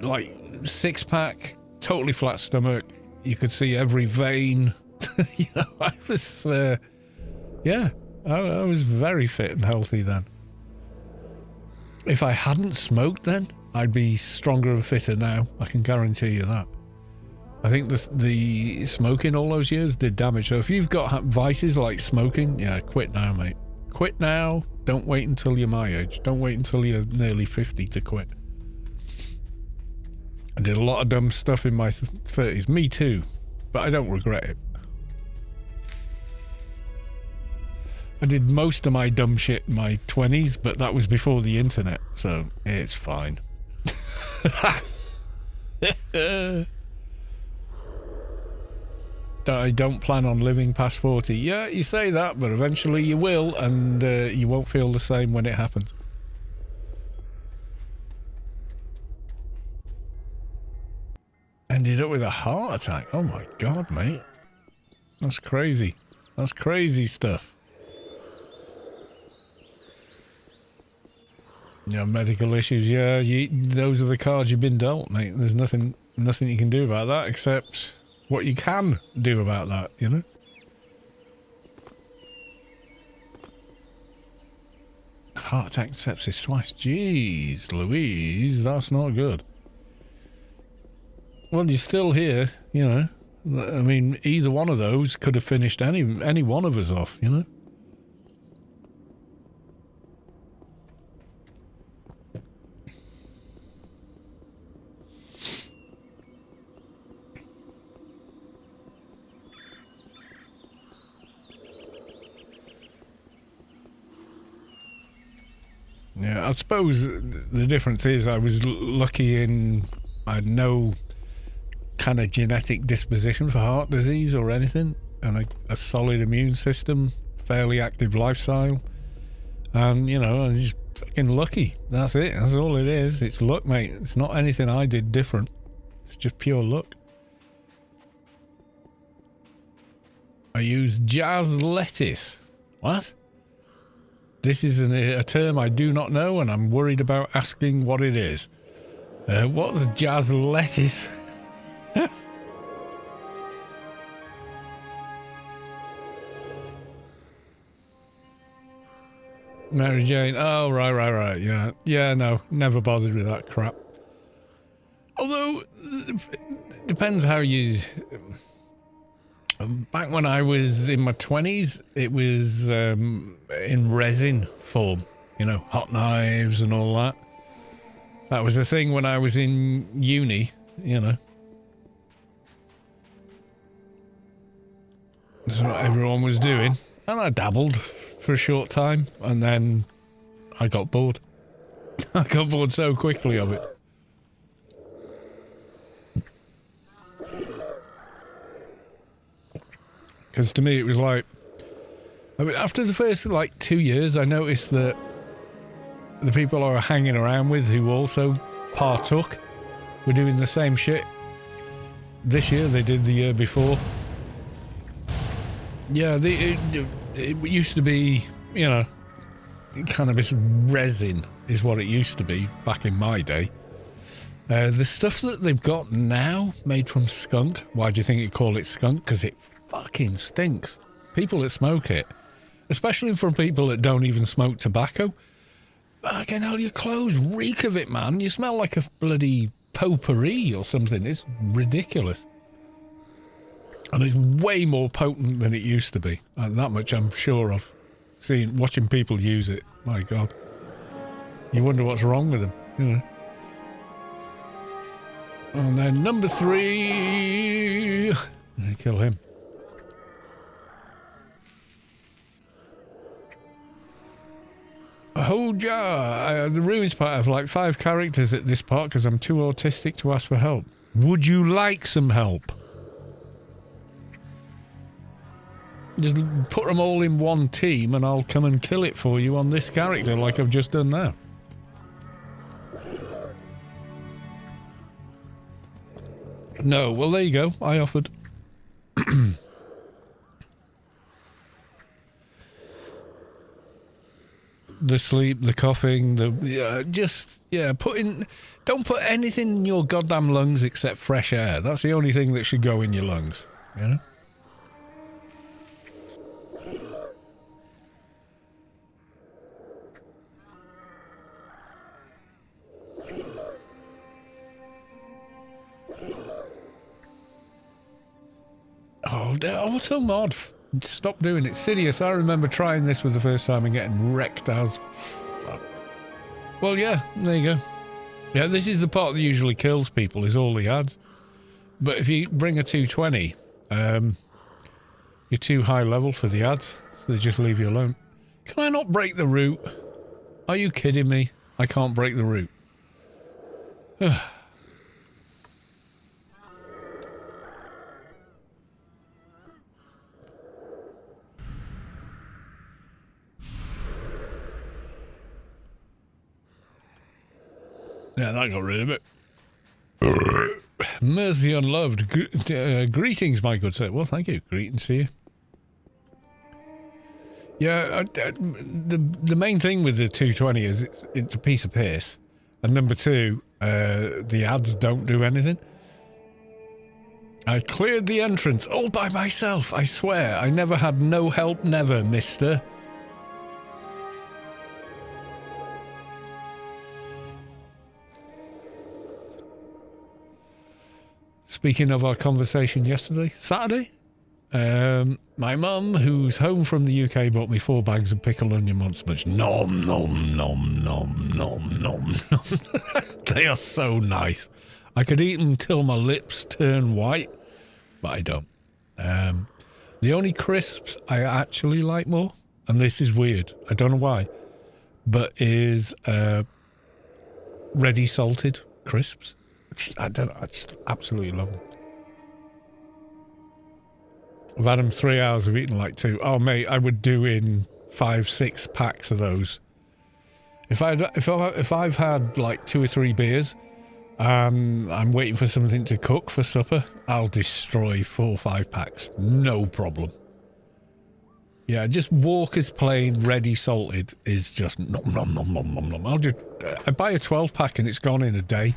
Like, six-pack, totally flat stomach. You could see every vein. You know, I was, yeah, I was very fit and healthy then. If I hadn't smoked then, I'd be stronger and fitter now. I can guarantee you that. I think the smoking all those years did damage. So if you've got vices like smoking, yeah, quit now, mate. Quit now. Don't wait until you're my age. Don't wait until you're nearly 50 to quit. I did a lot of dumb stuff in my 30s. Me too. But I don't regret it. I did most of my dumb shit in my 20s, but that was before the internet, so it's fine. I don't plan on living past 40. Yeah, you say that, but eventually you will, and you won't feel the same when it happens. Ended up with a heart attack. Oh my God, mate. That's crazy. That's crazy stuff. Yeah, medical issues. Yeah, those are the cards you've been dealt, mate. There's nothing you can do about that except what you can do about that, you know? Heart attack, sepsis twice. Jeez, Louise, that's not good. Well, you're still here, you know. I mean, either one of those could have finished any one of us off, you know. Yeah, I suppose the difference is I was lucky in I had no kind of genetic disposition for heart disease or anything, and a solid immune system, fairly active lifestyle, and I'm just fucking lucky. That's it. That's all it is. It's luck, mate. It's not anything I did different. It's just pure luck. I use jazz lettuce. What? This is a term I do not know, and I'm worried about asking what it is. What's jazz lettuce? Mary Jane. Oh, right. Yeah, no. Never bothered with that crap. Although, depends how you... Back when I was in my 20s, it was in resin form. Hot knives and all that. That was the thing when I was in uni, That's what everyone was doing. And I dabbled for a short time, and then I got bored. I got bored so quickly of it. Because to me it was like... after the first 2 years, I noticed that the people I were hanging around with who also partook were doing the same shit this year they did the year before. Yeah, it used to be, cannabis resin is what it used to be back in my day. The stuff that they've got now made from skunk, why do you think you call it skunk? Because it fucking stinks. People that smoke it, especially from people that don't even smoke tobacco, fucking hell, your clothes reek of it, man. You smell like a bloody potpourri or something. It's ridiculous. And it's way more potent than it used to be. That much I'm sure of. Watching people use it, my God. You wonder what's wrong with them, And then number 3... kill him. A whole jar. The ruins part have 5 characters at this part because I'm too autistic to ask for help. Would you like some help? Just put them all in one team and I'll come and kill it for you on this character like I've just done now. No, well there you go. I offered. The sleep, the coughing, don't put anything in your goddamn lungs except fresh air. That's the only thing that should go in your lungs, Oh, auto-mod. Stop doing it. Sidious, I remember trying this for the first time and getting wrecked as fuck. Well, yeah, there you go. Yeah, this is the part that usually kills people, is all the ads. But if you bring a 220, you're too high level for the ads, so they just leave you alone. Can I not break the route? Are you kidding me? I can't break the route. Yeah, that got rid of it. Mercy unloved. Greetings, my good sir. Well, thank you. Greetings to you. Yeah, the main thing with the 220 is it's a piece of piss. And number 2, the ads don't do anything. I cleared the entrance all by myself, I swear. I never had no help, never, mister. Speaking of our conversation yesterday, Saturday, my mum, who's home from the UK, bought me 4 bags of pickled onion monster munch. Nom, nom, nom, nom, nom, nom, nom. They are so nice. I could eat them till my lips turn white, but I don't. The only crisps I actually like more, and this is weird, I don't know why, but is ready salted crisps. I just absolutely love them. I've had them 3 hours. I've eaten like 2. Oh, mate, I would do in 5-6 packs of those. If I've had like 2 or 3 beers and I'm waiting for something to cook for supper, I'll destroy 4 or 5 packs. No problem. Yeah, just Walker's plain ready salted is just nom nom nom nom nom nom. I buy a 12 pack and it's gone in a day.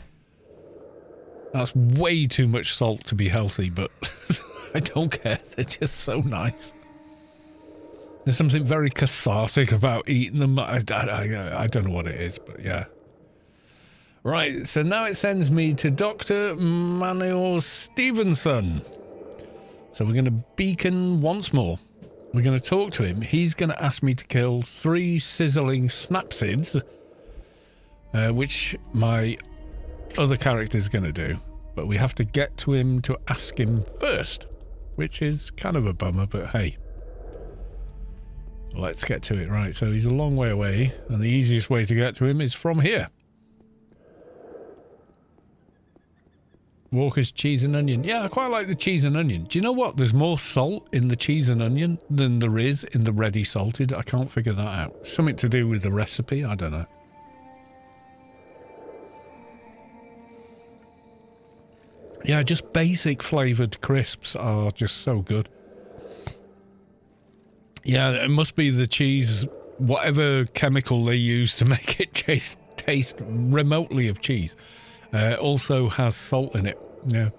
That's way too much salt to be healthy, but I don't care. They're just so nice. There's something very cathartic about eating them. I don't know what it is, but yeah. Right, so now it sends me to Dr. Manuel Stevenson. So we're going to beacon once more. We're going to talk to him. He's going to ask me to kill 3 sizzling snapsids, which my other character is going to do. But we have to get to him to ask him first, which is kind of a bummer, but hey. Let's get to it. Right, so he's a long way away, and the easiest way to get to him is from here. Walker's cheese and onion. Yeah, I quite like the cheese and onion. Do you know what? There's more salt in the cheese and onion than there is in the ready salted. I can't figure that out. Something to do with the recipe? I don't know. Yeah, just basic flavoured crisps are just so good. Yeah, it must be the cheese, whatever chemical they use to make it taste remotely of cheese. Also has salt in it. Yeah.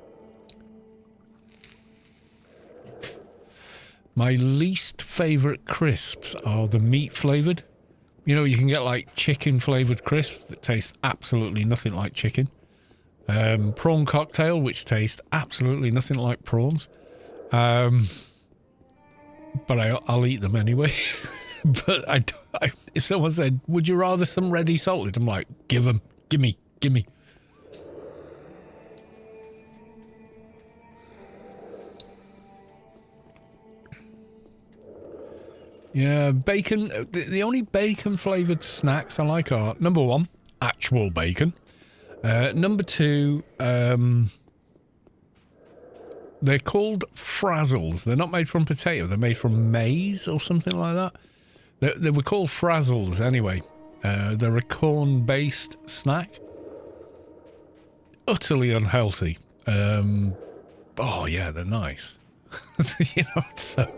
My least favourite crisps are the meat flavoured. You know, you can get like chicken flavoured crisps that taste absolutely nothing like chicken. Prawn cocktail, which tastes absolutely nothing like prawns. But I'll eat them anyway. But if someone said, would you rather some ready salted? I'm like, give them. Gimme. Yeah, bacon. The only bacon flavoured snacks I like are, number 1, actual bacon. Number 2, they're called frazzles. They're not made from potato. They're made from maize or something like that. They were called frazzles anyway. They're a corn-based snack. Utterly unhealthy. Oh, yeah, they're nice. You know, so...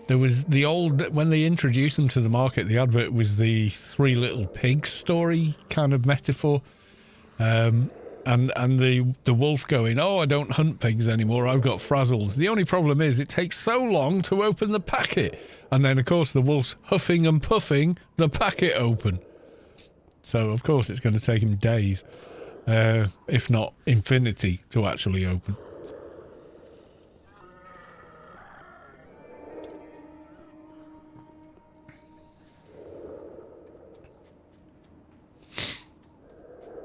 There was the old, when they introduced them to the market, the advert was the 3 Little Pigs story kind of metaphor. And the wolf going, oh, I don't hunt pigs anymore, I've got frazzles. The only problem is it takes so long to open the packet. And then, of course, the wolf's huffing and puffing the packet open. So, of course, it's going to take him days, if not infinity, to actually open.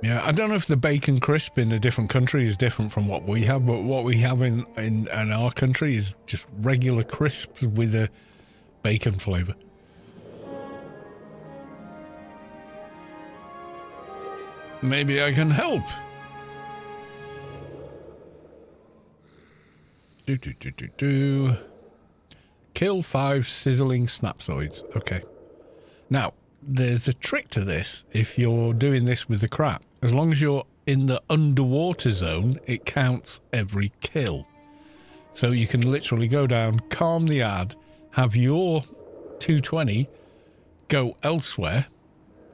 Yeah, I don't know if the bacon crisp in a different country is different from what we have, but what we have in our country is just regular crisps with a bacon flavour. Maybe I can help. Kill 5 sizzling snapsids. Okay. Now, there's a trick to this if you're doing this with the crap. As long as you're in the underwater zone, it counts every kill. So you can literally go down, calm the ad, have your 220 go elsewhere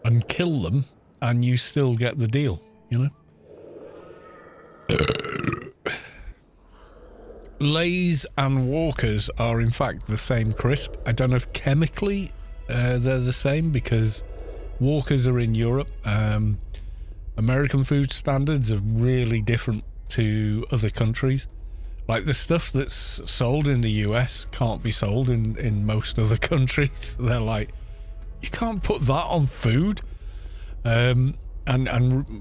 and kill them, and you still get the deal, you know? Lays and Walkers are in fact the same crisp. I don't know if chemically they're the same, because Walkers are in Europe. American food standards are really different to other countries. Like the stuff that's sold in the US can't be sold in most other countries. They're like, you can't put that on food, and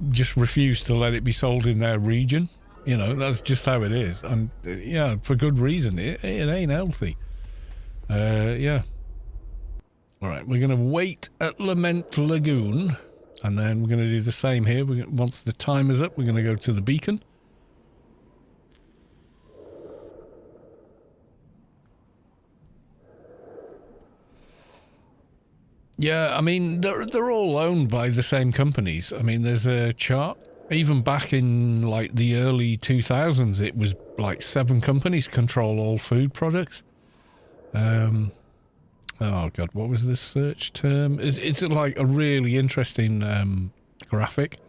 just refuse to let it be sold in their region. You know, that's just how it is. And yeah, for good reason. It ain't healthy. Yeah. All right, we're going to wait at Lament Lagoon, and then we're going to do the same here. Once the timer's up, we're going to go to the beacon. Yeah, I mean, they're all owned by the same companies. I mean, there's a chart. Even back in, like, the early 2000s, it was, like, 7 companies control all food products. Oh, God, what was this search term? It's like, a really interesting graphic.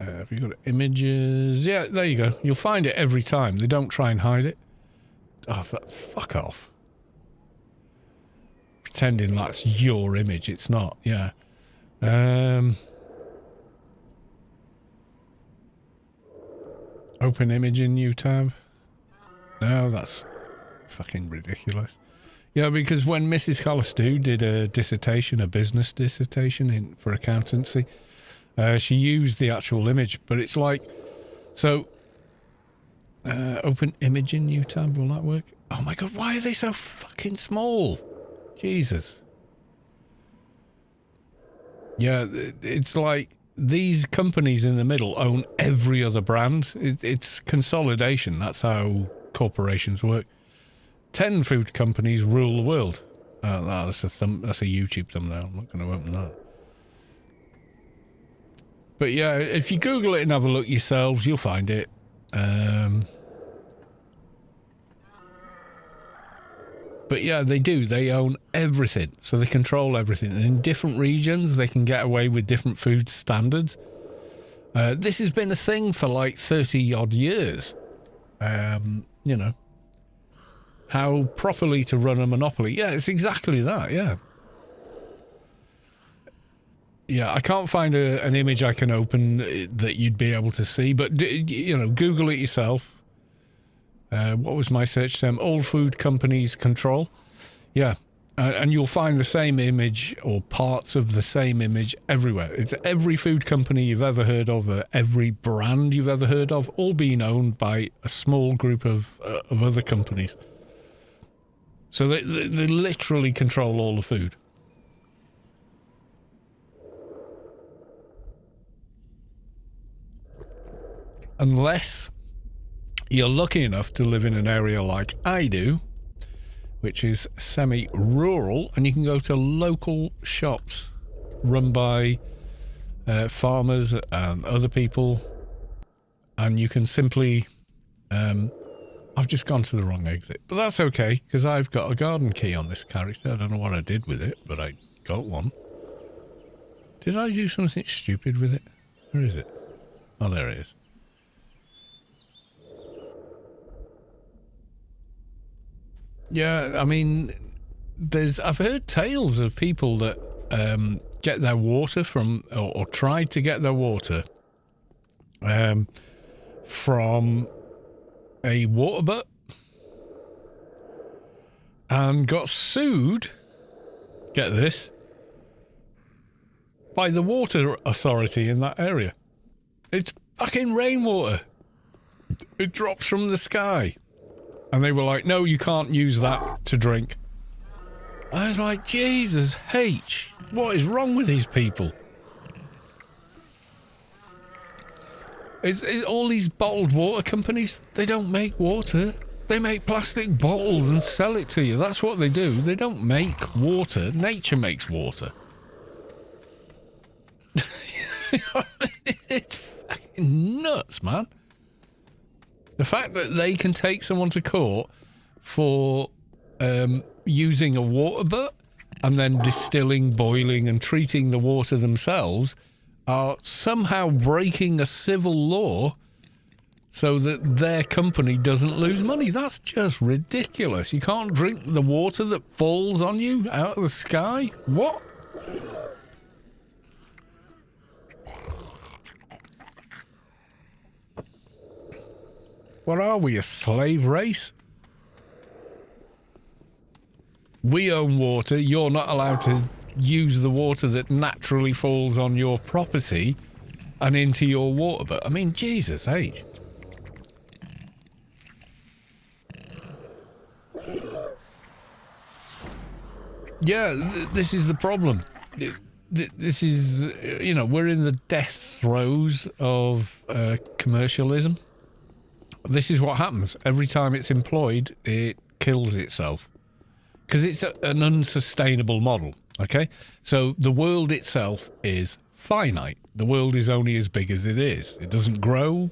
Have you got images? Yeah, there you go. You'll find it every time. They don't try and hide it. Oh, fuck off. Pretending that's your image. It's not, yeah. Open image in new tab. No, that's fucking ridiculous. Yeah, because when Mrs. Hollistew did a business dissertation for accountancy, she used the actual image, but it's like, so, open image in new tab, will that work? Oh my God, why are they so fucking small? Jesus. Yeah, it's like these companies in the middle own every other brand. It's consolidation. That's how corporations work. 10 food companies rule the world. That's a YouTube thumbnail. I'm not going to open that. But yeah, if you Google it and have a look yourselves, you'll find it. But yeah, they do. They own everything. So they control everything. And in different regions, they can get away with different food standards. This has been a thing for like 30 odd years. You know, how properly to run a monopoly. Yeah, it's exactly that. Yeah. Yeah, I can't find an image I can open that you'd be able to see, but, you know, Google it yourself. What was my search term? All food companies control. Yeah, and you'll find the same image or parts of the same image everywhere. It's every food company you've ever heard of, every brand you've ever heard of, all being owned by a small group of other companies. So they literally control all the food. Unless you're lucky enough to live in an area like I do, which is semi-rural, and you can go to local shops run by farmers and other people, and you can simply... I've just gone to the wrong exit, but that's okay, because I've got a garden key on this character. I don't know what I did with it, but I got one. Did I do something stupid with it? Where is it? Oh, there it is. Yeah, I mean, I've heard tales of people that get their water from, or try to get their water from a water butt and got sued, get this, by the water authority in that area. It's fucking rainwater. It drops from the sky. And they were like, no, you can't use that to drink. I was like, Jesus H, what is wrong with these people? It's all these bottled water companies, they don't make water. They make plastic bottles and sell it to you. That's what they do. They don't make water. Nature makes water. It's fucking nuts, man. The fact that they can take someone to court for using a water butt and then distilling, boiling and treating the water themselves are somehow breaking a civil law so that their company doesn't lose money. That's just ridiculous. You can't drink the water that falls on you out of the sky? What? What are we, a slave race? We own water. You're not allowed to use the water that naturally falls on your property and into your water. But I mean, Jesus H. Yeah, this is the problem. This is, we're in the death throes of commercialism. This is what happens. Every time it's employed, it kills itself. Because it's an unsustainable model, okay? So the world itself is finite. The world is only as big as it is. It doesn't grow,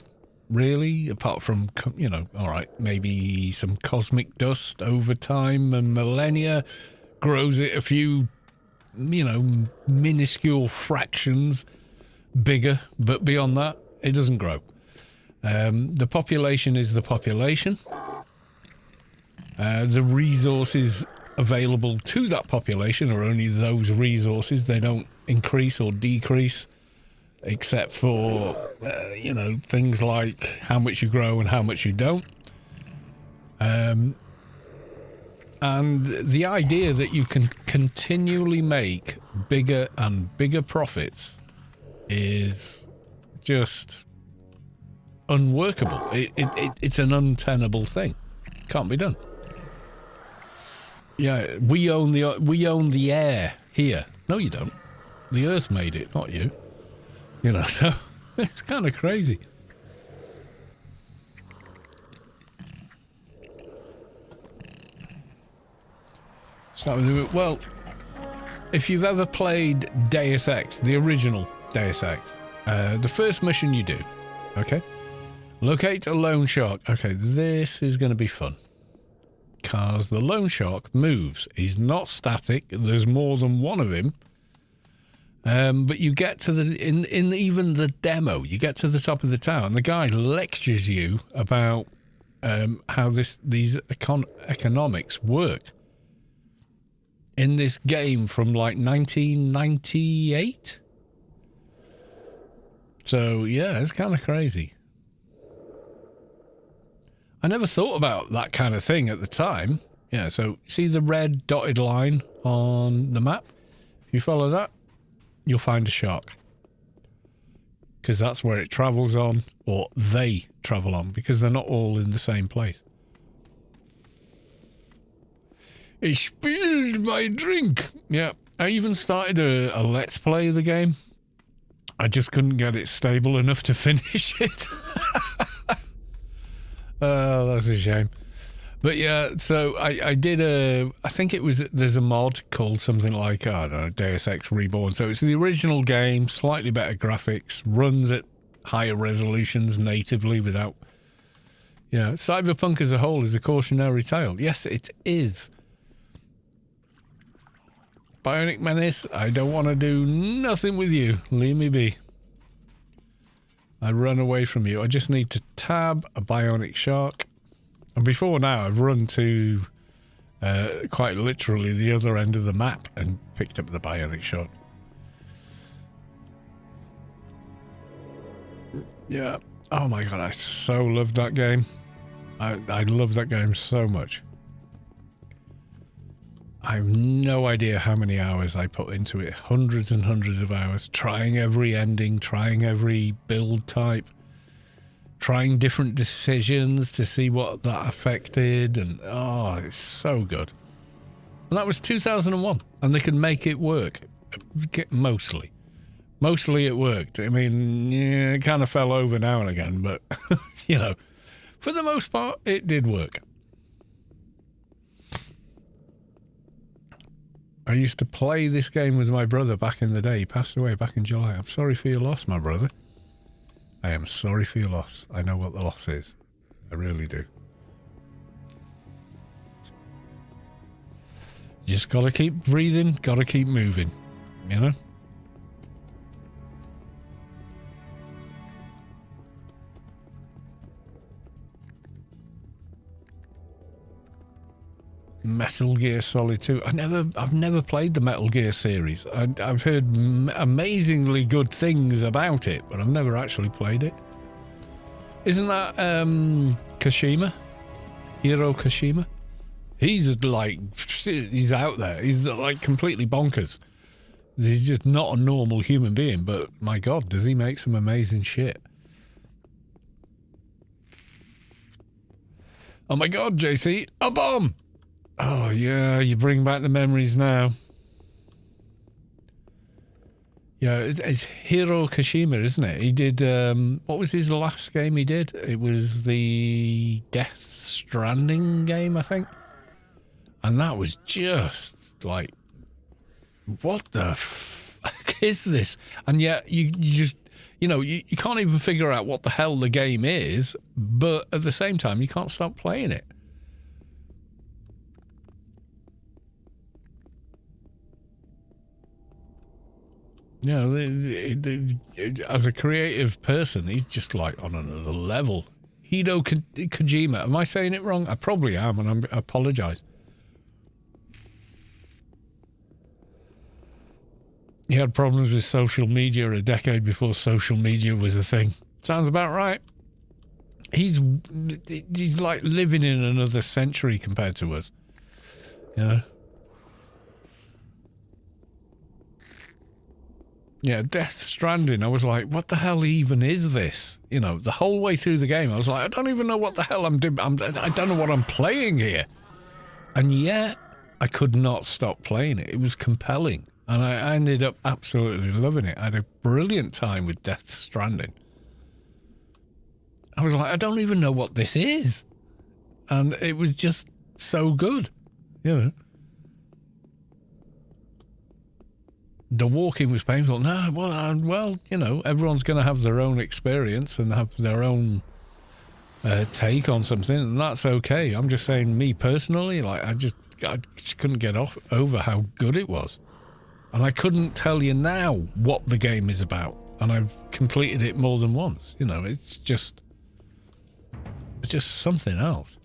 really, apart from, all right, maybe some cosmic dust over time and millennia grows it a few, minuscule fractions bigger. But beyond that, it doesn't grow. The population is the population. The resources available to that population are only those resources. They don't increase or decrease, except for, things like how much you grow and how much you don't. And the idea that you can continually make bigger and bigger profits is just unworkable. It's an untenable thing. Can't be done. Yeah, we own the air here. No, you don't. The Earth made it, not you. So it's kind of crazy. Well, if you've ever played Deus Ex, the original Deus Ex, the first mission you do, okay? Locate a loan shark. Okay, this is going to be fun. Because the loan shark moves. He's not static. There's more than one of him. But you get to in even the demo, you get to the top of the tower, and the guy lectures you about how these economics work. In this game from like 1998. So yeah, it's kind of crazy. I never thought about that kind of thing at the time. Yeah, so see the red dotted line on the map? If you follow that, you'll find a shark. Because that's where it travels on, or they travel on, because they're not all in the same place. I spilled my drink. Yeah, I even started a Let's Play of the game. I just couldn't get it stable enough to finish it. Oh, that's a shame. But yeah, so I did I think there's a mod called something like, I don't know, Deus Ex Reborn. So it's the original game, slightly better graphics, runs at higher resolutions natively without... Yeah, Cyberpunk as a whole is a cautionary tale. Yes, it is. Bionic Menace, I don't want to do nothing with you. Leave me be. I run away from you. I just need to tab a bionic shark. And before now, I've run to quite literally the other end of the map and picked up the bionic shark. Yeah. Oh my god, I so loved that game. I love that game so much. I have no idea how many hours I put into it. Hundreds and hundreds of hours. Trying every ending, trying every build type. Trying different decisions to see what that affected. And, oh, it's so good. And that was 2001. And they could make it work. Mostly. Mostly it worked. I mean, yeah, it kind of fell over now and again. But, for the most part, it did work. I used to play this game with my brother back in the day. He passed away back in July. I'm sorry for your loss, my brother. I am sorry for your loss. I know what the loss is. I really do. Just gotta keep breathing, gotta keep moving. Metal Gear Solid 2. I've never played the Metal Gear series. I've heard amazingly good things about it, but I've never actually played it. Isn't that Kashima? Hiro Kashima? He's out there. He's like completely bonkers. He's just not a normal human being, but my god, does he make some amazing shit. Oh my god, JC, a bomb! Oh, yeah, you bring back the memories now. Yeah, it's Hiro Kashima, isn't it? He did, what was his last game he did? It was the Death Stranding game, I think. And that was just like, what the fuck is this? And yet you just, you can't even figure out what the hell the game is, but at the same time, you can't stop playing it. As a creative person, he's just like on another level. Hideo Kojima. Am I saying it wrong? I probably am, and I apologise. He had problems with social media a decade before social media was a thing. Sounds about right. He's like living in another century compared to us. Yeah, Death Stranding, I was like, what the hell even is this? The whole way through the game, I was like, I don't even know what the hell I'm doing. I don't know what I'm playing here. And yet, I could not stop playing it. It was compelling. And I ended up absolutely loving it. I had a brilliant time with Death Stranding. I was like, I don't even know what this is. And it was just so good, The walking was painful. No, well, everyone's going to have their own experience and have their own take on something, and that's okay. I'm just saying, me personally, like I just couldn't get over how good it was, and I couldn't tell you now what the game is about. And I've completed it more than once. It's just something else.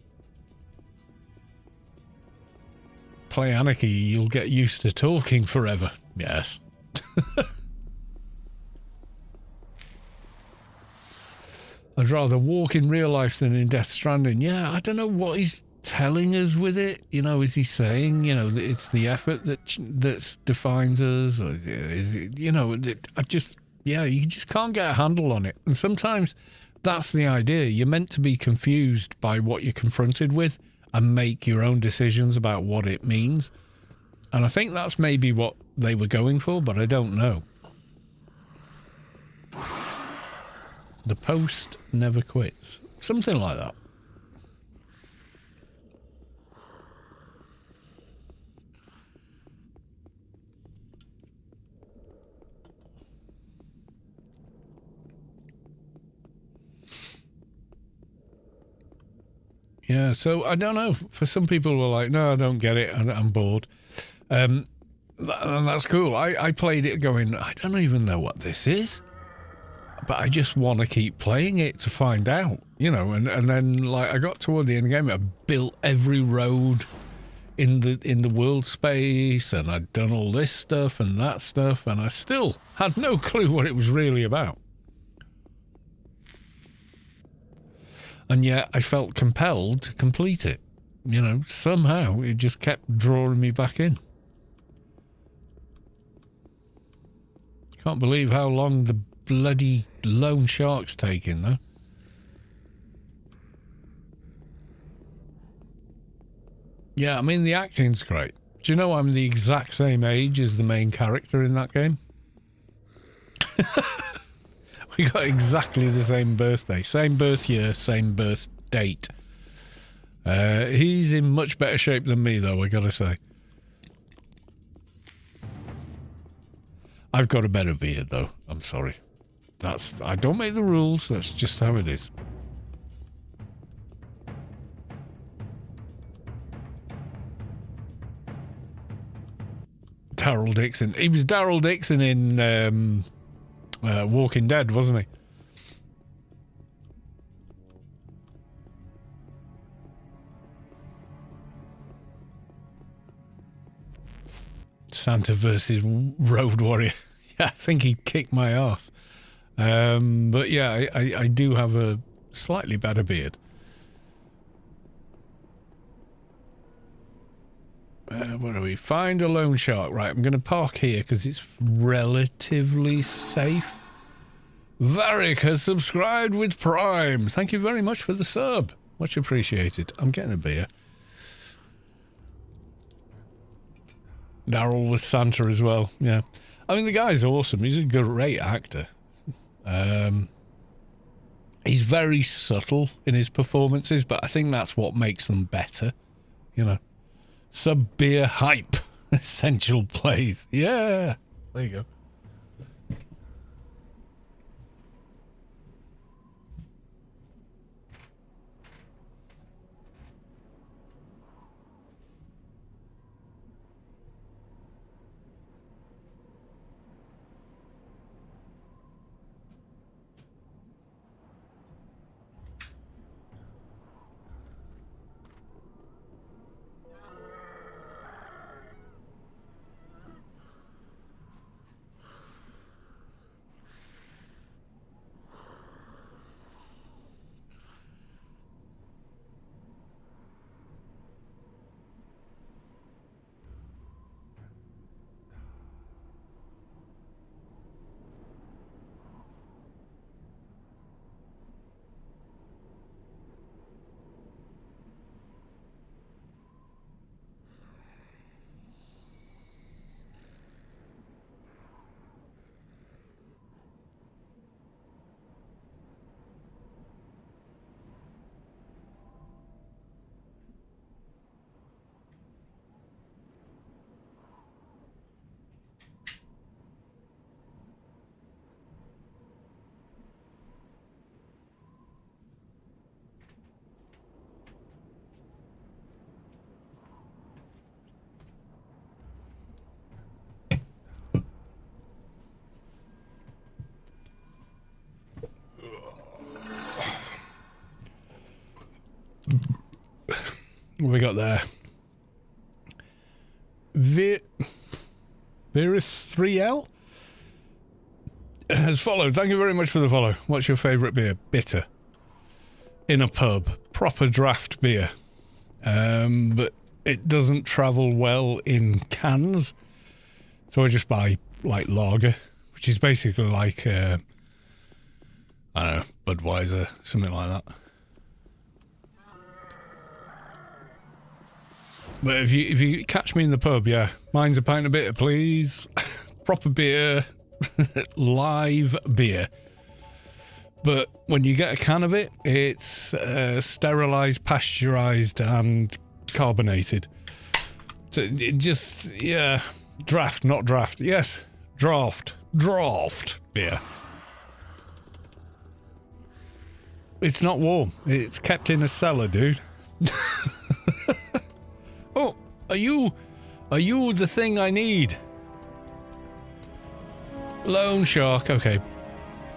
Play Anarchy, you'll get used to talking forever. Yes. I'd rather walk in real life than in Death Stranding. Yeah, I don't know what he's telling us with it. Is he saying, that it's the effort that defines us? Or is it, you just can't get a handle on it. And sometimes that's the idea. You're meant to be confused by what you're confronted with and make your own decisions about what it means. And I think that's maybe what they were going for, but I don't know. The post never quits. Something like that. Yeah, so I don't know. For some people were like, no, I don't get it. I'm bored. And that's cool. I played it going, I don't even know what this is, but I just want to keep playing it to find out, and then like I got toward the end of the game, I built every road in the world space, and I'd done all this stuff and that stuff, and I still had no clue what it was really about. And yet I felt compelled to complete it. Somehow it just kept drawing me back in. Can't believe how long the bloody loan shark's taking, though. Yeah, I mean, the acting's great. Do you know I'm the exact same age as the main character in that game? We got exactly the same birthday, same birth year, same birth date. He's in much better shape than me, though, I gotta say. I've got a better beard, though. I'm sorry. I don't make the rules. That's just how it is. Daryl Dixon. He was Daryl Dixon in Walking Dead, wasn't he? Santa versus Road Warrior. Yeah, I think he'd kick my ass. But yeah, I do have a slightly better beard. Where do we find a loan shark? Right, I'm going to park here because it's relatively safe. Varric has subscribed with Prime. Thank you very much for the sub. Much appreciated. I'm getting a beer. Daryl was Santa as well. Yeah, I mean the guy's awesome. He's a great actor. He's very subtle in his performances, but I think that's what makes them better. You know, sub beer hype essential plays. Yeah, there you go. What have we got there? Virus3L has followed. Thank you very much for the follow. What's your favourite beer? Bitter. In a pub. Proper draft beer. But it doesn't travel well in cans. So I just buy, like, lager, which is basically like, I don't know, Budweiser, something like that. But if you catch me in the pub, yeah, mine's a pint of bitter, please. Proper beer, live beer. But when you get a can of it, it's sterilised, pasteurised, and carbonated. So it just, yeah, draft, not draft. Yes, draft beer. It's not warm. It's kept in a cellar, dude. Oh, are you the thing I need? Lone shark, okay.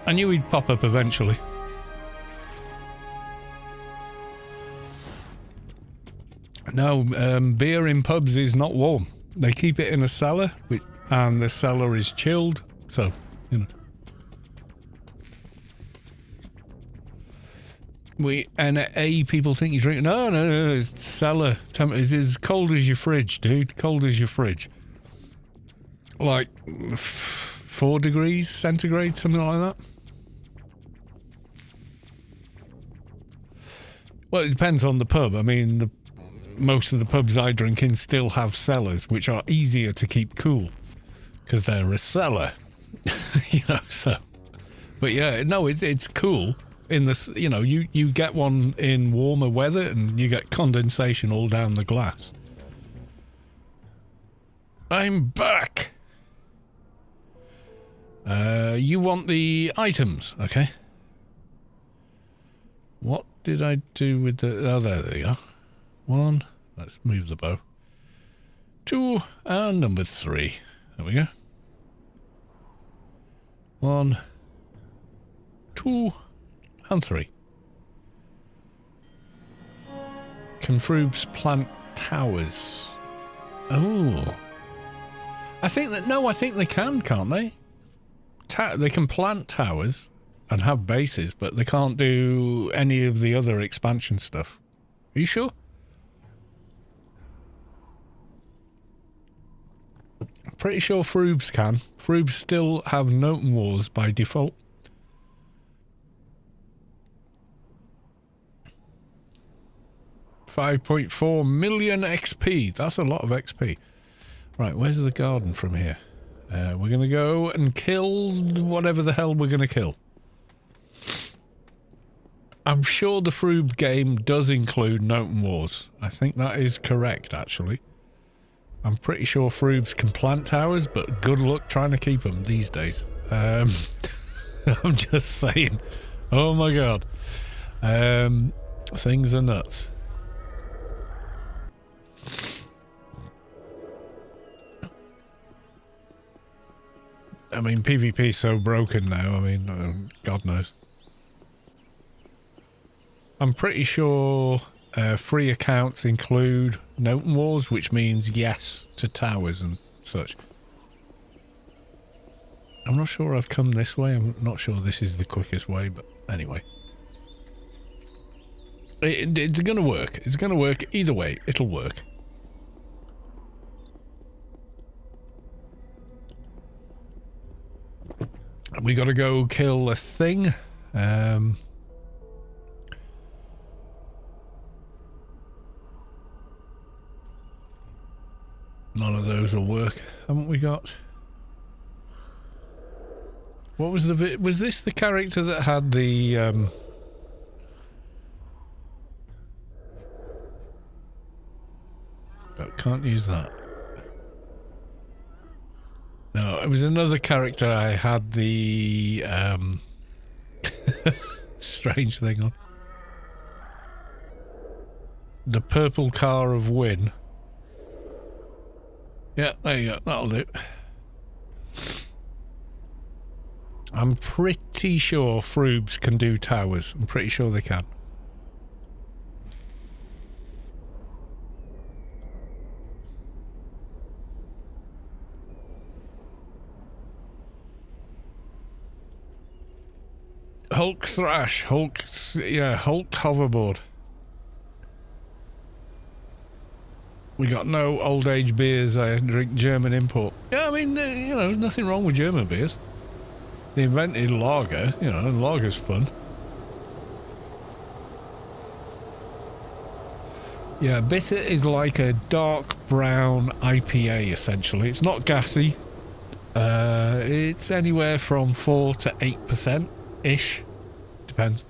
I knew he'd pop up eventually. No, beer in pubs is not warm. They keep it in a cellar, and the cellar is chilled, so, you know. People think you drink. No, it's cellar. It's as cold as your fridge, dude. Cold as your fridge. Like 4 degrees centigrade, something like that. Well, it depends on the pub. I mean, most of the pubs I drink in still have cellars, which are easier to keep cool because they're a cellar. You know, so. But yeah, no, it's cool. In this, you know, you get one in warmer weather and you get condensation all down the glass. I'm back. You want the items, okay? What did I do with the... Oh, there they are. 1. Let's move the bow. 2, and number 3. There we go. 1, 2... and 3. Can Froobs plant towers? Oh. I think they can, can't they? They can plant towers and have bases, but they can't do any of the other expansion stuff. Are you sure? I'm pretty sure Froobs can. Froobs still have Noten Wars by default. 5.4 million XP. That's a lot of XP. Right, where's the garden from here? We're going to go and kill whatever the hell we're going to kill. I'm sure the Froob game does include Noten Wars. I think that is correct, actually. I'm pretty sure Froobs can plant towers, but good luck trying to keep them these days. I'm just saying. Oh my god. Things are nuts. I mean, PvP's so broken now. I mean, God knows. I'm pretty sure free accounts include Noten Wars, which means yes to towers and such. I'm not sure I've come this way. I'm not sure this is the quickest way, but anyway. It's going to work. It's going to work either way. It'll work. We got to go kill a thing. None of those will work. Haven't we got... What was the bit? Was this the character that had the but can't use that. No, it was another character I had the strange thing on. The purple car of Win. Yeah, there you go. That'll do. I'm pretty sure Froobs can do towers. I'm pretty sure they can. Hulk Thrash, Hulk hoverboard. We got no old age beers. I drink German import. Yeah, I mean, you know, nothing wrong with German beers. They invented lager, you know, and lager's fun. Yeah, bitter is like a dark brown IPA, essentially. It's not gassy. It's anywhere from 4 to 8%-ish. Depends.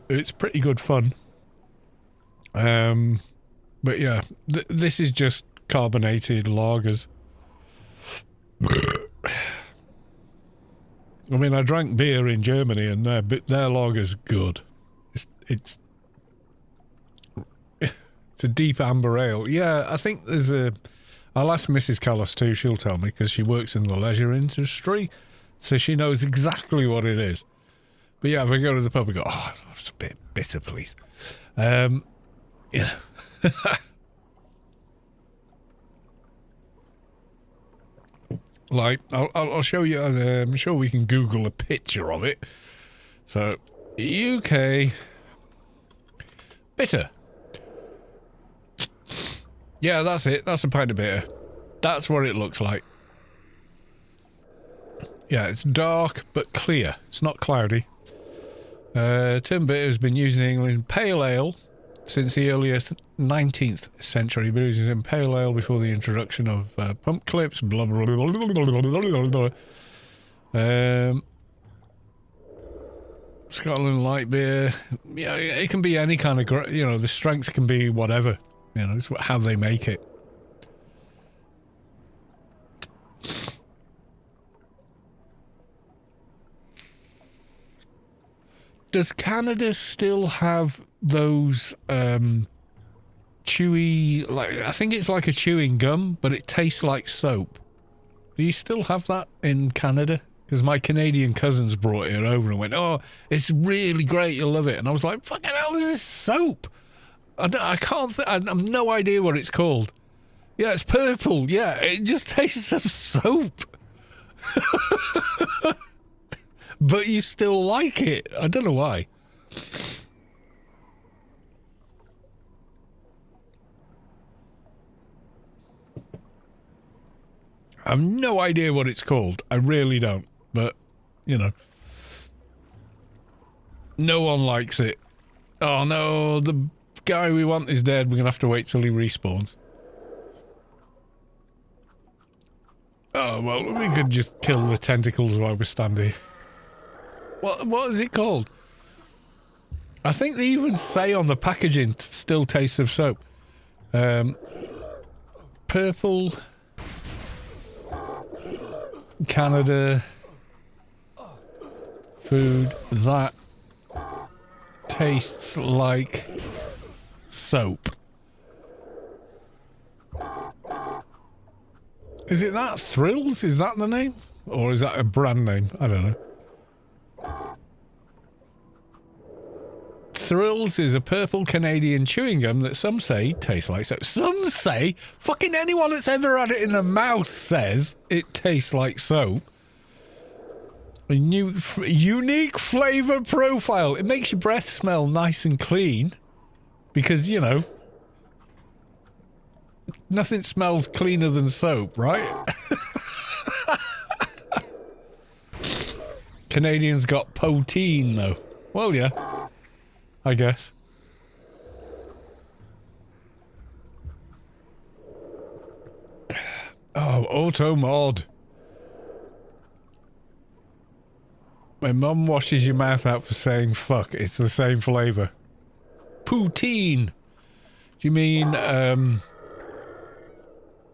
It's pretty good fun. But yeah, this is just carbonated lagers. I mean, I drank beer in Germany, and their lager's good. It's a deep amber ale. Yeah, I think there's a... I'll ask Mrs. Callis too, she'll tell me, because she works in the leisure industry, so she knows exactly what it is. But yeah, if I go to the pub and go, oh, it's a bit bitter, please. Yeah. Like, I'll show you, I'm sure we can Google a picture of it. So, UK bitter. Yeah, that's it. That's a pint of bitter. That's what it looks like. Yeah, it's dark but clear. It's not cloudy. Term bitter has been used in England pale ale since the earliest 19th century. Been used in pale ale before the introduction of pump clips. Blah blah blah blah blah blah blah. Scotland light beer. Yeah, it can be any kind of. You know, the strength can be whatever. You know, it's how they make it. Does Canada still have those chewy, like, I think it's like a chewing gum, but it tastes like soap? Do you still have that in Canada? Because my Canadian cousins brought it over and went, oh, it's really great, you'll love it. And I was like, fucking hell, this is soap. I can't I have no idea what it's called. Yeah, it's purple. Yeah, it just tastes of soap. But you still like it. I don't know why. I have no idea what it's called. I really don't. But, you know. No one likes it. Oh no, the guy we want is dead. We're going to have to wait till he respawns. well, we could just kill the tentacles while we're standing. What is it called? I think they even say on the packaging, still tastes of soap. Purple... Canada... food that tastes like soap. Is it that? Thrills? Is that the name? Or is that a brand name? I don't know. Thrills is a purple Canadian chewing gum that some say tastes like soap. Some say? Fucking anyone that's ever had it in the mouth says it tastes like soap. A new, unique flavour profile. It makes your breath smell nice and clean. Because, you know, nothing smells cleaner than soap, right? Canadians got poteen, though. Well, yeah. I guess. Oh, auto mod. When mum washes your mouth out for saying fuck, it's the same flavour. Poutine. Do you mean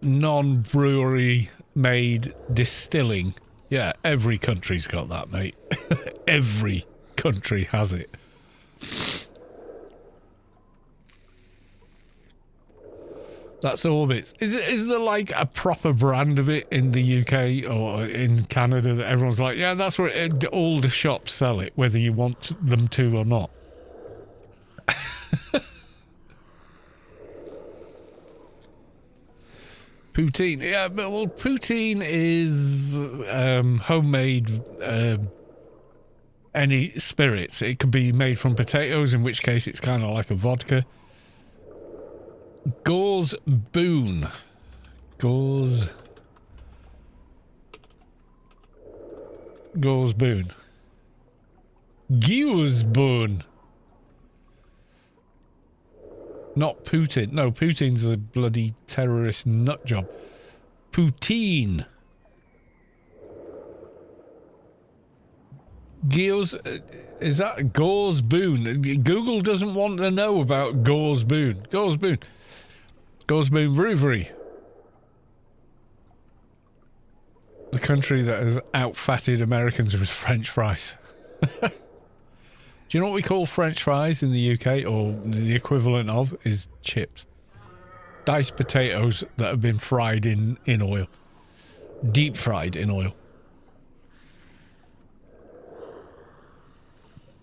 non-brewery made distilling? Yeah, every country's got that, mate. Every country has it. That's Orbits. Is there like a proper brand of it in the UK or in Canada that everyone's like, yeah, that's where all the shops sell it, whether you want them to or not? Poutine. Yeah, but well, poutine is homemade any spirits. It could be made from potatoes, in which case it's kind of like a vodka. Gauze Boon. Gauze Boon. Gauze Boon. Not Putin. No, Putin's a bloody terrorist nut job. Poutine. Gauze, is that Gauze Boon? Google doesn't want to know about Gauze Boon. Gauze Boon. Gauze Boon Brewery. The country that has out-fatted Americans with French fries. Do you know what we call French fries in the UK, or the equivalent of is chips? Diced potatoes that have been fried in oil. Deep fried in oil.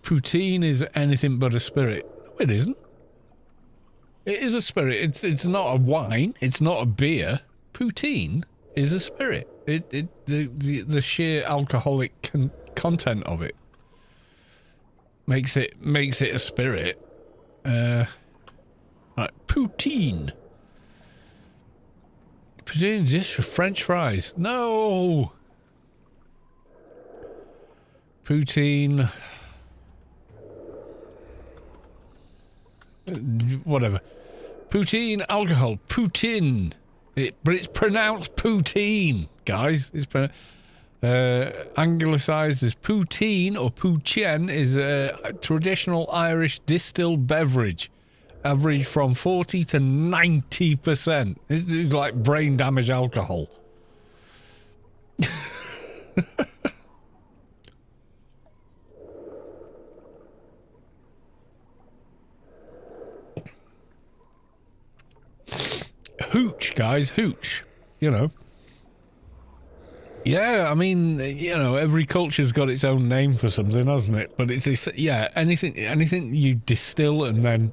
Poutine is anything but a spirit. No, it isn't. It is a spirit. It's not a wine. It's not a beer. Poutine is a spirit. The sheer alcoholic content of it makes it a spirit. Right, poutine. Poutine dish for French fries. No. Poutine. Whatever. Poutine alcohol. Poutine. But it's pronounced poutine, guys. It's anglicised as poutine or poutine is a traditional Irish distilled beverage. Average from 40 to 90%. It's like brain damage alcohol. Hooch, guys, hooch. You know. Yeah, I mean, you know, every culture's got its own name for something, hasn't it? But it's this, yeah, anything you distill, and then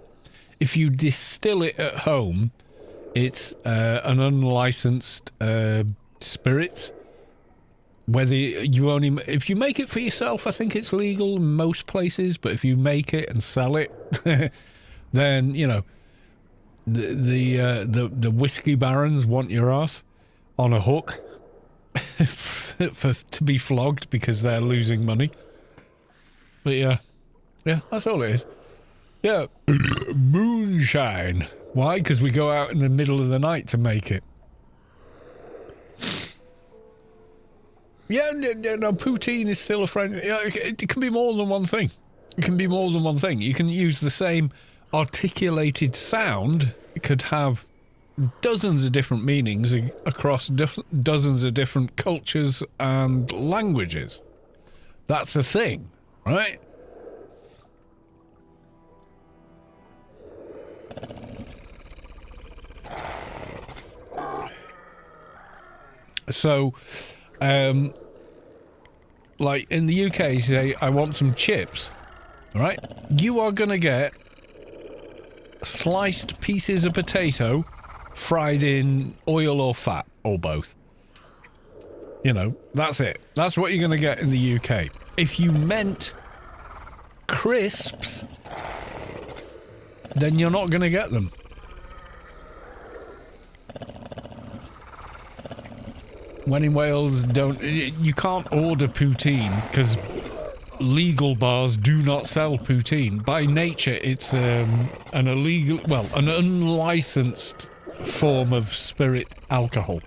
if you distill it at home, it's an unlicensed spirit. Whether if you make it for yourself, I think it's legal in most places. But if you make it and sell it, then you know the whiskey barons want your ass on a hook to be flogged because they're losing money. But yeah, that's all it is. Yeah, moonshine. Why? Because we go out in the middle of the night to make it. Yeah, no, poutine is still a French. It can be more than one thing. It can be more than one thing. You can use the same articulated sound. It could have dozens of different meanings across dozens of different cultures and languages. That's a thing, right? So, like in the UK, you say, I want some chips, right? You are going to get sliced pieces of potato fried in oil or fat, or both. You know, that's it. That's what you're going to get in the UK. If you meant crisps, then you're not going to get them. When in Wales, you can't order poutine because legal bars do not sell poutine. By nature, it's an illegal, well, an unlicensed form of spirit alcohol.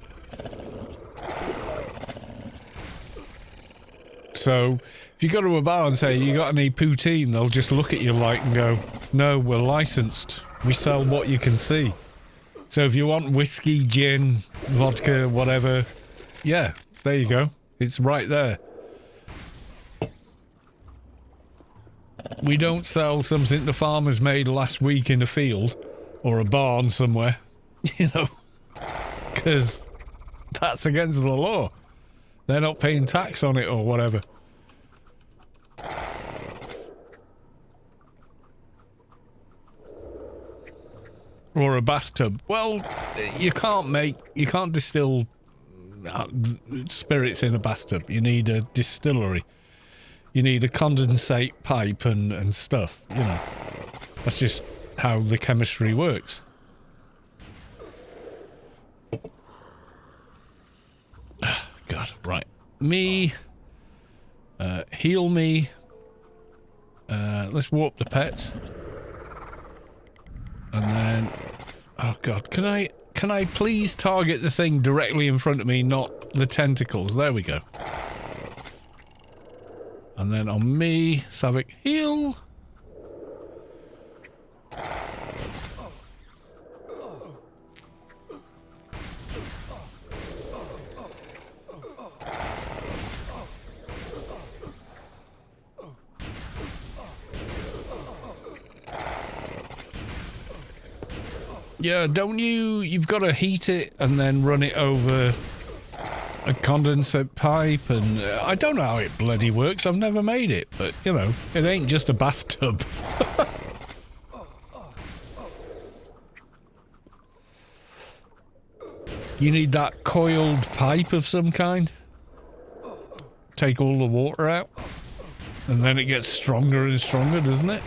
So, if you go to a bar and say, you got any poutine, they'll just look at you like and go, no, we're licensed. We sell what you can see. So if you want whiskey, gin, vodka, whatever, yeah, there you go. It's right there. We don't sell something the farmers made last week in a field or a barn somewhere, you know, because that's against the law. They're not paying tax on it or whatever. Or a bathtub. Well, you can't distill spirits in a bathtub. You need a distillery. You need a condensate pipe and stuff, you know. That's just how the chemistry works. God, right. Me. Heal me. Let's warp the pets. And then... Oh, God. Can I please target the thing directly in front of me, not the tentacles? There we go. And then on me, Savik, heal. Yeah, don't you've got to heat it and then run it over a condensate pipe, and I don't know how it bloody works. I've never made it, but, you know, it ain't just a bathtub. You need that coiled pipe of some kind. Take all the water out. And then it gets stronger and stronger, doesn't it?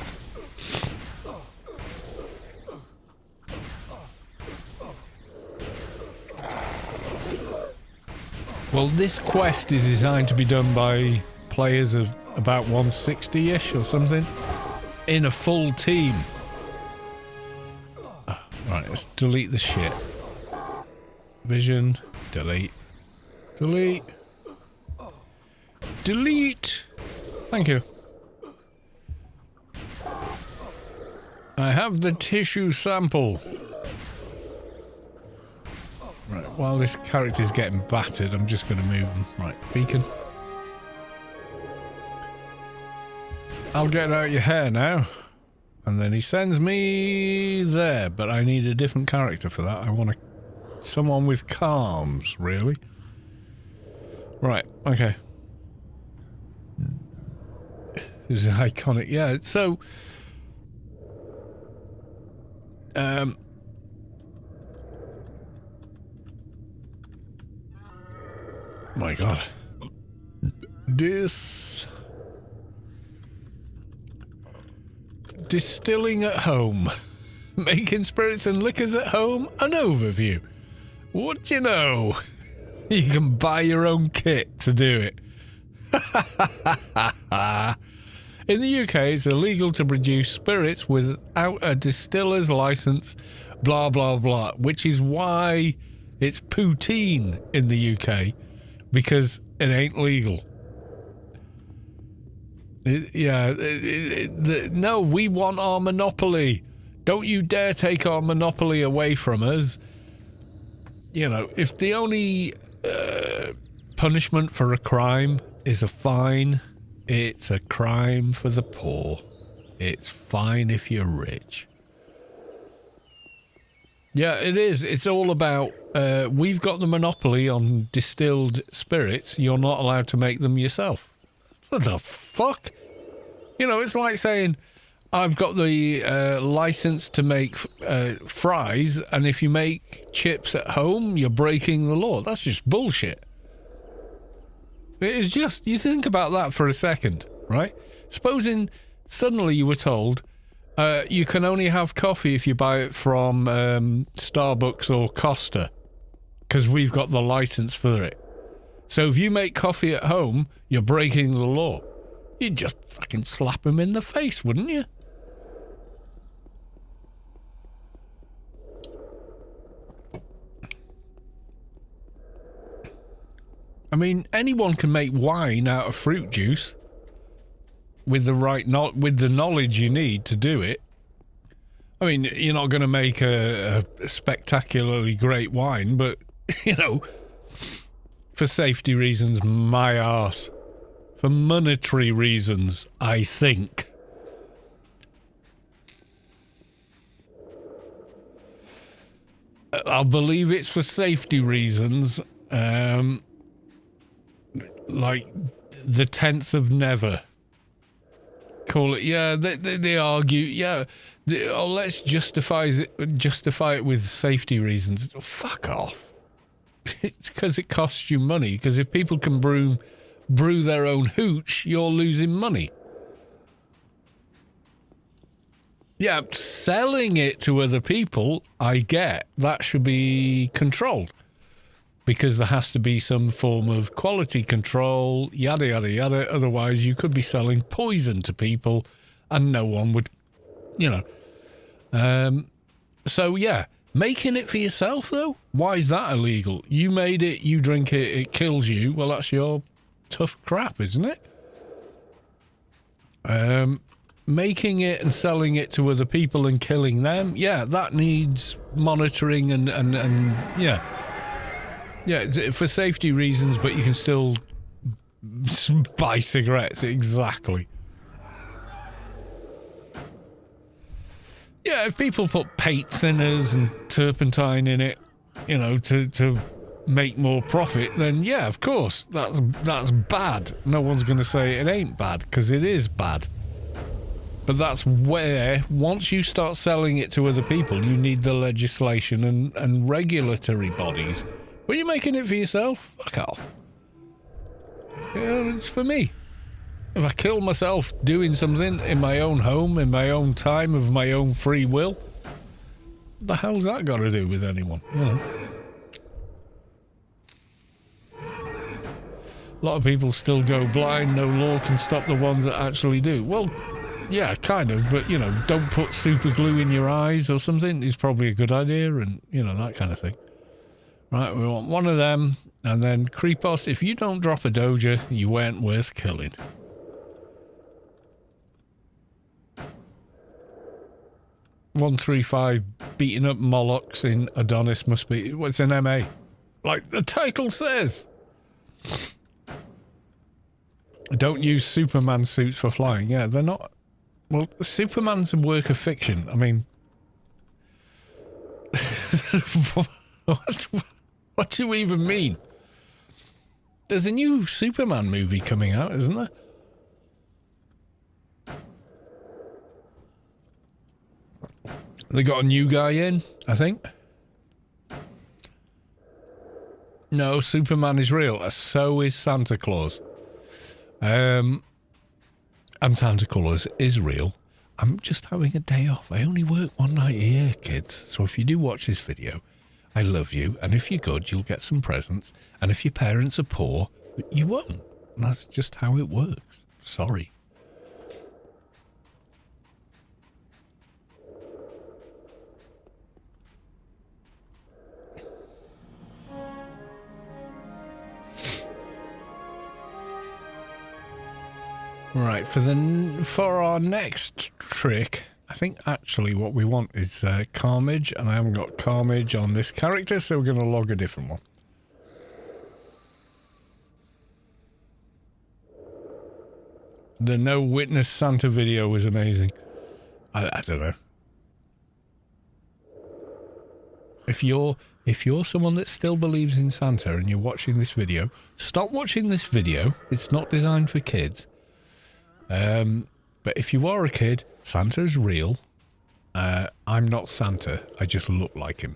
Well, this quest is designed to be done by players of about 160-ish or something in a full team. Oh, right, let's delete the shit. Vision, delete, delete, delete. Thank you. I have the tissue sample. Right, while this character's getting battered, I'm just going to move him. Right, beacon. I'll get out your hair now. And then he sends me there, but I need a different character for that. I want someone with calms, really. Right, okay. This is iconic, yeah. So, my God. Distilling at home. Making spirits and liquors at home. An overview. What do you know? You can buy your own kit to do it. In the UK, it's illegal to produce spirits without a distiller's license, blah, blah, blah, which is why it's poutine in the UK, because It ain't legal. No, we want our monopoly. Don't you dare take our monopoly away from us. You know, if the only punishment for a crime is a fine, it's a crime for the poor. It's fine if you're rich. Yeah, it is. It's all about, we've got the monopoly on distilled spirits. You're not allowed to make them yourself. What the fuck? You know, it's like saying, I've got the license to make fries, and if you make chips at home, you're breaking the law. That's just bullshit. It is just, you think about that for a second, right? Supposing suddenly you were told, you can only have coffee if you buy it from Starbucks or Costa, because we've got the license for it. So if you make coffee at home, you're breaking the law. You'd just fucking slap him in the face, wouldn't you? I mean, anyone can make wine out of fruit juice with the with the knowledge you need to do it. I mean, you're not going to make a spectacularly great wine, but, you know, for safety reasons, my arse. For monetary reasons, I think. I'll believe it's for safety reasons. Like the 10th of never. Call it, yeah, they argue, yeah, let's justify it with safety reasons. Fuck off. It's because it costs you money, because if people can brew their own hooch, you're losing money. Yeah, selling it to other people, I get. That should be controlled. Because there has to be some form of quality control, yada, yada, yada. Otherwise, you could be selling poison to people and no one would, you know. So, yeah, making it for yourself, though? Why is that illegal? You made it, you drink it, it kills you. Well, that's your tough crap, isn't it? Making it and selling it to other people and killing them, yeah, that needs monitoring and yeah. Yeah, it's for safety reasons, but you can still buy cigarettes, exactly. Yeah, if people put paint thinners and turpentine in it, you know, to make more profit, then yeah, of course, that's bad. No one's going to say it ain't bad, because it is bad. But that's where, once you start selling it to other people, you need the legislation and regulatory bodies. Were you making it for yourself? Fuck off. Yeah, it's for me. If I kill myself doing something in my own home, in my own time, of my own free will, what the hell's that got to do with anyone? You know. A lot of people still go blind. No law can stop the ones that actually do. Well, yeah, kind of, but, you know, don't put super glue in your eyes or something is probably a good idea, and, you know, that kind of thing. Right, we want one of them, and then Creepos, if you don't drop a doja, you weren't worth killing. $135 beating up Molochs in Adonis must be, what's an MA? Like the title says. Don't use Superman suits for flying. Yeah, they're not. Well, Superman's a work of fiction. I mean, what do you even mean? There's a new Superman movie coming out, isn't there? They got a new guy in, I think. No, Superman is real. So is Santa Claus. And Santa Claus is real. I'm just having a day off. I only work one night a year, kids. So if you do watch this video, I love you. And if you're good, you'll get some presents. And if your parents are poor, you won't. And that's just how it works. Sorry. Right, for our next trick, I think actually what we want is Carmage, and I haven't got Carmage on this character, so we're going to log a different one. The No Witness Santa video was amazing. I don't know. If you're someone that still believes in Santa and you're watching this video, stop watching this video. It's not designed for kids. But if you are a kid, Santa is real. I'm not Santa. I just look like him.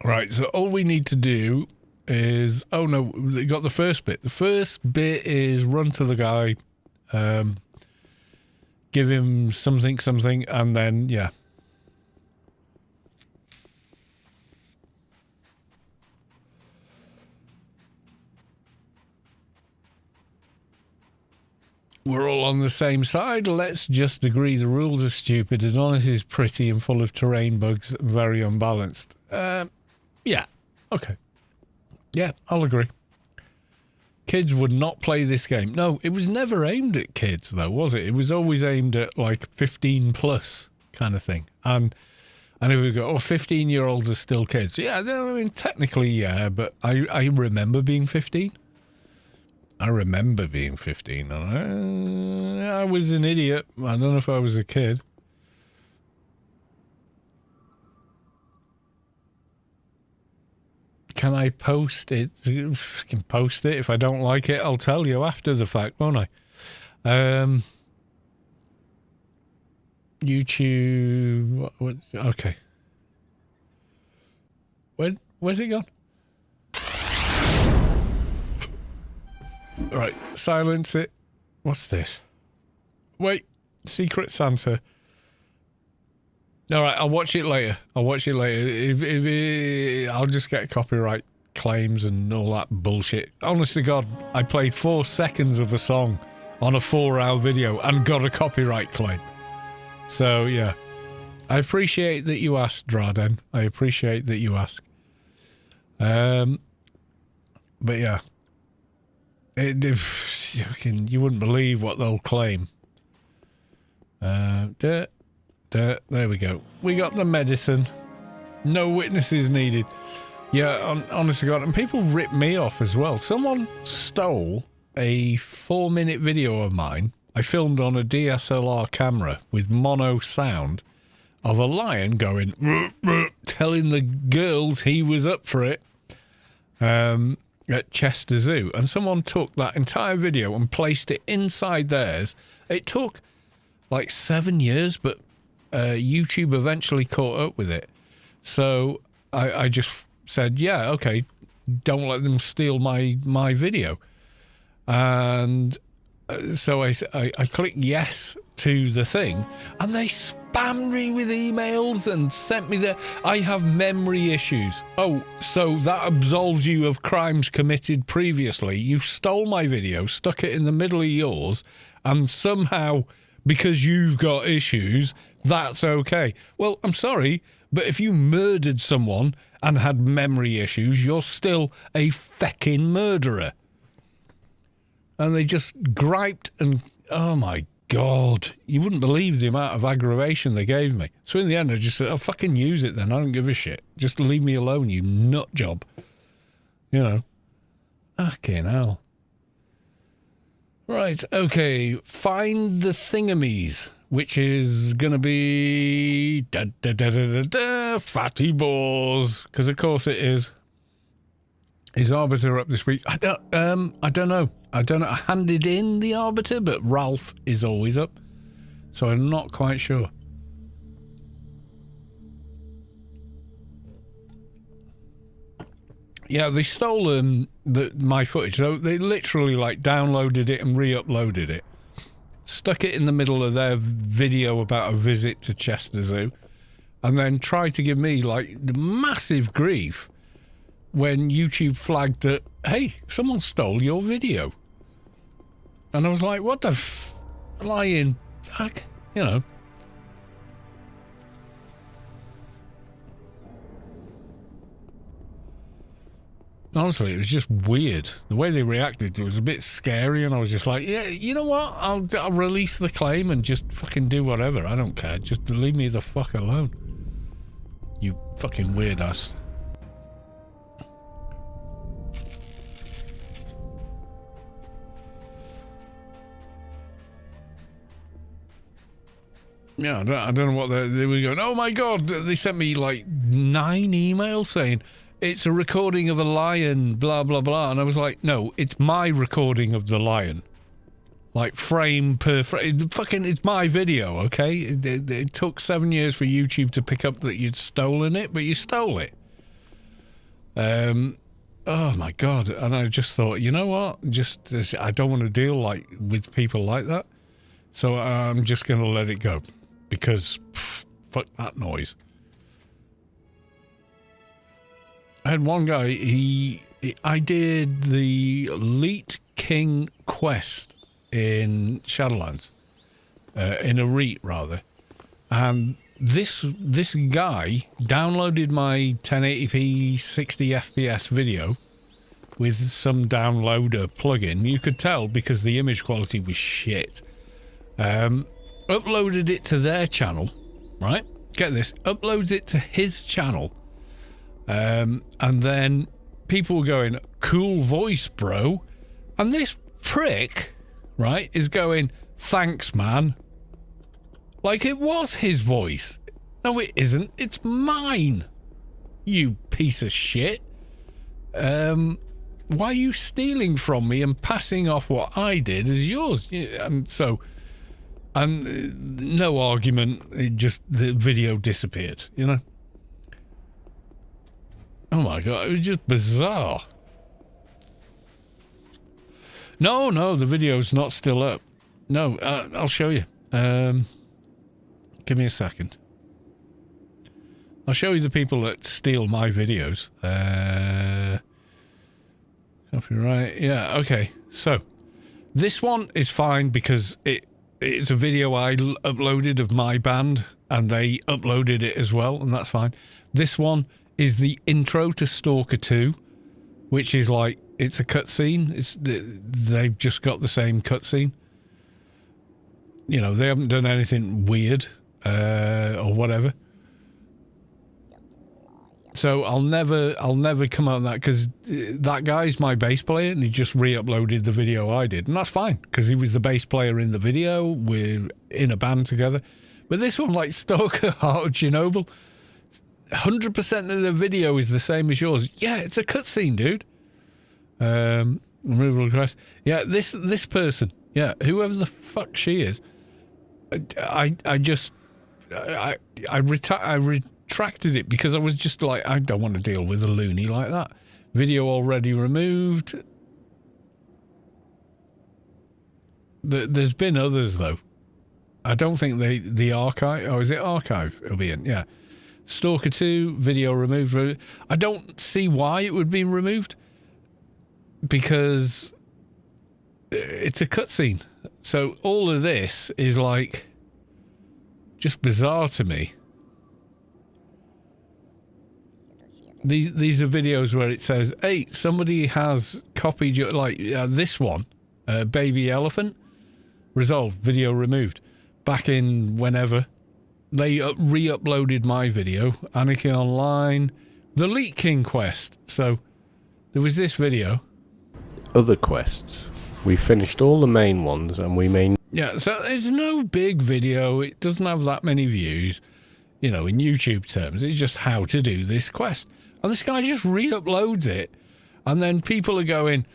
Right, so all we need to do is... Oh, no, we got the first bit. The first bit is run to the guy, give him something, and then, yeah. We're all on the same side. Let's just agree the rules are stupid. Adonis is pretty and full of terrain bugs, very unbalanced. Yeah, okay. Yeah, I'll agree. Kids would not play this game. No, it was never aimed at kids, though, was it? It was always aimed at, like, 15 plus kind of thing. And if we go, 15-year-olds are still kids. Yeah, I mean, technically, yeah, but I remember being 15. I remember being 15. And I was an idiot. I don't know if I was a kid. Can I post it? I can post it. If I don't like it, I'll tell you after the fact, won't I? YouTube. What, okay. Where's it gone? Right, silence it. What's this? Wait, Secret Santa. All right, I'll watch it later. I'll just get copyright claims and all that bullshit. Honest to God, I played 4 seconds of a song on a 4-hour video and got a copyright claim. So, yeah. I appreciate that you asked, Draden. I appreciate that you asked. But, yeah. You wouldn't believe what they'll claim. There we go. We got the medicine. No witnesses needed. Yeah, honest to God. And people rip me off as well. Someone stole a 4-minute video of mine. I filmed on a DSLR camera with mono sound of a lion going, ruh, ruh, telling the girls he was up for it at Chester Zoo. And someone took that entire video and placed it inside theirs. It took like 7 years, but YouTube eventually caught up with it. So I just said, yeah, okay, don't let them steal my video. And so I clicked yes to the thing, and they spammed me with emails and sent me I have memory issues. Oh, so that absolves you of crimes committed previously. You stole my video, stuck it in the middle of yours, and somehow, because you've got issues, that's okay. Well, I'm sorry, but if you murdered someone and had memory issues, you're still a feckin' murderer. And they just griped and, oh my God, you wouldn't believe the amount of aggravation they gave me. So in the end, I just said, I'll fucking use it then. I don't give a shit. Just leave me alone, you nut job. You know. Fucking hell. Right, okay. Find the thingamies, which is going to be fatty balls, because of course it is. Is Arbiter up this week? I don't know. I handed in the Arbiter, but Ralph is always up, so I'm not quite sure. Yeah, they stole my footage. So they literally like downloaded it and re-uploaded it, stuck it in the middle of their video about a visit to Chester Zoo, and then tried to give me like massive grief when YouTube flagged that, hey, someone stole your video. And I was like, what the lying fuck, you know. Honestly, it was just weird. The way they reacted, it was a bit scary, and I was just like, yeah, you know what? I'll release the claim and just fucking do whatever. I don't care. Just leave me the fuck alone. You fucking weird ass. Yeah, I don't know what they were going, oh my God, they sent me like 9 emails saying, it's a recording of a lion, blah, blah, blah. And I was like, no, it's my recording of the lion. Like, frame per frame. Fucking, it's my video, okay? It took 7 years for YouTube to pick up that you'd stolen it, but you stole it. Oh, my God. And I just thought, you know what? I don't want to deal with people like that. So I'm just going to let it go. Because, fuck that noise. I had one guy, I did the Elite King quest in Shadowlands, in a REIT rather, and this guy downloaded my 1080p 60 FPS video with some downloader plugin. You could tell because the image quality was shit. Uploaded it to their channel, right? Get this, uploads it to his channel. And then people were going, cool voice, bro. And this prick, right, is going, thanks, man. Like it was his voice. No, it isn't. It's mine. You piece of shit. Why are you stealing from me and passing off what I did as yours? And so, no argument. The video disappeared, you know? Oh my God, it was just bizarre. No, the video's not still up. No, I'll show you. Give me a second. I'll show you the people that steal my videos. Copyright, yeah, okay. So, this one is fine because it's a video I uploaded of my band, and they uploaded it as well, and that's fine. This one is the intro to Stalker 2, which is like, it's a cutscene. They've just got the same cutscene. You know, they haven't done anything weird or whatever. So I'll never come out on that because that guy's my bass player and he just re-uploaded the video I did, and that's fine because he was the bass player in the video. We're in a band together. But this one, like Stalker Heart of Chernobyl, 100% of the video is the same as yours. Yeah, it's a cutscene, dude. Removal request. Yeah, this person. Yeah, whoever the fuck she is. I retracted it because I was just like, I don't want to deal with a loony like that. Video already removed. There's been others though. I don't think the archive. Oh, is it archive? It'll be in. Yeah. Stalker 2, video removed. I don't see why it would be removed because it's a cutscene. So all of this is like just bizarre to me. These are videos where it says, hey, somebody has copied your, like this one, Baby Elephant, resolved, video removed. Back in whenever. They re-uploaded my video, Anarchy Online, the Elite King quest. So there was this video. Other quests. We finished all the main ones and we may... Yeah, so it's no big video. It doesn't have that many views, you know, in YouTube terms. It's just how to do this quest. And this guy just re-uploads it. And then people are going,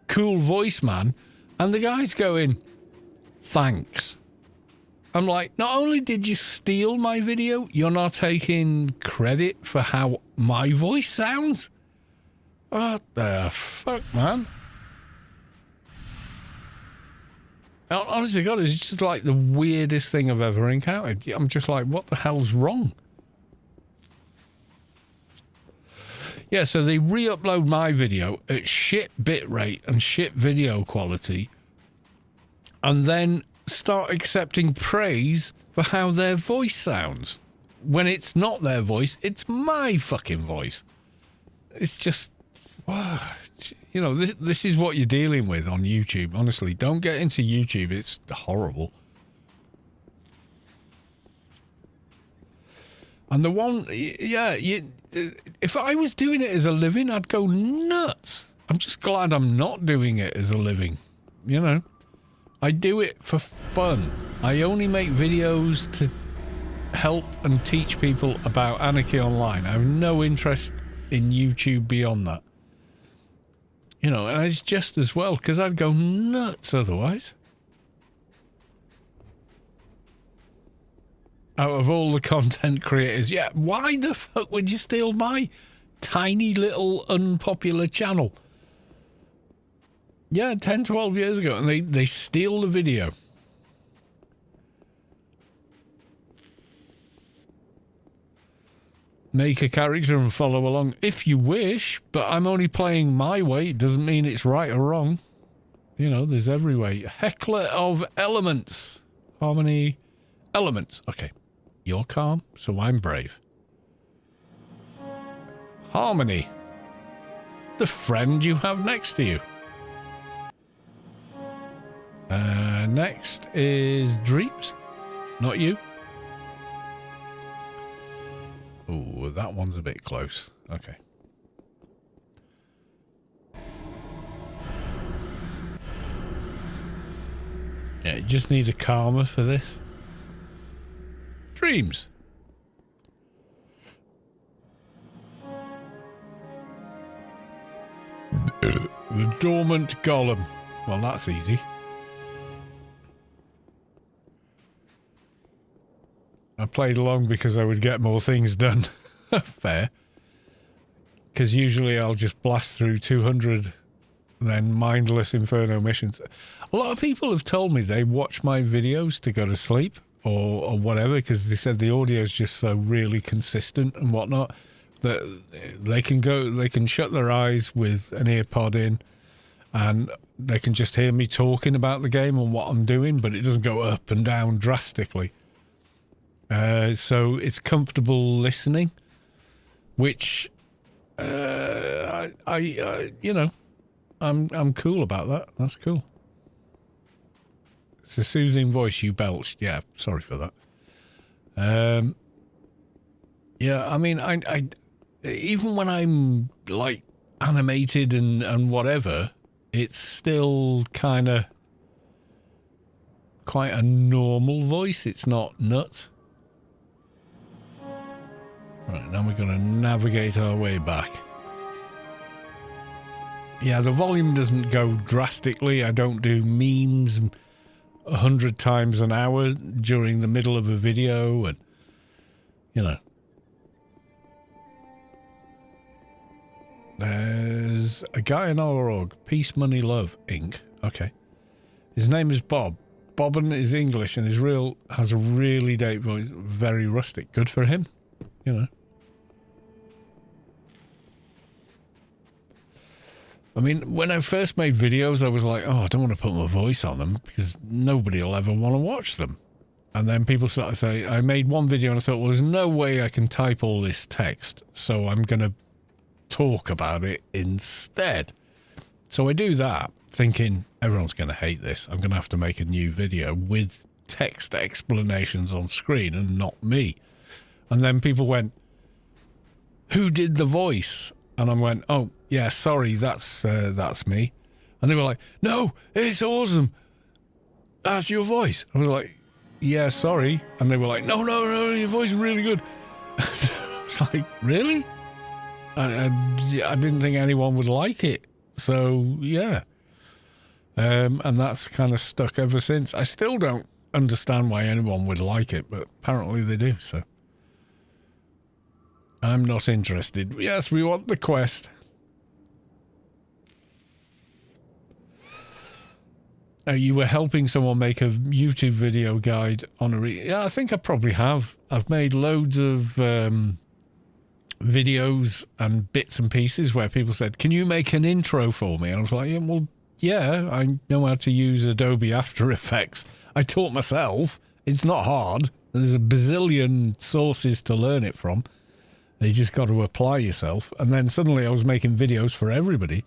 cool voice, man. And the guy's going, thanks. I'm like, not only did you steal my video, you're not taking credit for how my voice sounds? What the fuck, man? Honestly, God, it's just like the weirdest thing I've ever encountered. I'm just like, what the hell's wrong? Yeah, so they re-upload my video at shit bitrate and shit video quality, and then start accepting praise for how their voice sounds. When it's not their voice, it's my fucking voice. It's just You know, this is what you're dealing with on YouTube. Honestly, don't get into YouTube. It's horrible. And the one, yeah, if I was doing it as a living, I'd go nuts. I'm just glad I'm not doing it as a living. You know, I do it for fun. I only make videos to help and teach people about Anarchy Online. I have no interest in YouTube beyond that. You know, and it's just as well, because I'd go nuts otherwise. Out of all the content creators, yeah, why the fuck would you steal my tiny little unpopular channel? Yeah, 10, 12 years ago, and they steal the video. Make a character and follow along if you wish, but I'm only playing my way. It doesn't mean it's right or wrong. You know, there's every way. Heckler of elements. Harmony elements. Okay. You're calm, so I'm brave. Harmony. The friend you have next to you. Next is Dreams. Not you. Oh, that one's a bit close. Okay. Yeah, you just need a calmer for this. Dreams. The dormant golem. Well, that's easy. I played along because I would get more things done. Fair. Because usually I'll just blast through 200 then mindless Inferno missions. A lot of people have told me they watch my videos to go to sleep or whatever, because they said the audio is just so really consistent and whatnot that they can shut their eyes with an ear pod in and they can just hear me talking about the game and what I'm doing, but it doesn't go up and down drastically. So it's comfortable listening, which you know, I'm cool about that. That's cool. It's a soothing voice. You belched. Yeah, sorry for that. Yeah, I mean, I even when I'm like animated and whatever, it's still kind of quite a normal voice. It's not nuts. Right, now we're going to navigate our way back. Yeah, the volume doesn't go drastically. I don't do memes 100 times an hour during the middle of a video, and you know. There's a guy in our org, Peace Money Love Inc. Okay. His name is Bob. Bobbin is English and has a really deep voice, very rustic. Good for him, you know. I mean, when I first made videos, I was like, oh, I don't want to put my voice on them because nobody will ever want to watch them. And then people started to say, I made one video and I thought, well, there's no way I can type all this text, so I'm going to talk about it instead. So I do that, thinking everyone's going to hate this. I'm going to have to make a new video with text explanations on screen and not me. And then people went, who did the voice? And I went, oh, yeah, sorry, that's me. And they were like, no, it's awesome. That's your voice. I was like, yeah, sorry. And they were like, no, your voice is really good. I was like, really? I didn't think anyone would like it. So, yeah. And that's kind of stuck ever since. I still don't understand why anyone would like it, but apparently they do, so. I'm not interested. Yes, we want the quest. You were helping someone make a YouTube video guide on a... Yeah, I think I probably have. I've made loads of videos and bits and pieces where people said, can you make an intro for me? And I was like, yeah, well, yeah, I know how to use Adobe After Effects. I taught myself. It's not hard. There's a bazillion sources to learn it from. You just got to apply yourself. And then suddenly I was making videos for everybody.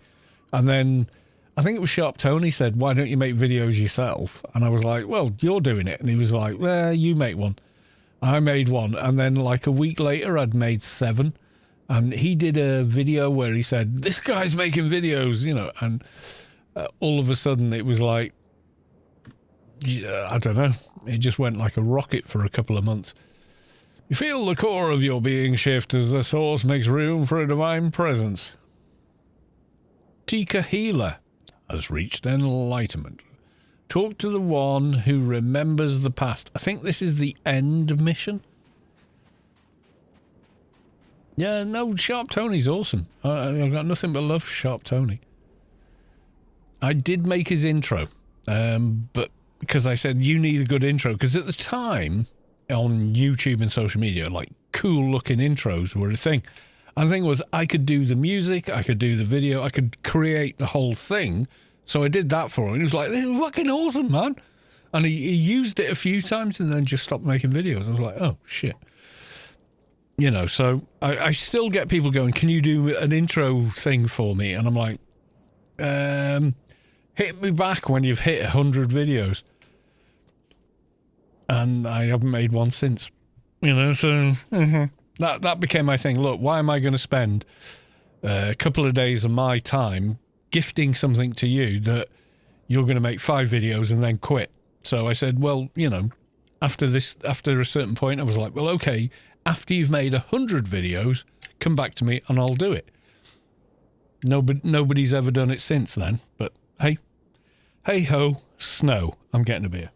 And then I think it was Sharp Tony said, why don't you make videos yourself? And I was like, well, you're doing it. And he was like, well, you make one. I made one. And then like a week later, I'd made 7. And he did a video where he said, this guy's making videos, you know. And all of a sudden it was like, I don't know. It just went like a rocket for a couple of months. You feel the core of your being shift as the source makes room for a divine presence. Tika Healer has reached enlightenment. Talk to the one who remembers the past. I think this is the end mission. Yeah, no, Sharp Tony's awesome. I've got nothing but love for Sharp Tony. I did make his intro, but because I said you need a good intro, because at the time on YouTube and social media, like cool looking intros were a thing. And the thing was, I could do the music, I could do the video, I could create the whole thing. So I did that for him. He was like, this is fucking awesome, man. And he used it a few times and then just stopped making videos. I was like, oh, shit. You know, so I still get people going, can you do an intro thing for me? And I'm like, hit me back when you've hit 100 videos. And I haven't made one since. You know, so that became my thing. Look, why am I going to spend a couple of days of my time gifting something to you that you're going to make 5 videos and then quit? So I said, well, you know, after a certain point, I was like, well, okay, after you've made 100 videos, come back to me and I'll do it. Nobody's ever done it since then. But hey ho, snow. I'm getting a beer.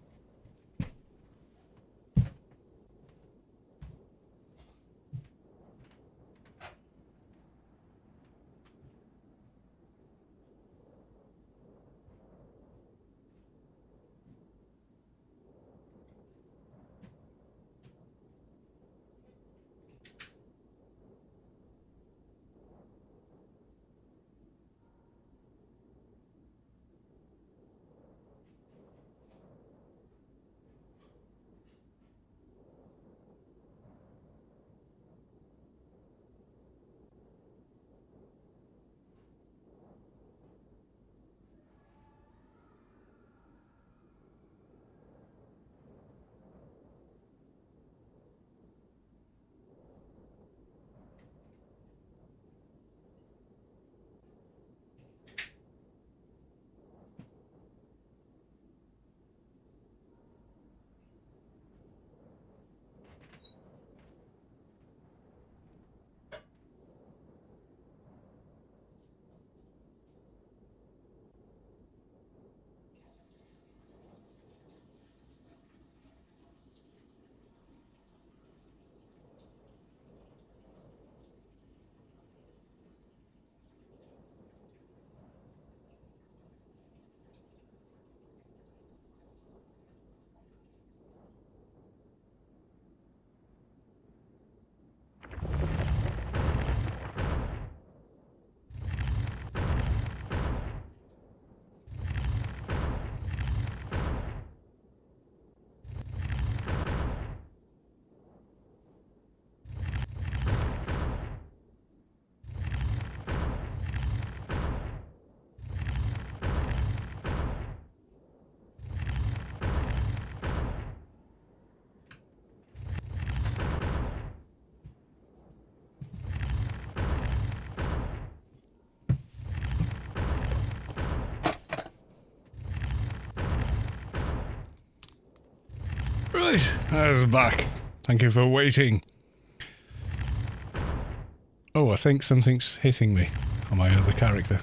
Right, I was back. Thank you for waiting. Oh, I think something's hitting me on my other character.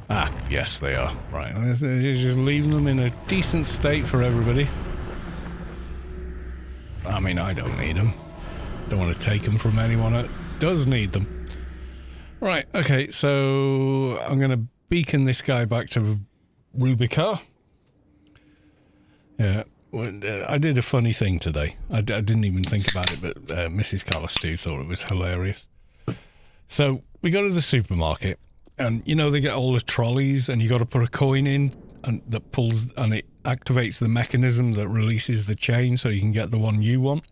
Ah, yes, they are. Right, let's just leave them in a decent state for everybody. I mean, I don't need them. Don't want to take them from anyone that does need them. Right, okay, so I'm going to beacon this guy back to Rubicar. Yeah, I did a funny thing today. I didn't even think about it, but Mrs. Callistu thought it was hilarious. So we go to the supermarket, and you know they get all the trolleys, and you got to put a coin in, and that pulls, and it activates the mechanism that releases the chain, so you can get the one you want.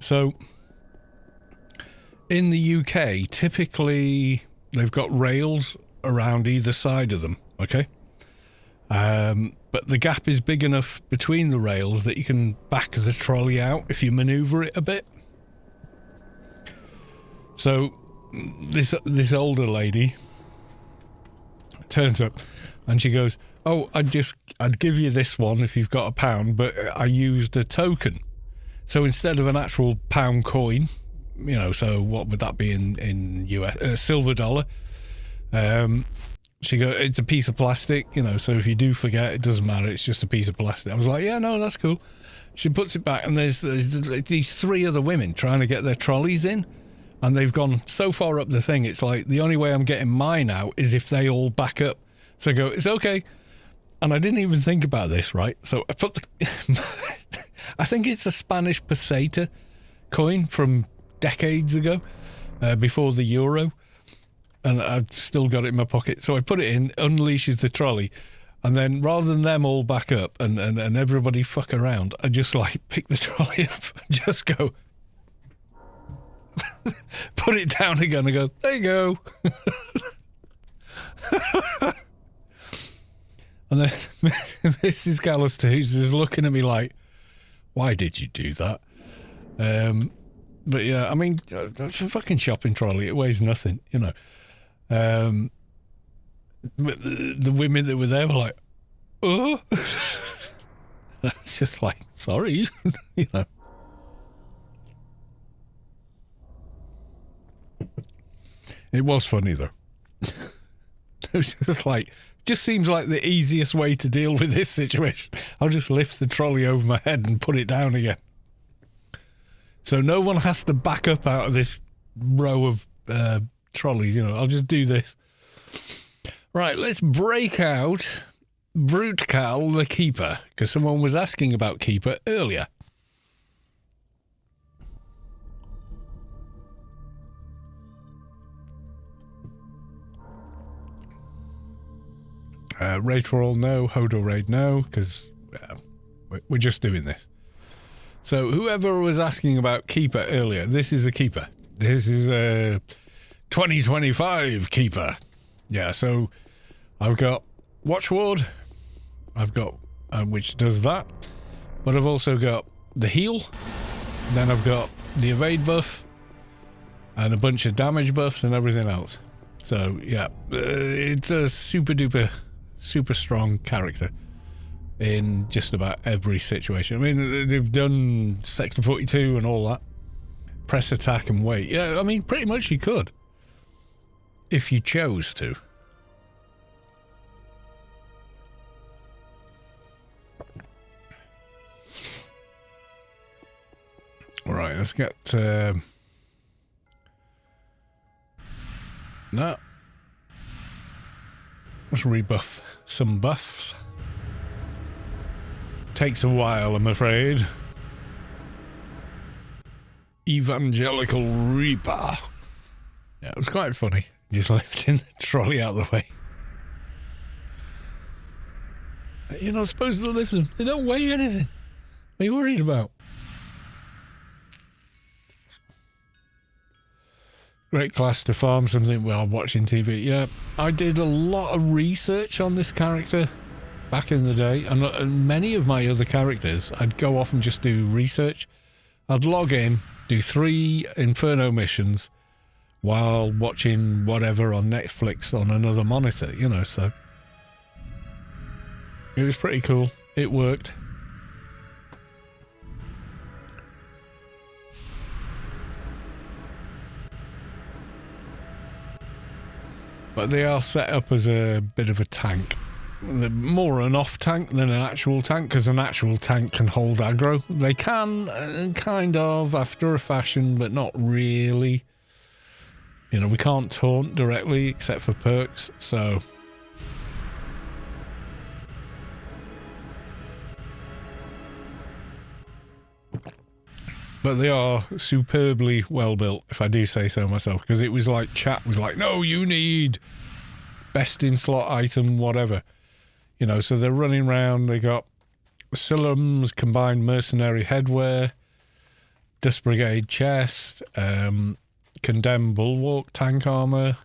So in the UK, typically they've got rails around either side of them, okay? But the gap is big enough between the rails that you can back the trolley out if you maneuver it a bit. So this older lady turns up and she goes, "Oh, I'd give you this one if you've got £1, but I used a token." So instead of an actual pound coin, you know, so what would that be in US silver dollar? She goes, "It's a piece of plastic, you know, so if you do forget, it doesn't matter. It's just a piece of plastic." I was like, "Yeah, no, that's cool." She puts it back, and there's these 3 other women trying to get their trolleys in, and they've gone so far up the thing. It's like the only way I'm getting mine out is if they all back up. So I go, "It's okay." And I didn't even think about this, right? So I put I think it's a Spanish peseta coin from decades ago, before the euro. And I've still got it in my pocket. So I put it in, unleashes the trolley. And then rather than them all back up and everybody fuck around, I just like pick the trolley up and just go, put it down again and go, "There you go." And then Mrs. Callister is just looking at me like, "Why did you do that?" But yeah, I mean, it's a fucking shopping trolley. It weighs nothing, you know. But the women that were there were like, "Oh." It's just like, sorry, you know. It was funny though. It was just like, just seems like the easiest way to deal with this situation. I'll just lift the trolley over my head and put it down again. So no one has to back up out of this row of trolleys, you know. I'll just do this. Right, let's break out Brute Cal the Keeper, because someone was asking about Keeper earlier. Raid for all, no. Hodor raid, no, because we're just doing this. So whoever was asking about Keeper earlier, this is a Keeper. This is a 2025 Keeper. Yeah, so I've got Watchward, I've got, which does that, but I've also got the heal, then I've got the evade buff, and a bunch of damage buffs and everything else. So yeah, it's a super duper, super strong character in just about every situation. I mean, they've done Sector 42 and all that. Press attack and wait. Yeah, I mean, pretty much you could. If you chose to. Alright, let's get... no. Let's rebuff some buffs. Takes a while, I'm afraid. Evangelical Reaper. Yeah, it was quite funny. Just lifting the trolley out of the way. You're not supposed to lift them. They don't weigh anything. What are you worried about? Great class to farm something while watching TV. Yeah, I did a lot of research on this character back in the day, and many of my other characters, I'd go off and just do research. I'd log in, do 3 Inferno missions while watching whatever on Netflix on another monitor, you know, so it was pretty cool. It worked. But they are set up as a bit of a tank. They're more an off tank than an actual tank, because an actual tank can hold aggro. They can, kind of, after a fashion, but not really. You know, we can't taunt directly, except for perks, so... But they are superbly well built, if I do say so myself, because it was like, chat was like, "No, you need best in slot item, whatever." You know, so they're running around, they got Silam's combined mercenary headwear, Dust Brigade chest, condemned bulwark tank armor,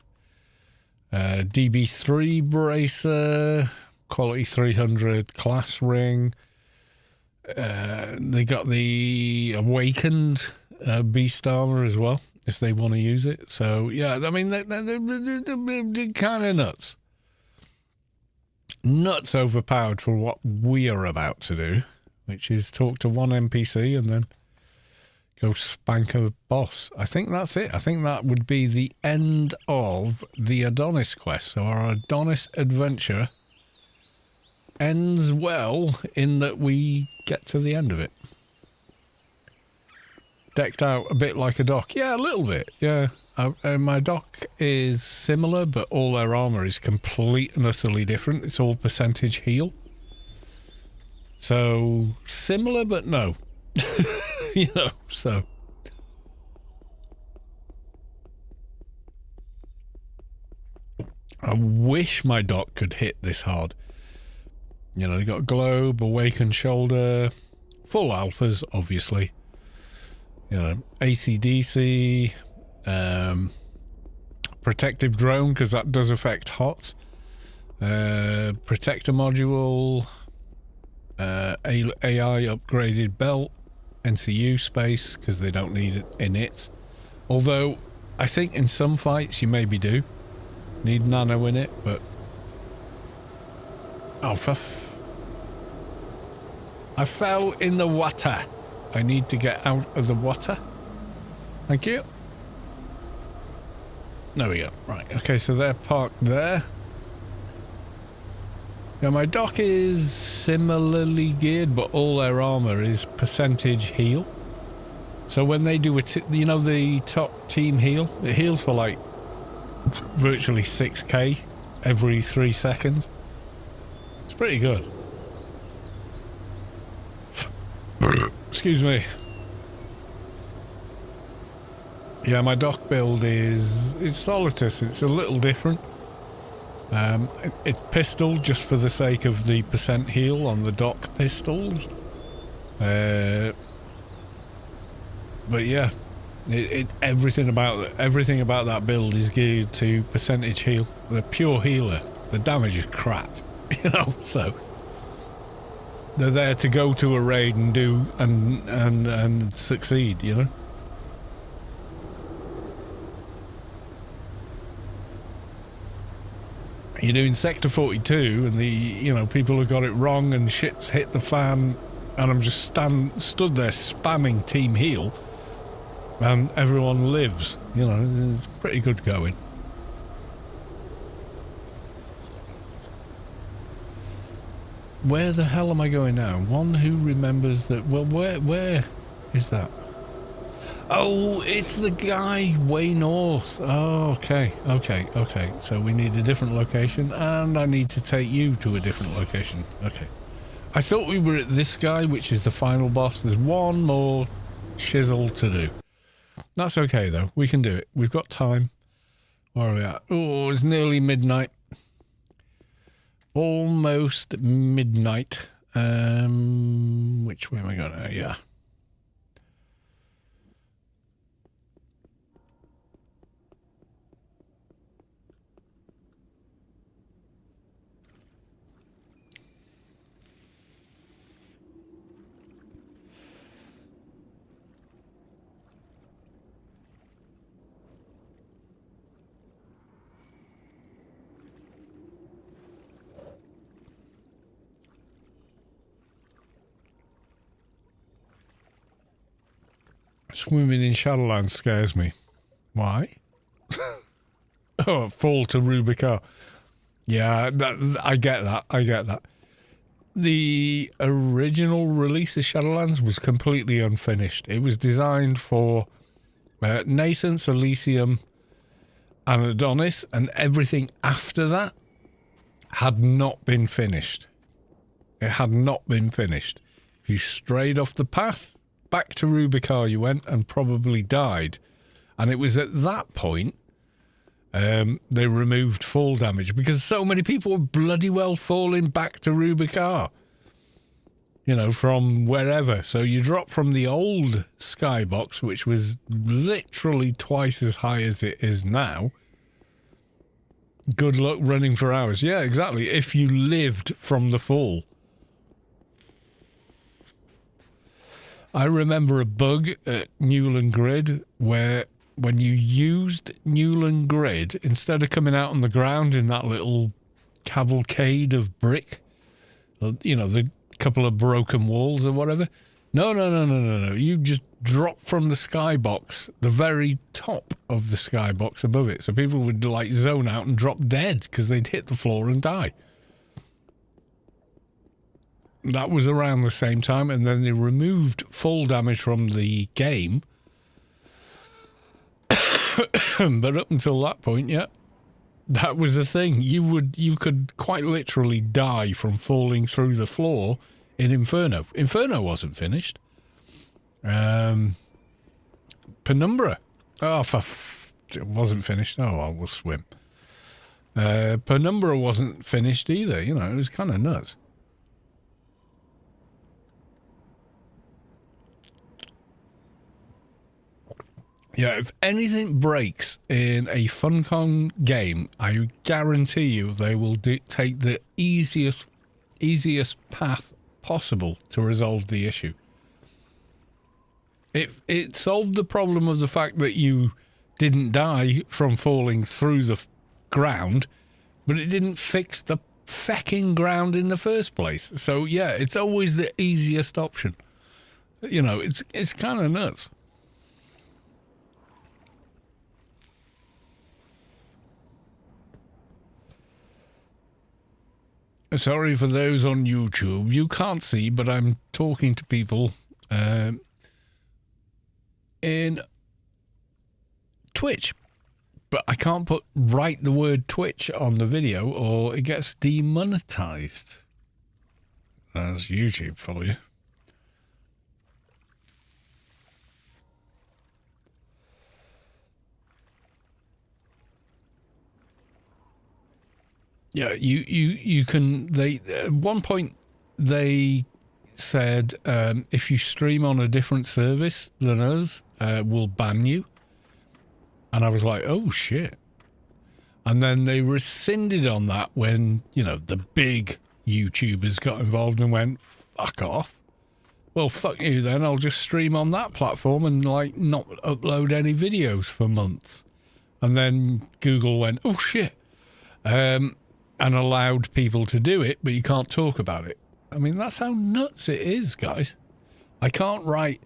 DB3 bracer, quality 300 class ring. They got the awakened beast armor as well, if they want to use it. So yeah, I mean, they're kind of nuts. Nuts overpowered for what we are about to do, which is talk to one NPC and then go spank a boss. I think that's it. I think that would be the end of the Adonis quest. So our Adonis adventure ends well in that we get to the end of it. Decked out a bit like a dock. Yeah, a little bit. Yeah. My dock is similar, but all their armor is complete and utterly different. It's all percentage heal. So, similar, but no. You know, so. I wish my dock could hit this hard. You know, they got globe, awakened shoulder, full alphas, obviously. You know, ACDC, protective drone, because that does affect HOTS. Protector module, AI upgraded belt, NCU space, because they don't need it in it. Although, I think in some fights you maybe do need nano in it, but... Oh, I fell in the water. I need to get out of the water. Thank you. There we go. Right, okay, so they're parked there. Now, my dock is similarly geared, but all their armor is percentage heal. So when they do you know, the top team heal, it heals for like virtually 6k every 3 seconds. It's pretty good. Excuse me. Yeah, my dock build it's Solitus. It's a little different. It's pistol just for the sake of the percent heal on the dock pistols. But yeah, everything about that build is geared to percentage heal. The pure healer. The damage is crap, you know. So they're there to go to a raid and do and succeed, you know. You're doing Sector 42 and people have got it wrong and shit's hit the fan, and I'm just stood there spamming team heal and everyone lives, you know. It's pretty good going. Where the hell am I going now? One who remembers that... Well, where is that? Oh, it's the guy way north. Oh, okay. So we need a different location, and I need to take you to a different location. Okay. I thought we were at this guy, which is the final boss. There's one more shizzle to do. That's okay, though. We can do it. We've got time. Where are we at? Oh, it's nearly midnight. Almost midnight. Which way am I going now? Yeah. Swimming in Shadowlands scares me. Why? Oh, fall to Rubicon. Yeah, I get that. The original release of Shadowlands was completely unfinished. It was designed for Nascence, Elysium, and Adonis, and everything after that had not been finished. It had not been finished. If you strayed off the path, back to Rubicon you went and probably died. And it was at that point they removed fall damage because so many people were bloody well falling back to Rubicon. you know, from wherever. So you drop from the old skybox, which was literally twice as high as it is now. Good luck running for hours. Yeah, exactly. If you lived from the fall. I remember a bug at Newland Grid where when you used Newland Grid, instead of coming out on the ground in that little cavalcade of brick, you know, the couple of broken walls or whatever. No. You just drop from the skybox, the very top of the skybox above it. So people would like zone out and drop dead because they'd hit the floor and die. That was around the same time, and then they removed fall damage from the game. But up until that point, yeah, that was the thing. You could quite literally die from falling through the floor in Inferno. Inferno wasn't finished. Penumbra. Oh, it wasn't finished. Oh, I will swim. Penumbra wasn't finished either. You know, it was kind of nuts. Yeah, if anything breaks in a Funcom game, I guarantee you they will take the easiest path possible to resolve the issue. It solved the problem of the fact that you didn't die from falling through the ground, but it didn't fix the fecking ground in the first place. So yeah, it's always the easiest option. You know, it's kind of nuts. Sorry for those on YouTube. You can't see, but I'm talking to people in Twitch. But I can't write the word Twitch on the video or it gets demonetized. That's YouTube for you. Yeah, you can. They at one point they said if you stream on a different service than us, we'll ban you. And I was like, oh shit. And then they rescinded on that when, you know, the big YouTubers got involved and went, fuck off. Well, fuck you then. I'll just stream on that platform and like not upload any videos for months. And then Google went, oh shit. And allowed people to do it, but you can't talk about it. I mean, that's how nuts it is, guys. I can't write,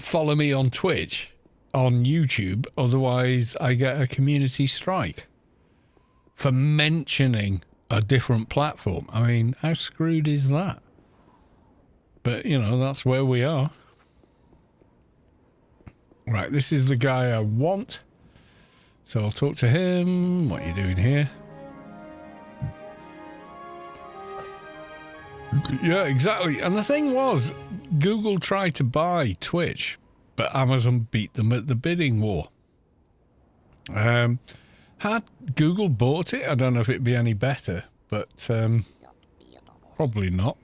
follow me on Twitch, on YouTube, otherwise I get a community strike for mentioning a different platform. I mean, how screwed is that? But, you know, that's where we are. Right, this is the guy I want. So I'll talk to him. What are you doing here? Yeah, exactly. And the thing was, Google tried to buy Twitch, but Amazon beat them at the bidding war. Had Google bought it, I don't know if it'd be any better, but probably not.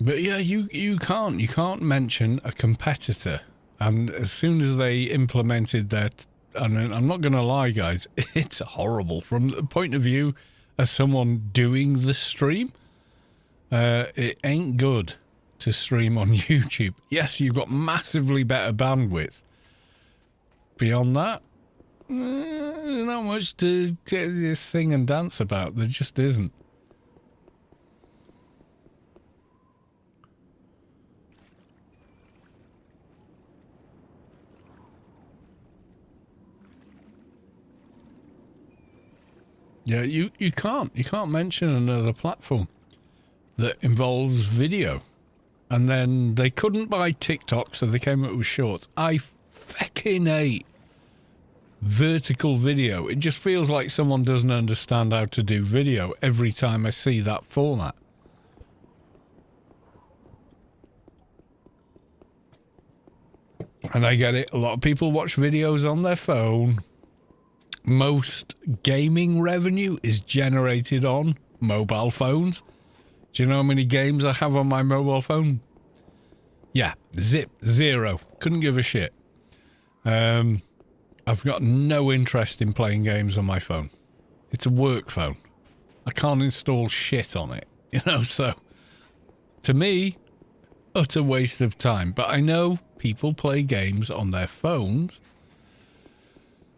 But yeah, you can't mention a competitor. And as soon as they implemented that, and I'm not going to lie, guys, it's horrible from the point of view as someone doing the stream. It ain't good to stream on YouTube. Yes, you've got massively better bandwidth. Beyond that, there's not much to sing and dance about. There just isn't. Yeah, you can't mention another platform that involves video. And then they couldn't buy TikTok, so they came up with shorts. I fucking hate vertical video. It just feels like someone doesn't understand how to do video every time I see that format. And I get it. A lot of people watch videos on their phone. Most gaming revenue is generated on mobile phones. Do you know how many games I have on my mobile phone? Yeah, zero. Couldn't give a shit. I've got no interest in playing games on my phone. It's a work phone. I can't install shit on it, so to me, utter waste of time. But I know people play games on their phones,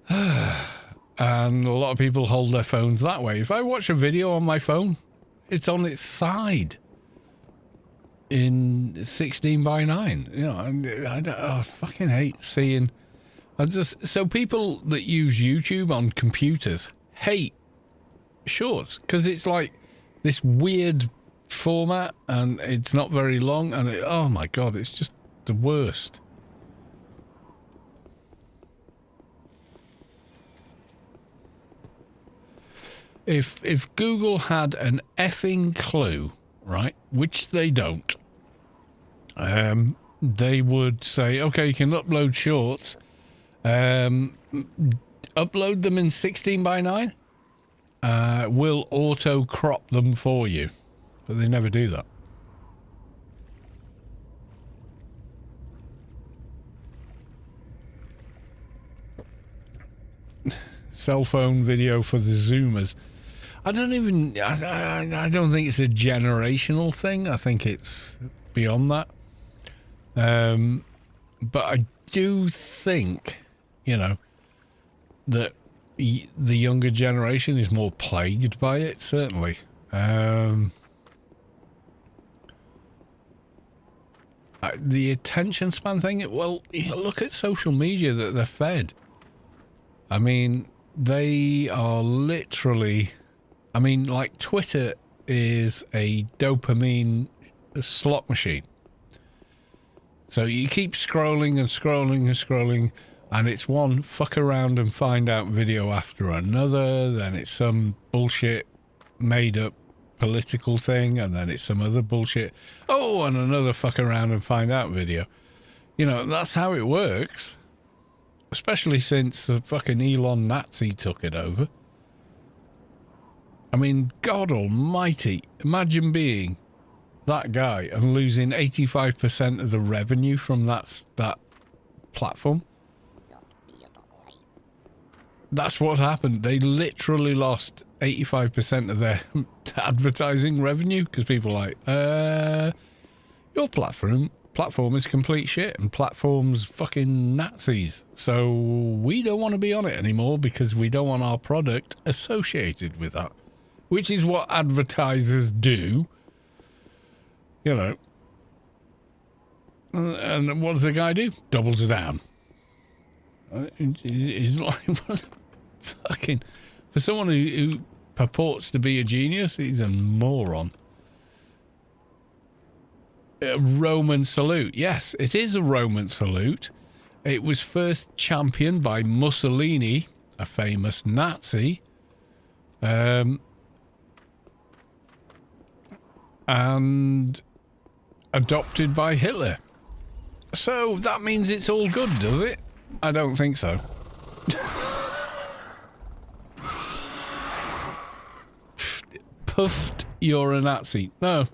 and a lot of people hold their phones that way. If I watch a video on my phone, it's on its side in 16:9. I fucking hate seeing. So people that use YouTube on computers hate shorts because it's like this weird format and it's not very long and oh my god, it's just the worst. If Google had an effing clue, right, which they don't, they would say, okay, you can upload shorts. Upload them in 16:9. We'll auto crop them for you, but they never do that. Cell phone video for the Zoomers. I don't think it's a generational thing. I think it's beyond that. But I do think, that the younger generation is more plagued by it, certainly. The attention span thing, well, look at social media that they're fed. I mean, they are literally... like Twitter is a dopamine slot machine. So you keep scrolling and scrolling and scrolling, and it's one fuck around and find out video after another, then it's some bullshit made up political thing, and then it's some other bullshit. Oh, and another fuck around and find out video. That's how it works. Especially since the fucking Elon Nazi took it over. God almighty, imagine being that guy and losing 85% of the revenue from that platform. That's what happened. They literally lost 85% of their advertising revenue because people are like, your platform is complete shit and platform's fucking Nazis. So we don't want to be on it anymore because we don't want our product associated with that. Which is what advertisers do. And what does the guy do? Doubles it down. He's like, fucking... For someone who purports to be a genius, he's a moron. A Roman salute. Yes, it is a Roman salute. It was first championed by Mussolini, a famous Nazi. And adopted by Hitler. So that means it's all good, does it? I don't think so. Puffed, you're a Nazi. No.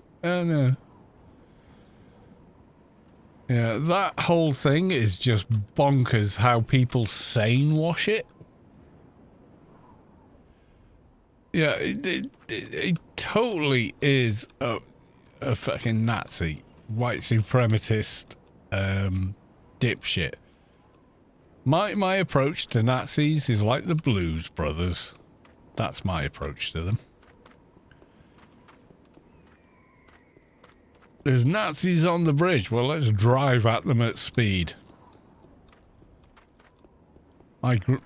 Yeah, that whole thing is just bonkers how people sane wash it. Yeah, it totally is a fucking Nazi, white supremacist, dipshit. My approach to Nazis is like the Blues Brothers. That's my approach to them. There's Nazis on the bridge. Well, let's drive at them at speed.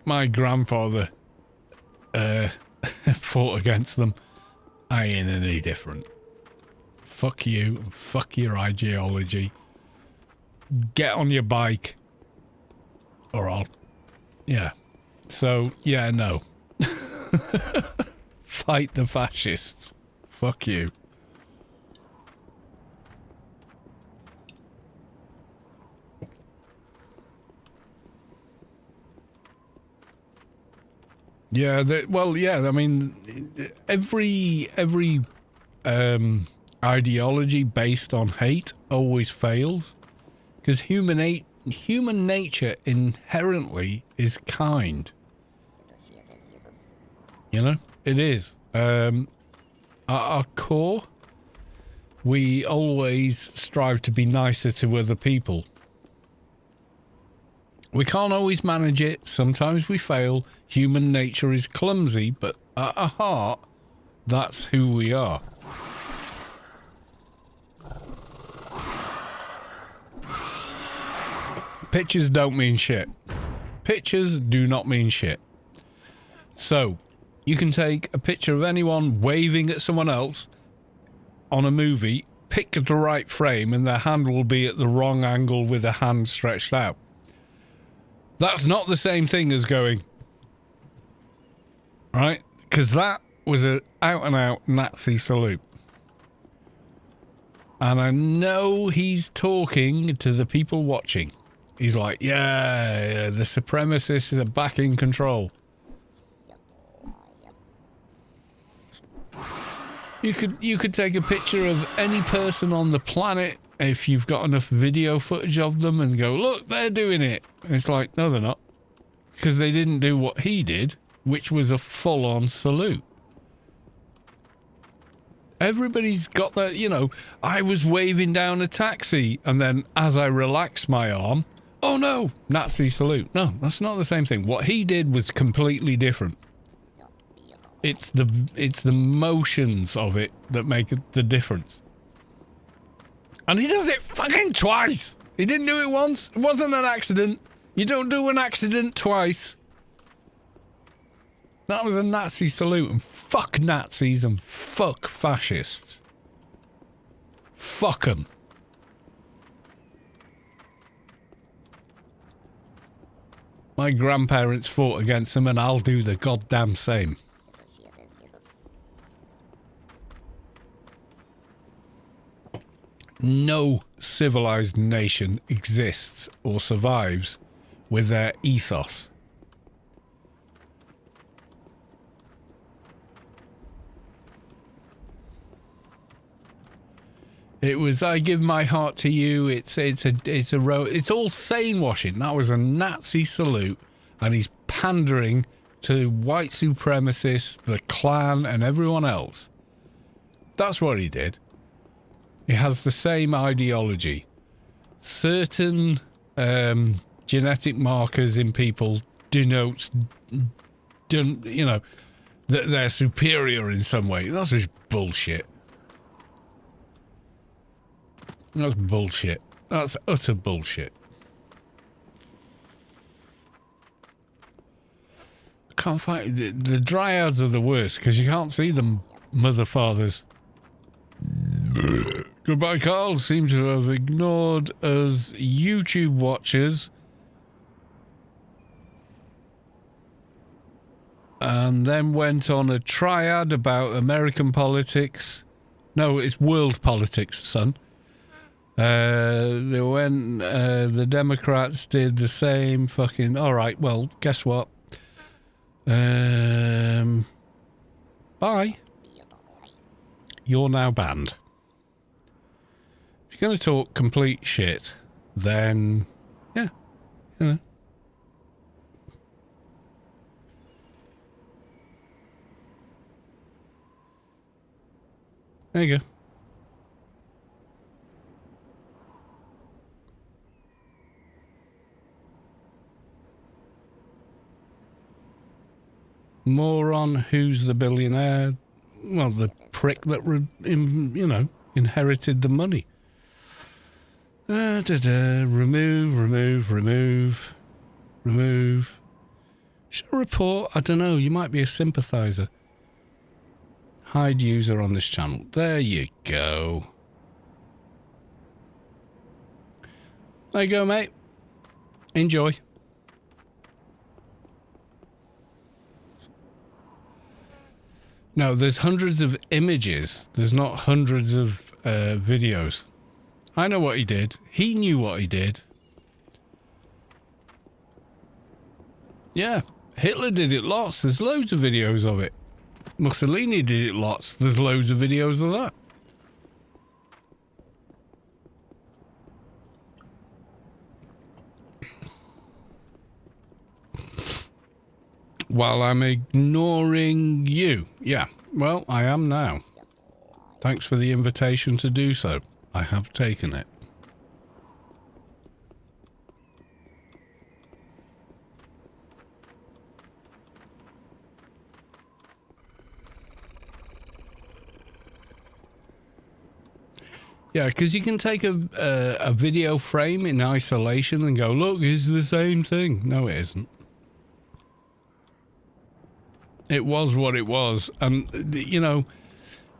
My grandfather fought against them. I ain't any different. Fuck you. Fuck your ideology. Get on your bike. Or I'll... Yeah. So, yeah, no. Fight the fascists. Fuck you. Yeah, well, yeah, I mean, every ideology based on hate always fails, because human nature inherently is kind. You know, it is. At our core, we always strive to be nicer to other people. We can't always manage it. Sometimes we fail. Human nature is clumsy, but at our heart, that's who we are. Pictures don't mean shit. Pictures do not mean shit. So, you can take a picture of anyone waving at someone else on a movie, pick the right frame, and their hand will be at the wrong angle with a hand stretched out. That's not the same thing as going, right? Because that was an out-and-out Nazi salute. And I know he's talking to the people watching. He's like, yeah, the supremacists are back in control. You could take a picture of any person on the planet if you've got enough video footage of them and go, look, they're doing it. And it's like, no, they're not. Because they didn't do what he did, which was a full-on salute. Everybody's got that, you know, I was waving down a taxi and then as I relaxed my arm, oh no, Nazi salute. No, that's not the same thing. What he did was completely different. It's the motions of it that make the difference. And he does it fucking twice. He didn't do it once. It wasn't an accident. You don't do an accident twice. That was a Nazi salute, and fuck Nazis and fuck fascists. Fuck them. My grandparents fought against them, and I'll do the goddamn same. No civilized nation exists or survives with their ethos. It was, I give my heart to you. It's all sane washing. That was a Nazi salute, and he's pandering to white supremacists, the Klan, and everyone else. That's what he did. He has the same ideology. Certain genetic markers in people denotes, you know, that they're superior in some way. That's just bullshit. That's bullshit. That's utter bullshit. I can't find... The dryads are the worst, because you can't see them, mother fathers. Goodbye, Carl. Seem to have ignored us YouTube watchers. And then went on a triad about American politics. No, it's world politics, son. The Democrats did the same fucking... All right, well, guess what? Bye. You're now banned. If you're going to talk complete shit, then, yeah, you know. There you go. Moron, who's the billionaire? Well, the prick that, you know, inherited the money. Remove. Should I report? I don't know. You might be a sympathizer. Hide user on this channel. There you go. There you go, mate. Enjoy. No, there's hundreds of images. There's not hundreds of videos. I know what he did. He knew what he did. Yeah, Hitler did it lots. There's loads of videos of it. Mussolini did it lots. There's loads of videos of that. While I'm ignoring you. Yeah, well, I am now. Thanks for the invitation to do so. I have taken it. Yeah, because you can take a video frame in isolation and go, look, it's the same thing. No, it isn't. It was what it was. And, you know,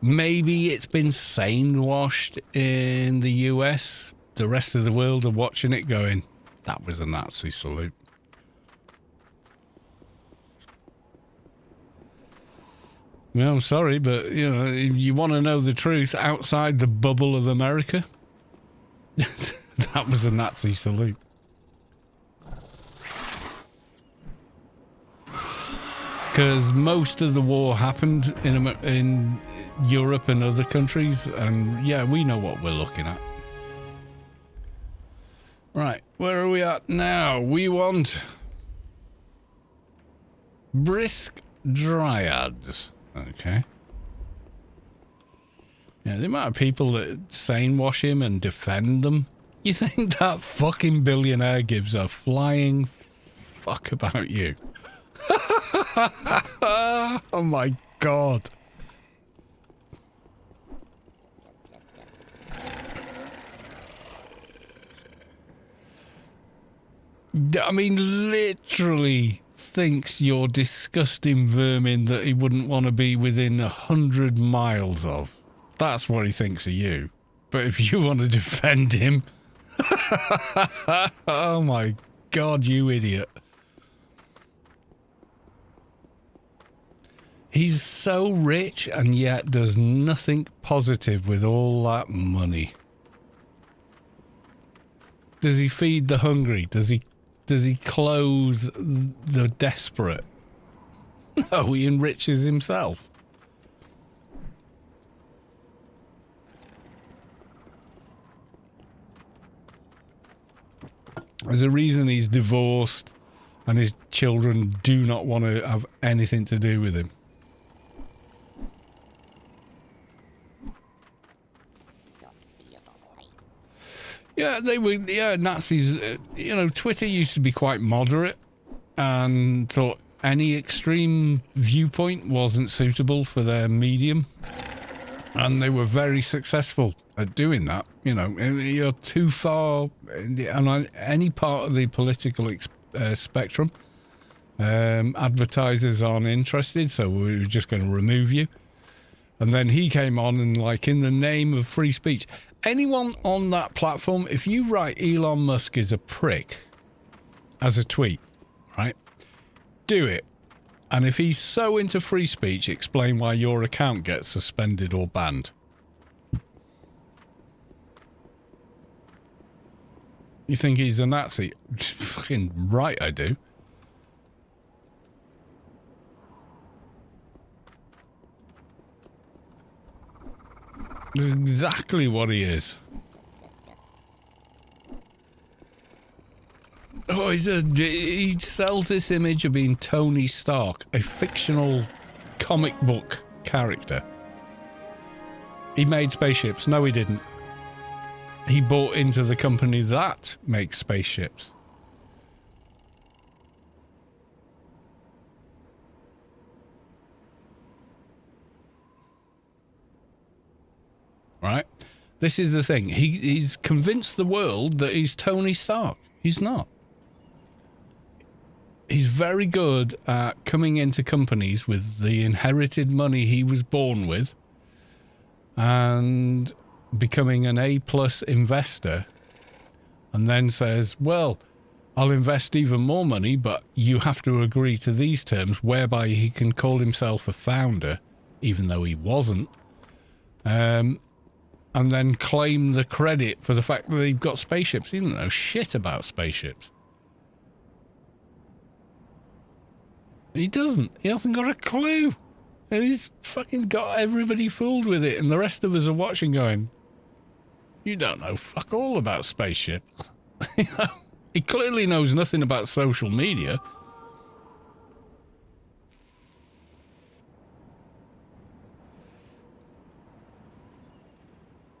maybe it's been sane-washed in the US. The rest of the world are watching it going, that was a Nazi salute. Well, I'm sorry, but, you know, if you want to know the truth outside the bubble of America, that was a Nazi salute. Because most of the war happened in Europe and other countries, and yeah, we know what we're looking at. Right, where are we at now? We want brisk dryads. Okay. Yeah, the amount of people that sane wash him and defend them. You think that fucking billionaire gives a flying fuck about you? Oh my god. I mean, literally thinks you're disgusting vermin that he wouldn't want to be within 100 miles of. That's what he thinks of you. But if you want to defend him... Oh my god, you idiot. He's so rich and yet does nothing positive with all that money. Does he feed the hungry? Does he clothe the desperate? No, he enriches himself. There's a reason he's divorced and his children do not want to have anything to do with him. Yeah, they were, yeah, Nazis, you know, Twitter used to be quite moderate and thought any extreme viewpoint wasn't suitable for their medium. And they were very successful at doing that. You know, you're too far on any part of the political spectrum. Advertisers aren't interested, so we're just going to remove you. And then he came on and, like, in the name of free speech... Anyone on that platform, if you write Elon Musk is a prick as a tweet, right? Do it. And if he's so into free speech, explain why your account gets suspended or banned. You think he's a Nazi? Fucking right, I do. That's exactly what he is. Oh, he sells this image of being Tony Stark, a fictional comic book character. He made spaceships. No, he didn't. He bought into the company that makes spaceships. Right? This is the thing. He's convinced the world that he's Tony Stark. He's not. He's very good at coming into companies with the inherited money he was born with and becoming an A-plus investor, and then says, well, I'll invest even more money, but you have to agree to these terms, whereby he can call himself a founder, even though he wasn't. And then claim the credit for the fact that they've got spaceships. He didn't know shit about spaceships. He doesn't. He hasn't got a clue. And he's fucking got everybody fooled with it. And the rest of us are watching going, you don't know fuck all about spaceships. You know? He clearly knows nothing about social media.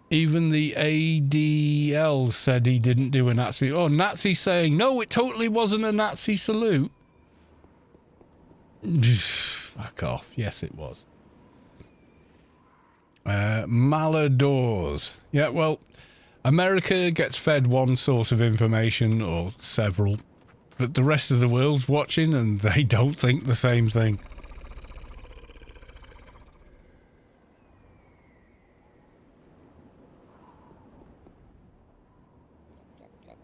Even the ADL said he didn't do a Nazi. Oh, Nazi saying, no, it totally wasn't a Nazi salute. Fuck off. Yes, it was. Maladors. Yeah, well, America gets fed one source of information, or several, but the rest of the world's watching and they don't think the same thing.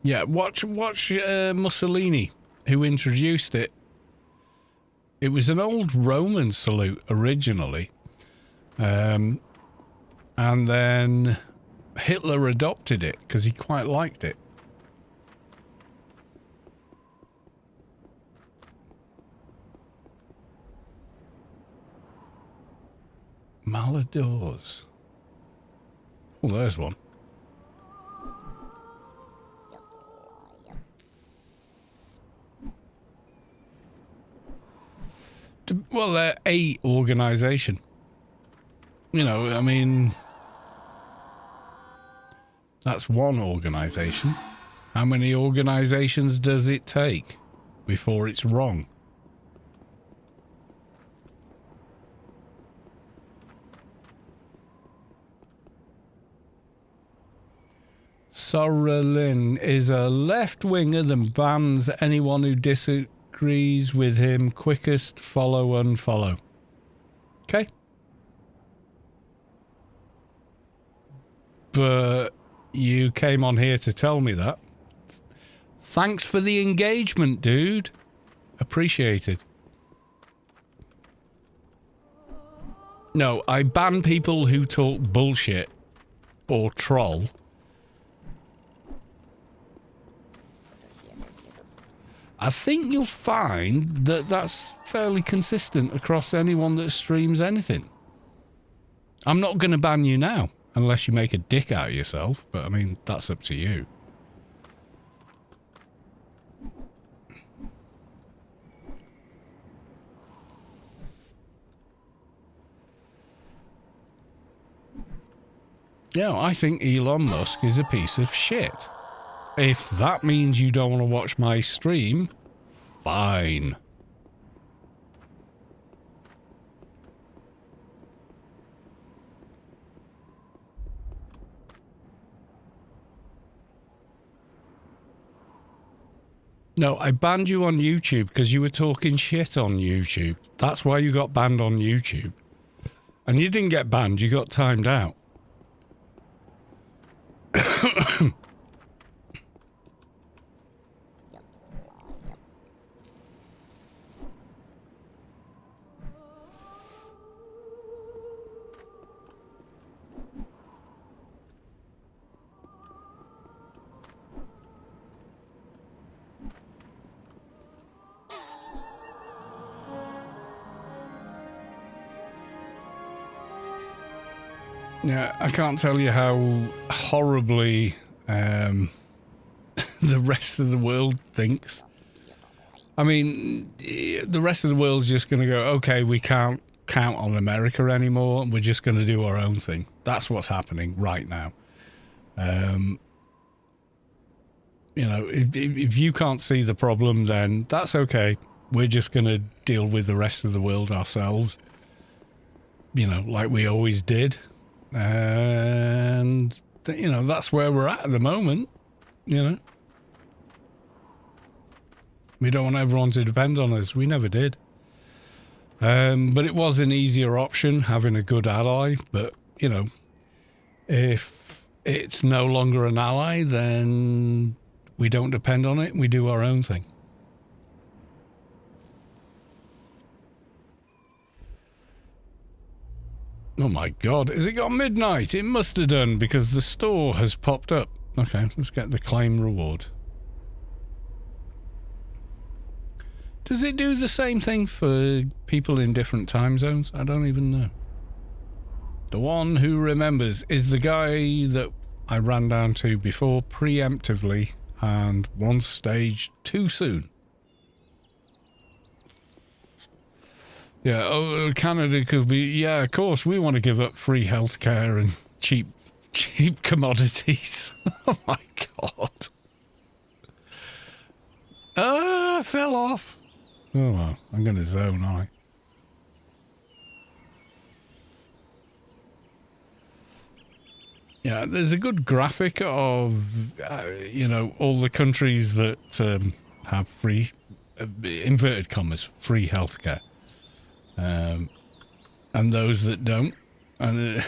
Yeah, watch Mussolini, who introduced it. It was an old Roman salute originally. And then Hitler adopted it because he quite liked it. Maladors. Oh, there's one. Well, they're a organisation. You know, I mean, that's one organisation. How many organisations does it take before it's wrong? Sorelin is a left-winger that bans anyone who disagrees with him. Quickest follow unfollow. Okay. But you came on here to tell me that. Thanks for the engagement, dude. Appreciated. No, I ban people who talk bullshit or troll. I think you'll find that that's fairly consistent across anyone that streams anything. I'm not going to ban you now, unless you make a dick out of yourself, but I mean, that's up to you. Yeah, I think Elon Musk is a piece of shit. If that means you don't want to watch my stream, fine. No, I banned you on YouTube because you were talking shit on YouTube. That's why you got banned on YouTube. And you didn't get banned, you got timed out. Yeah, I can't tell you how horribly the rest of the world thinks. I mean, the rest of the world's just going to go, okay, we can't count on America anymore. We're just going to do our own thing. That's what's happening right now. You know, if you can't see the problem, then that's okay. We're just going to deal with the rest of the world ourselves. You know, like we always did. And, you know, that's where we're at the moment, you know. We don't want everyone to depend on us. We never did. But it was an easier option, having a good ally. But, you know, if it's no longer an ally, then we don't depend on it. We do our own thing. Oh my God, has it got midnight? It must have done because the store has popped up. Okay, let's get the claim reward. Does it do the same thing for people in different time zones? I don't even know. The one who remembers is the guy that I ran down to before preemptively and one stage too soon. Yeah, oh, Canada could be... Yeah, of course, we want to give up free healthcare and cheap commodities. Oh, my God. I fell off. Oh, well, I'm going to zone, aren't I? Yeah, there's a good graphic of, all the countries that have free, inverted commas, free healthcare. And those that don't. And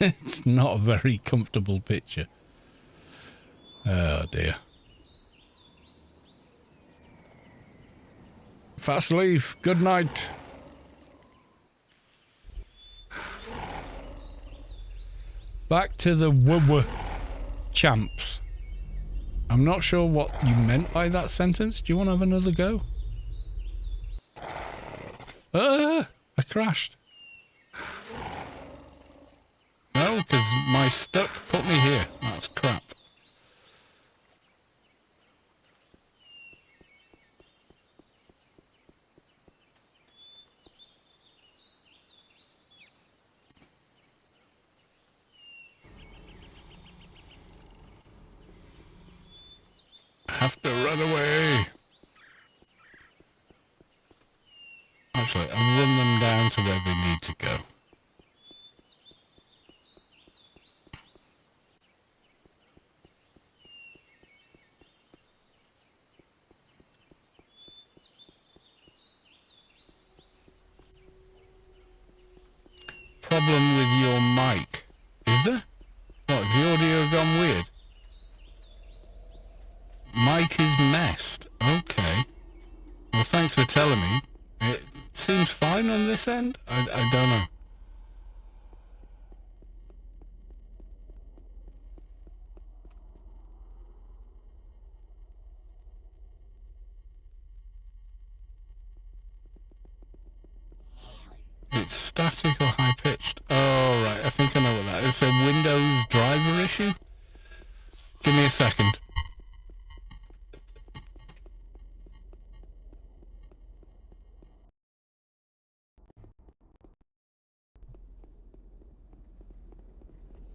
it's not a very comfortable picture. Oh, dear. Fast leave. Good night. Back to the WW champs. I'm not sure what you meant by that sentence. Do you want to have another go? I crashed. No, because my stuck put me here. That's crap. Have to run away. Actually, I'll run them down to where they need to go. Problem with your mic. Is there? What, has the audio gone weird? Mic is messed. Okay. Well, thanks for telling me. It seems fine on this end. I don't know. It's static or high pitched. Oh, right. I think I know what that is. It's a Windows driver issue. Give me a second.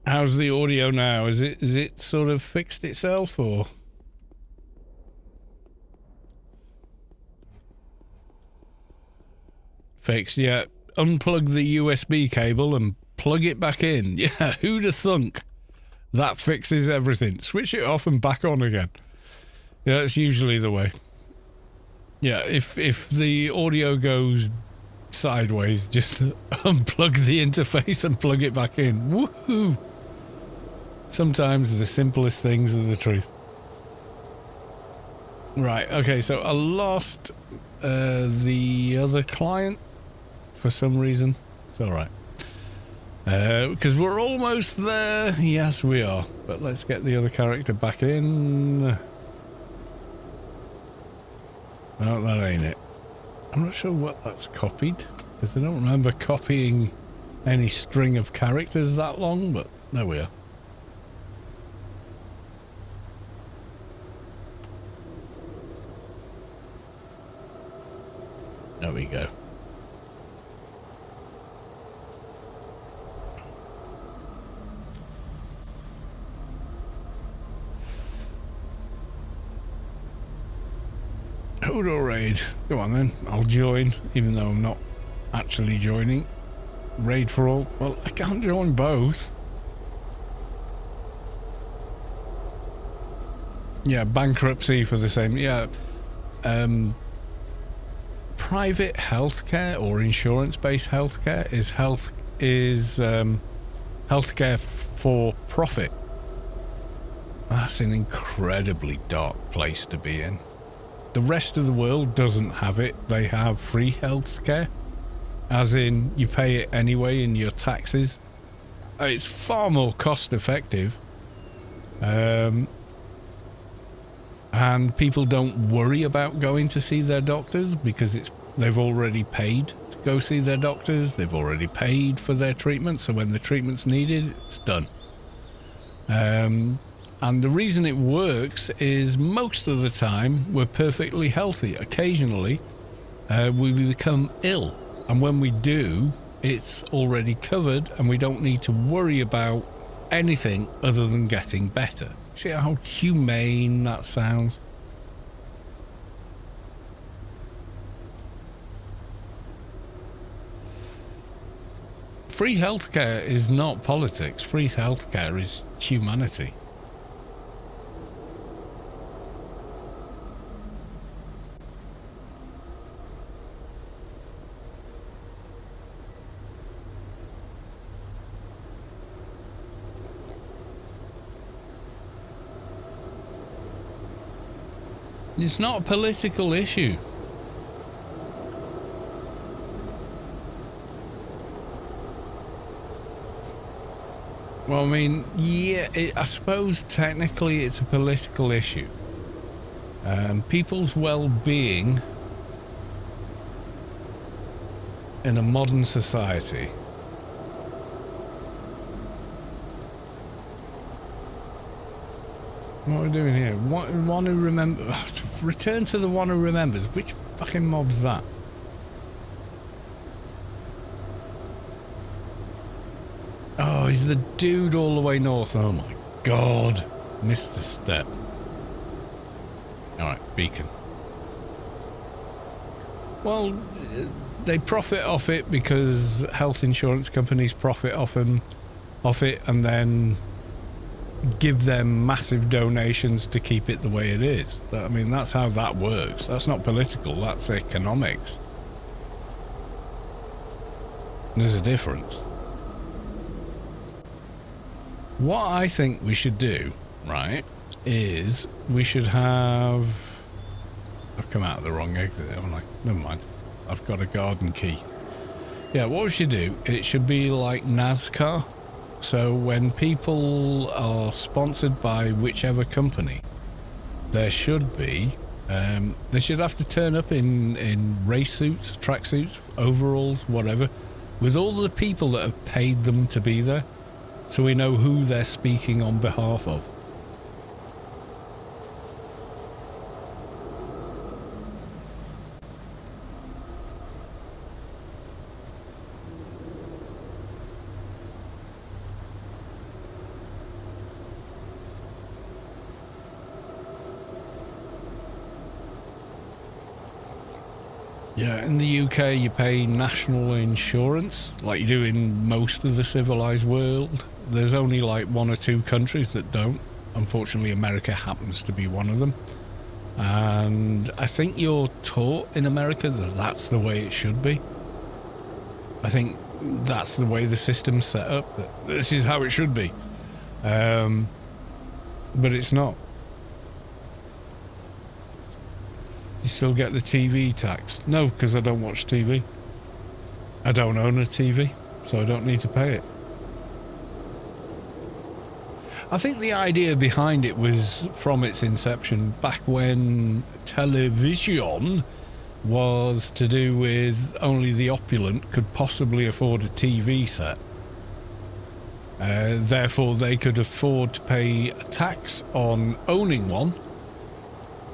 How's the audio now? Is it sort of fixed itself or? Fixed, yeah. Unplug the USB cable and plug it back in. Yeah, who'd have thunk? That fixes everything. Switch it off and back on again. Yeah, that's usually the way. Yeah, if the audio goes sideways, just unplug the interface and plug it back in. Woohoo! Sometimes the simplest things are the truth. Right, okay, so I lost the other client for some reason. It's alright. Because we're almost there. Yes, we are. But let's get the other character back in. No, that ain't it. I'm not sure what that's copied, because I don't remember copying any string of characters that long, but there we are. There we go. Hodo raid. Go on then, I'll join, even though I'm not actually joining. Raid for all. Well, I can't join both. Yeah, bankruptcy for the same. Yeah. Private healthcare or insurance-based healthcare is healthcare for profit. That's an incredibly dark place to be in. The rest of the world doesn't have it. They have free healthcare, as in you pay it anyway in your taxes. It's far more cost effective. And And people don't worry about going to see their doctors because they've already paid to go see their doctors. They've already paid for their treatment. So when the treatment's needed, it's done. And the reason it works is most of the time we're perfectly healthy. Occasionally, we become ill. And when we do, it's already covered and we don't need to worry about anything other than getting better. See how humane that sounds? Free healthcare is not politics. Free healthcare is humanity. It's not a political issue. Well, I mean, yeah, I suppose technically it's a political issue. People's well-being in a modern society What are we doing here? One who remember. Return to the one who remembers. Which fucking mob's that? Oh, he's the dude all the way north. Oh my god. Missed a step. Alright, beacon. Well, they profit off it because health insurance companies profit off it and then give them massive donations to keep it the way it is. I mean, that's how that works. That's not political, that's economics. There's a difference. What I think we should do, right, is we should have... I've come out of the wrong exit, haven't I? Never mind. I've got a garden key. Yeah, what we should do, it should be like NASCAR. So when people are sponsored by whichever company, there should be, they should have to turn up in race suits, track suits, overalls, whatever, with all the people that have paid them to be there, so we know who they're speaking on behalf of. Yeah, in the UK you pay national insurance, like you do in most of the civilized world. There's only like one or two countries that don't. Unfortunately, America happens to be one of them. And I think you're taught in America that that's the way it should be. I think that's the way the system's set up, that this is how it should be. But it's not. You still get the TV tax? No, because I don't watch TV. I don't own a TV, so I don't need to pay it. I think the idea behind it was from its inception back when television was to do with only the opulent could possibly afford a TV set. Therefore, they could afford to pay a tax on owning one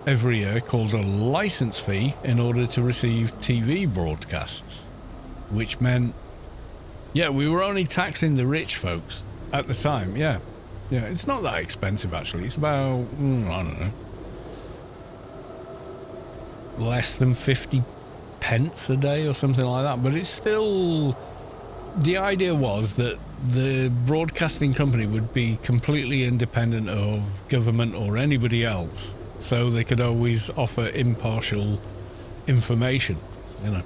every year called a license fee in order to receive TV broadcasts, which meant, yeah, we were only taxing the rich folks at the time. Yeah, it's not that expensive actually. It's about, I don't know, less than 50 pence a day or something like that, but it's still, the idea was that the broadcasting company would be completely independent of government or anybody else, so they could always offer impartial information, you know.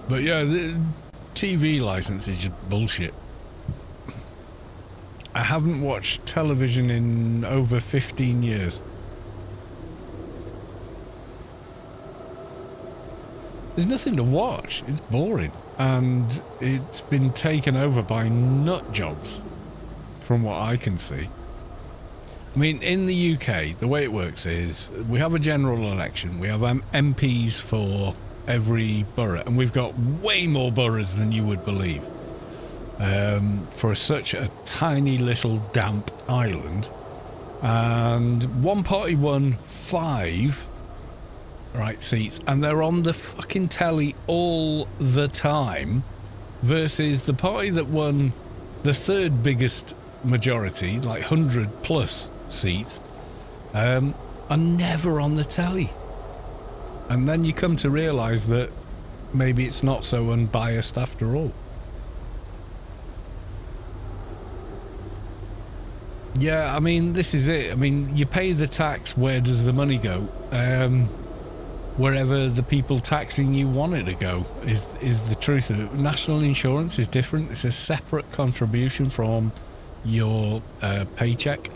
But yeah, the TV license is just bullshit. I haven't watched television in over 15 years. There's nothing to watch. It's boring. And it's been taken over by nut jobs, from what I can see. I mean, in the UK, the way it works is we have a general election. We have MPs for every borough, and we've got way more boroughs than you would believe. For such a tiny little damp island. And one party won 5 seats, and they're on the fucking telly all the time, versus the party that won the 3rd biggest majority, like 100 plus seats, are never on the telly. And then you come to realise that maybe it's not so unbiased after all. Yeah, I mean, this is it. I mean, you pay the tax, where does the money go? Wherever the people taxing you want it to go is the truth of it. National insurance is different. It's a separate contribution from your paycheck.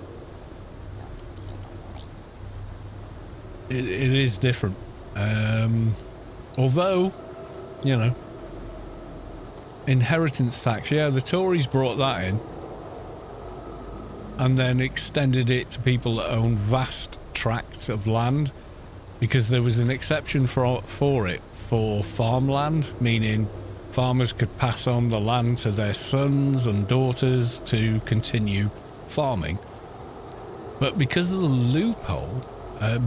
It is different. Although, you know, inheritance tax, yeah, the Tories brought that in and then extended it to people that own vast tracts of land, because there was an exception for it for farmland, meaning farmers could pass on the land to their sons and daughters to continue farming. But because of the loophole,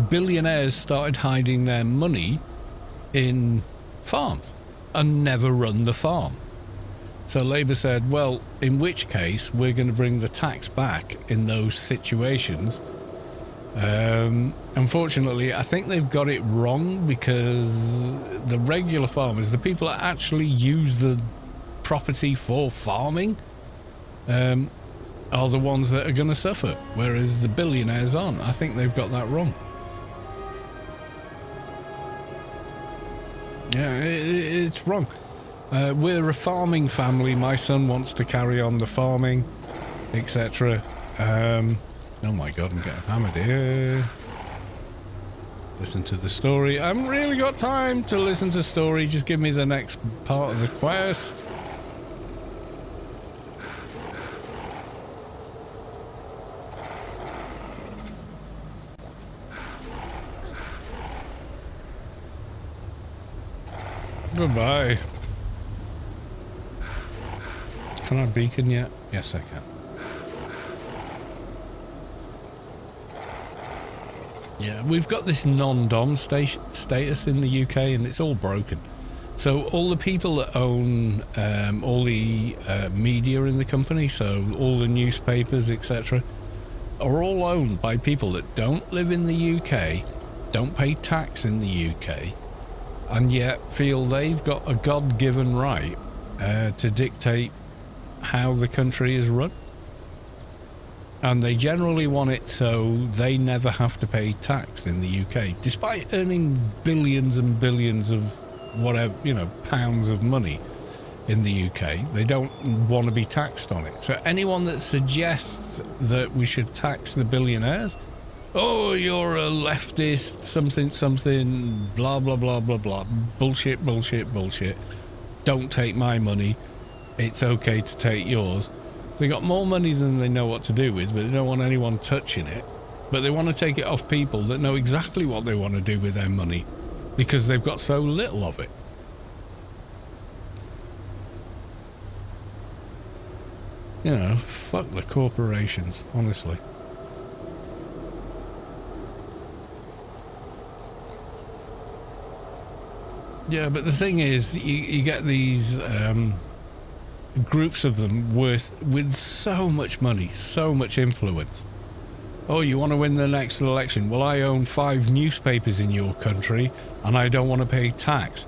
billionaires started hiding their money in farms and never run the farm. So Labour said, well, in which case we're going to bring the tax back in those situations. Unfortunately, I think they've got it wrong, because the regular farmers, the people that actually use the property for farming, are the ones that are going to suffer, whereas the billionaires aren't. I think they've got that wrong. Yeah, it's wrong. We're a farming family. My son wants to carry on the farming, etc. Oh my god, I'm getting hammered here. Listen to the story. I haven't really got time to listen to story. Just give me the next part of the quest. Goodbye. Can I beacon yet? Yes, I can. Yeah, we've got this non-dom status in the UK, and it's all broken. So all the people that own all the media in the company, so all the newspapers, etc., are all owned by people that don't live in the UK, don't pay tax in the UK, and yet feel they've got a God-given right to dictate how the country is run. And they generally want it so they never have to pay tax in the UK, despite earning billions and billions of whatever, you know, pounds of money in the UK. They don't want to be taxed on it. So anyone that suggests that we should tax the billionaires, oh, you're a leftist, something, blah, blah, blah, blah, blah, bullshit, bullshit, bullshit. Don't take my money. It's okay to take yours. They got more money than they know what to do with, but they don't want anyone touching it. But they want to take it off people that know exactly what they want to do with their money, because they've got so little of it. You know, fuck the corporations, honestly. Yeah, but the thing is, you get these groups of them with so much money, so much influence. Oh, you want to win the next election? Well, I own 5 newspapers in your country and I don't want to pay tax,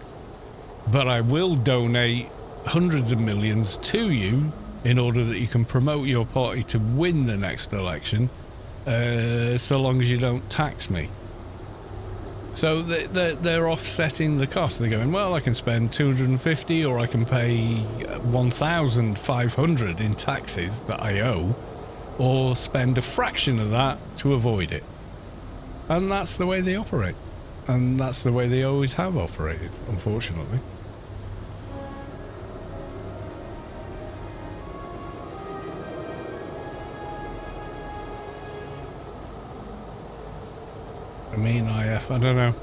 but I will donate hundreds of millions to you in order that you can promote your party to win the next election, so long as you don't tax me. So they're offsetting the cost. They're going, well, I can spend 250 or I can pay 1,500 in taxes that I owe, or spend a fraction of that to avoid it. And that's the way they operate. And that's the way they always have operated, unfortunately. I mean, I don't know.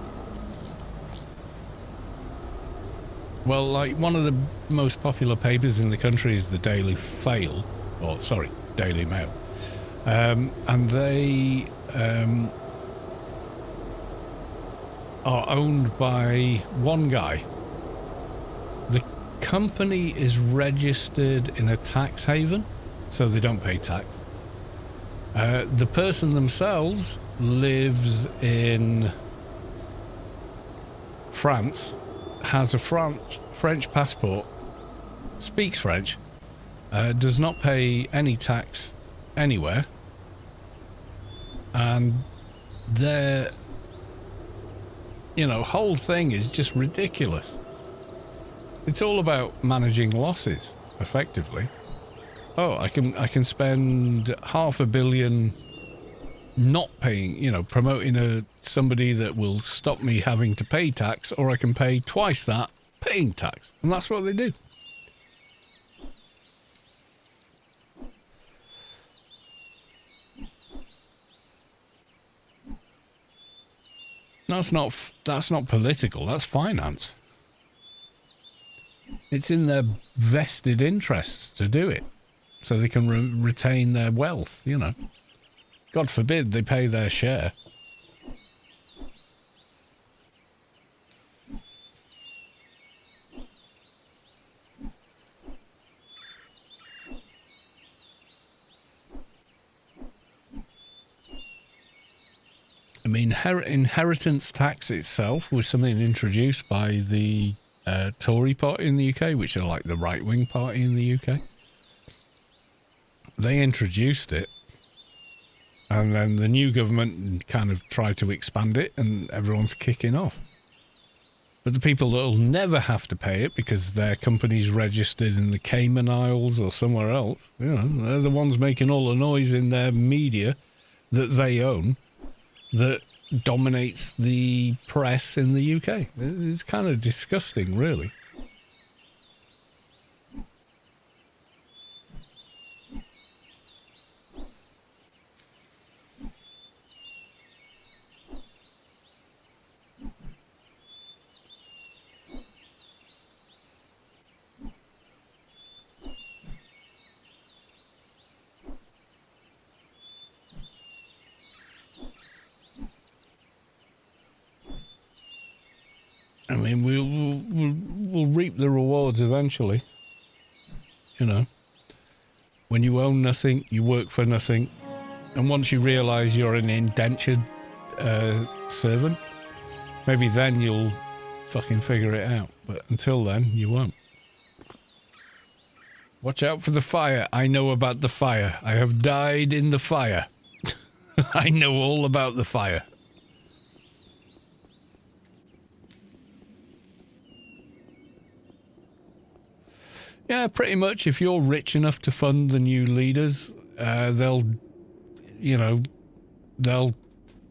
Well, like, one of the most popular papers in the country is the Daily Fail, or sorry, Daily Mail. And they are owned by one guy. The company is registered in a tax haven, so they don't pay tax. The person themselves lives in France, has a French passport, speaks French, does not pay any tax anywhere, and their, whole thing is just ridiculous. It's all about managing losses, effectively. Oh, I can spend $500 million not paying, promoting somebody that will stop me having to pay tax, or I can pay twice that paying tax. And that's what they do. That's not political, that's finance. It's in their vested interests to do it, so they can retain their wealth, God forbid they pay their share. I mean, inheritance tax itself was something introduced by the Tory party in the UK, which are like the right-wing party in the UK. They introduced it, and then the new government kind of tried to expand it, and everyone's kicking off. But the people that will never have to pay it because their company's registered in the Cayman Isles or somewhere else, they're the ones making all the noise in their media that they own, that dominates the press in the UK. It's kind of disgusting, really. I mean, we'll reap the rewards eventually. When you own nothing, you work for nothing, and once you realise you're an indentured servant, maybe then you'll fucking figure it out. But until then, you won't. Watch out for the fire. I know about the fire. I have died in the fire. I know all about the fire. Yeah, pretty much. If you're rich enough to fund the new leaders, they'll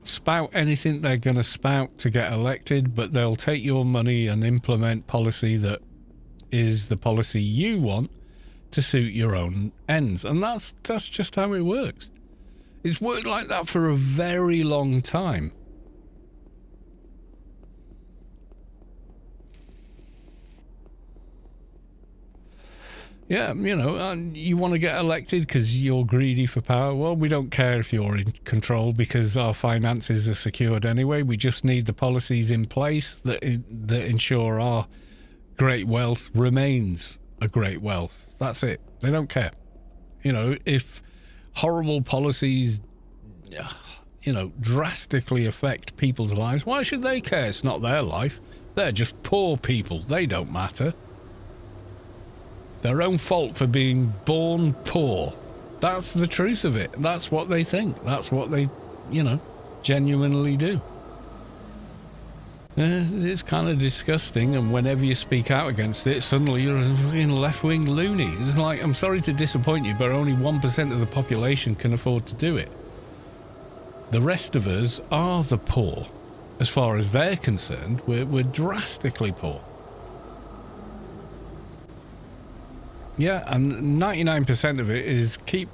spout anything they're going to spout to get elected, but they'll take your money and implement policy that is the policy you want to suit your own ends. And that's just how it works. It's worked like that for a very long time. Yeah, you want to get elected because you're greedy for power. Well, we don't care if you're in control because our finances are secured anyway. We just need the policies in place that ensure our great wealth remains a great wealth. That's it. They don't care. If horrible policies, drastically affect people's lives, why should they care? It's not their life. They're just poor people. They don't matter. Their own fault for being born poor. That's the truth of it. That's what they think. That's what they, genuinely do. It's kind of disgusting, and whenever you speak out against it, suddenly you're a fucking left-wing loony. It's like, I'm sorry to disappoint you, but only 1% of the population can afford to do it. The rest of us are the poor. as far as they're concerned, we're drastically poor. Yeah, and 99% of it is keep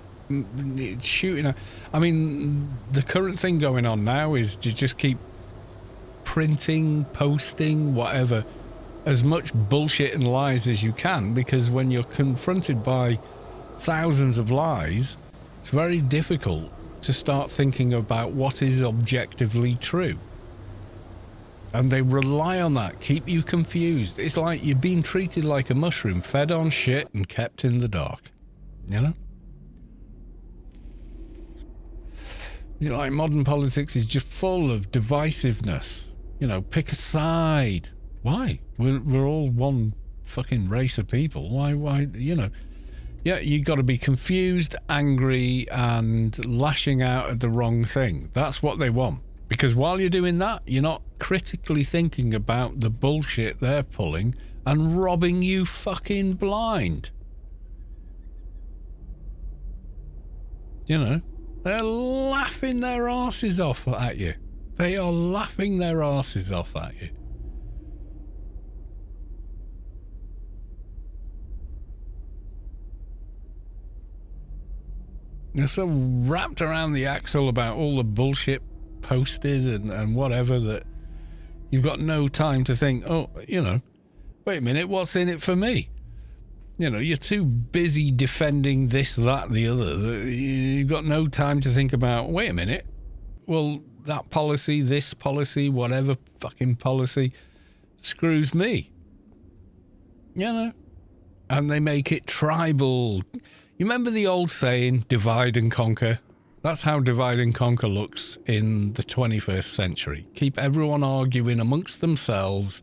shooting. I mean, the current thing going on now is to just keep printing, posting, whatever, as much bullshit and lies as you can, because when you're confronted by thousands of lies, it's very difficult to start thinking about what is objectively true. And they rely on that, keep you confused. It's like you're being treated like a mushroom, fed on shit and kept in the dark. You know? You know, like modern politics is just full of divisiveness. You know, pick a side. Why? We're all one fucking race of people. Why, you know? Yeah, you got to be confused, angry, and lashing out at the wrong thing. That's what they want. Because while you're doing that, you're not critically thinking about the bullshit they're pulling and robbing you fucking blind. You know, they're laughing their asses off at you. They are laughing their asses off at you. They're so wrapped around the axle about all the bullshit posted and whatever that you've got no time to think, oh, you know, wait a minute, what's in it for me? You know, you're too busy defending this, that, the other. You've got no time to think about, wait a minute, well, that policy, this policy, whatever fucking policy screws me. You know? And they make it tribal. You remember the old saying, divide and conquer? That's how divide and conquer looks in the 21st century. Keep everyone arguing amongst themselves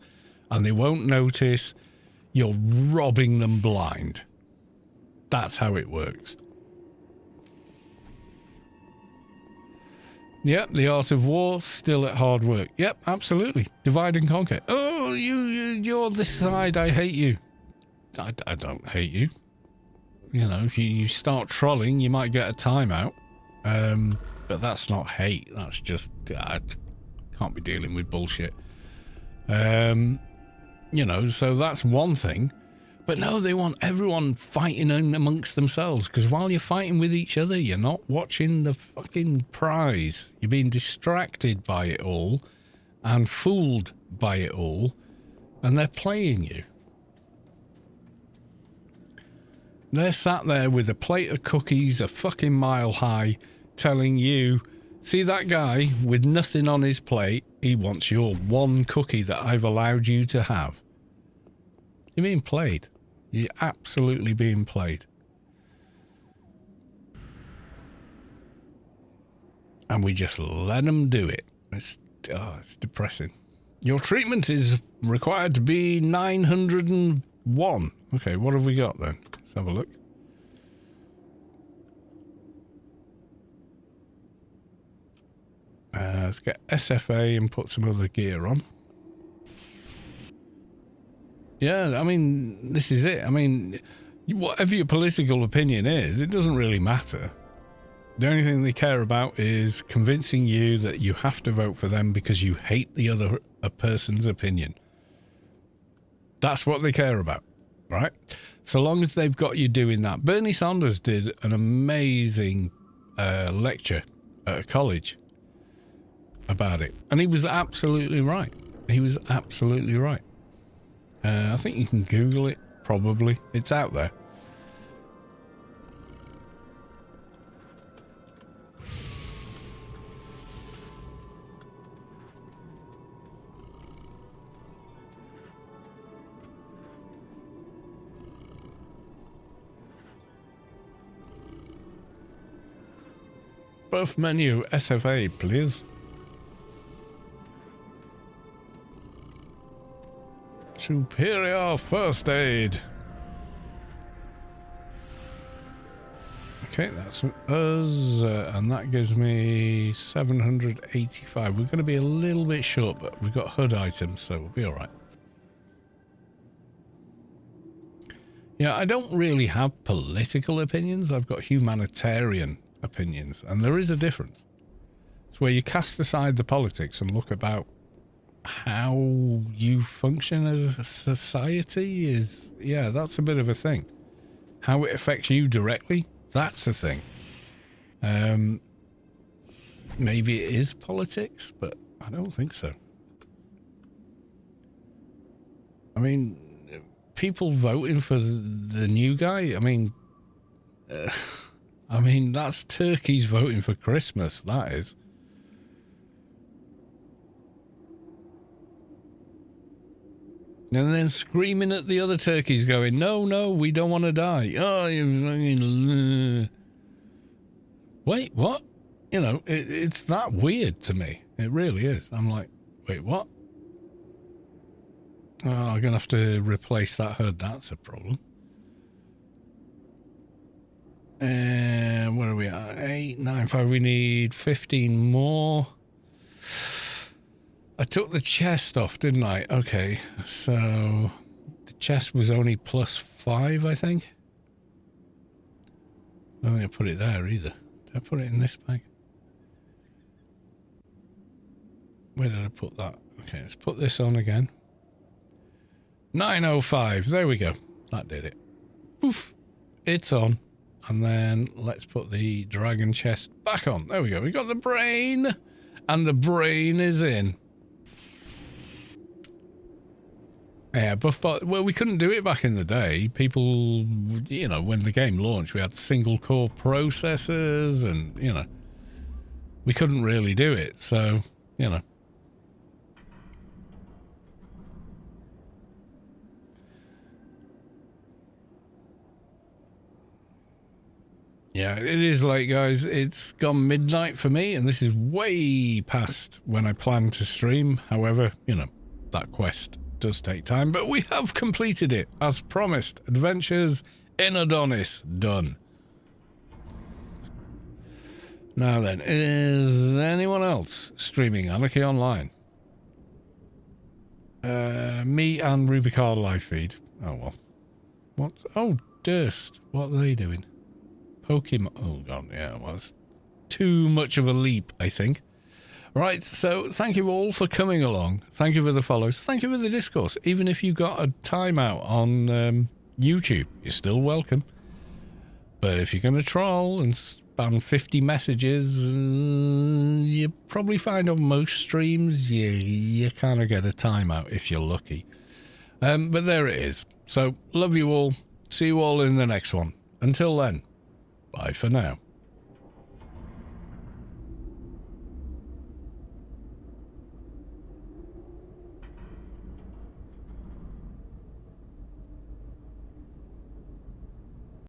and they won't notice you're robbing them blind. That's how it works. Yep, the art of war still at hard work. Yep, absolutely. Divide and conquer. Oh, you're this side, I hate you. I don't hate you. You know, if you start trolling, you might get a timeout. But that's not hate. That's just, I can't be dealing with bullshit. You know, so that's one thing. But no, they want everyone fighting amongst themselves, because while you're fighting with each other, you're not watching the fucking prize. You're being distracted by it all and fooled by it all, and they're playing you. They're sat there with a plate of cookies a fucking mile high, telling you, see that guy with nothing on his plate? He wants your one cookie that I've allowed you to have. You're being played. You're absolutely being played. And we just let them do it. It's depressing. Your treatment is required to be 901. Okay, what have we got then? Let's have a look. Let's get SFA and put some other gear on. Yeah, I mean, this is it. I mean, whatever your political opinion is, it doesn't really matter. The only thing they care about is convincing you that you have to vote for them because you hate the other person's opinion. That's what they care about, right? So long as they've got you doing that. Bernie Sanders did an amazing lecture at a college about it. And he was absolutely right. He was absolutely right. I think you can Google it, probably. It's out there. Buff menu, SFA, please. Superior first aid. Okay, that's us, and that gives me 785. We're going to be a little bit short, but we've got HUD items, so we'll be all right. Yeah, I don't really have political opinions. I've got humanitarian opinions, and there is a difference. It's where you cast aside the politics and look about how you function as a society is, yeah, that's a bit of a thing. How it affects you directly, that's a thing. Maybe it is politics, but I don't think so. I mean, people voting for the new guy, I mean, that's turkeys voting for Christmas, that is. And then screaming at the other turkeys going, no, we don't want to die. Oh, wait, what? You know, it's that weird to me. It really is. I'm like, wait, what? Oh, I'm going to have to replace that herd. That's a problem. And what are we at? 8, 9, 5. We need 15 more. I took the chest off, didn't I? Okay, so the chest was only +5, I think. I don't think I put it there either. Did I put it in this bag? Where did I put that? Okay, let's put this on again. 905. There we go. That did it. Poof. It's on. And then let's put the dragon chest back on. There we go. We got the brain. And the brain is in. Yeah, buffbot. Well, we couldn't do it back in the day. People, you know, when the game launched, we had single core processors and, you know, we couldn't really do it. So, you know. Yeah, it is late, guys. It's gone midnight for me, and this is way past when I plan to stream. However, you know, that quest does take time, but we have completed it, as promised. Adventures in Adonis, done. Now then, is anyone else streaming Anarchy Online? Me and Rubicard live feed. Oh, well. What? Oh, Durst. What are they doing? Pokemon. Oh, God, yeah, well, it's too much of a leap, I think. Right, so thank you all for coming along. Thank you for the follows. Thank you for the discourse. Even if you got a timeout on YouTube, you're still welcome. But if you're going to troll and spam 50 messages, you probably find on most streams you kind of get a timeout if you're lucky. But there it is. So, love you all. See you all in the next one. Until then. Bye for now.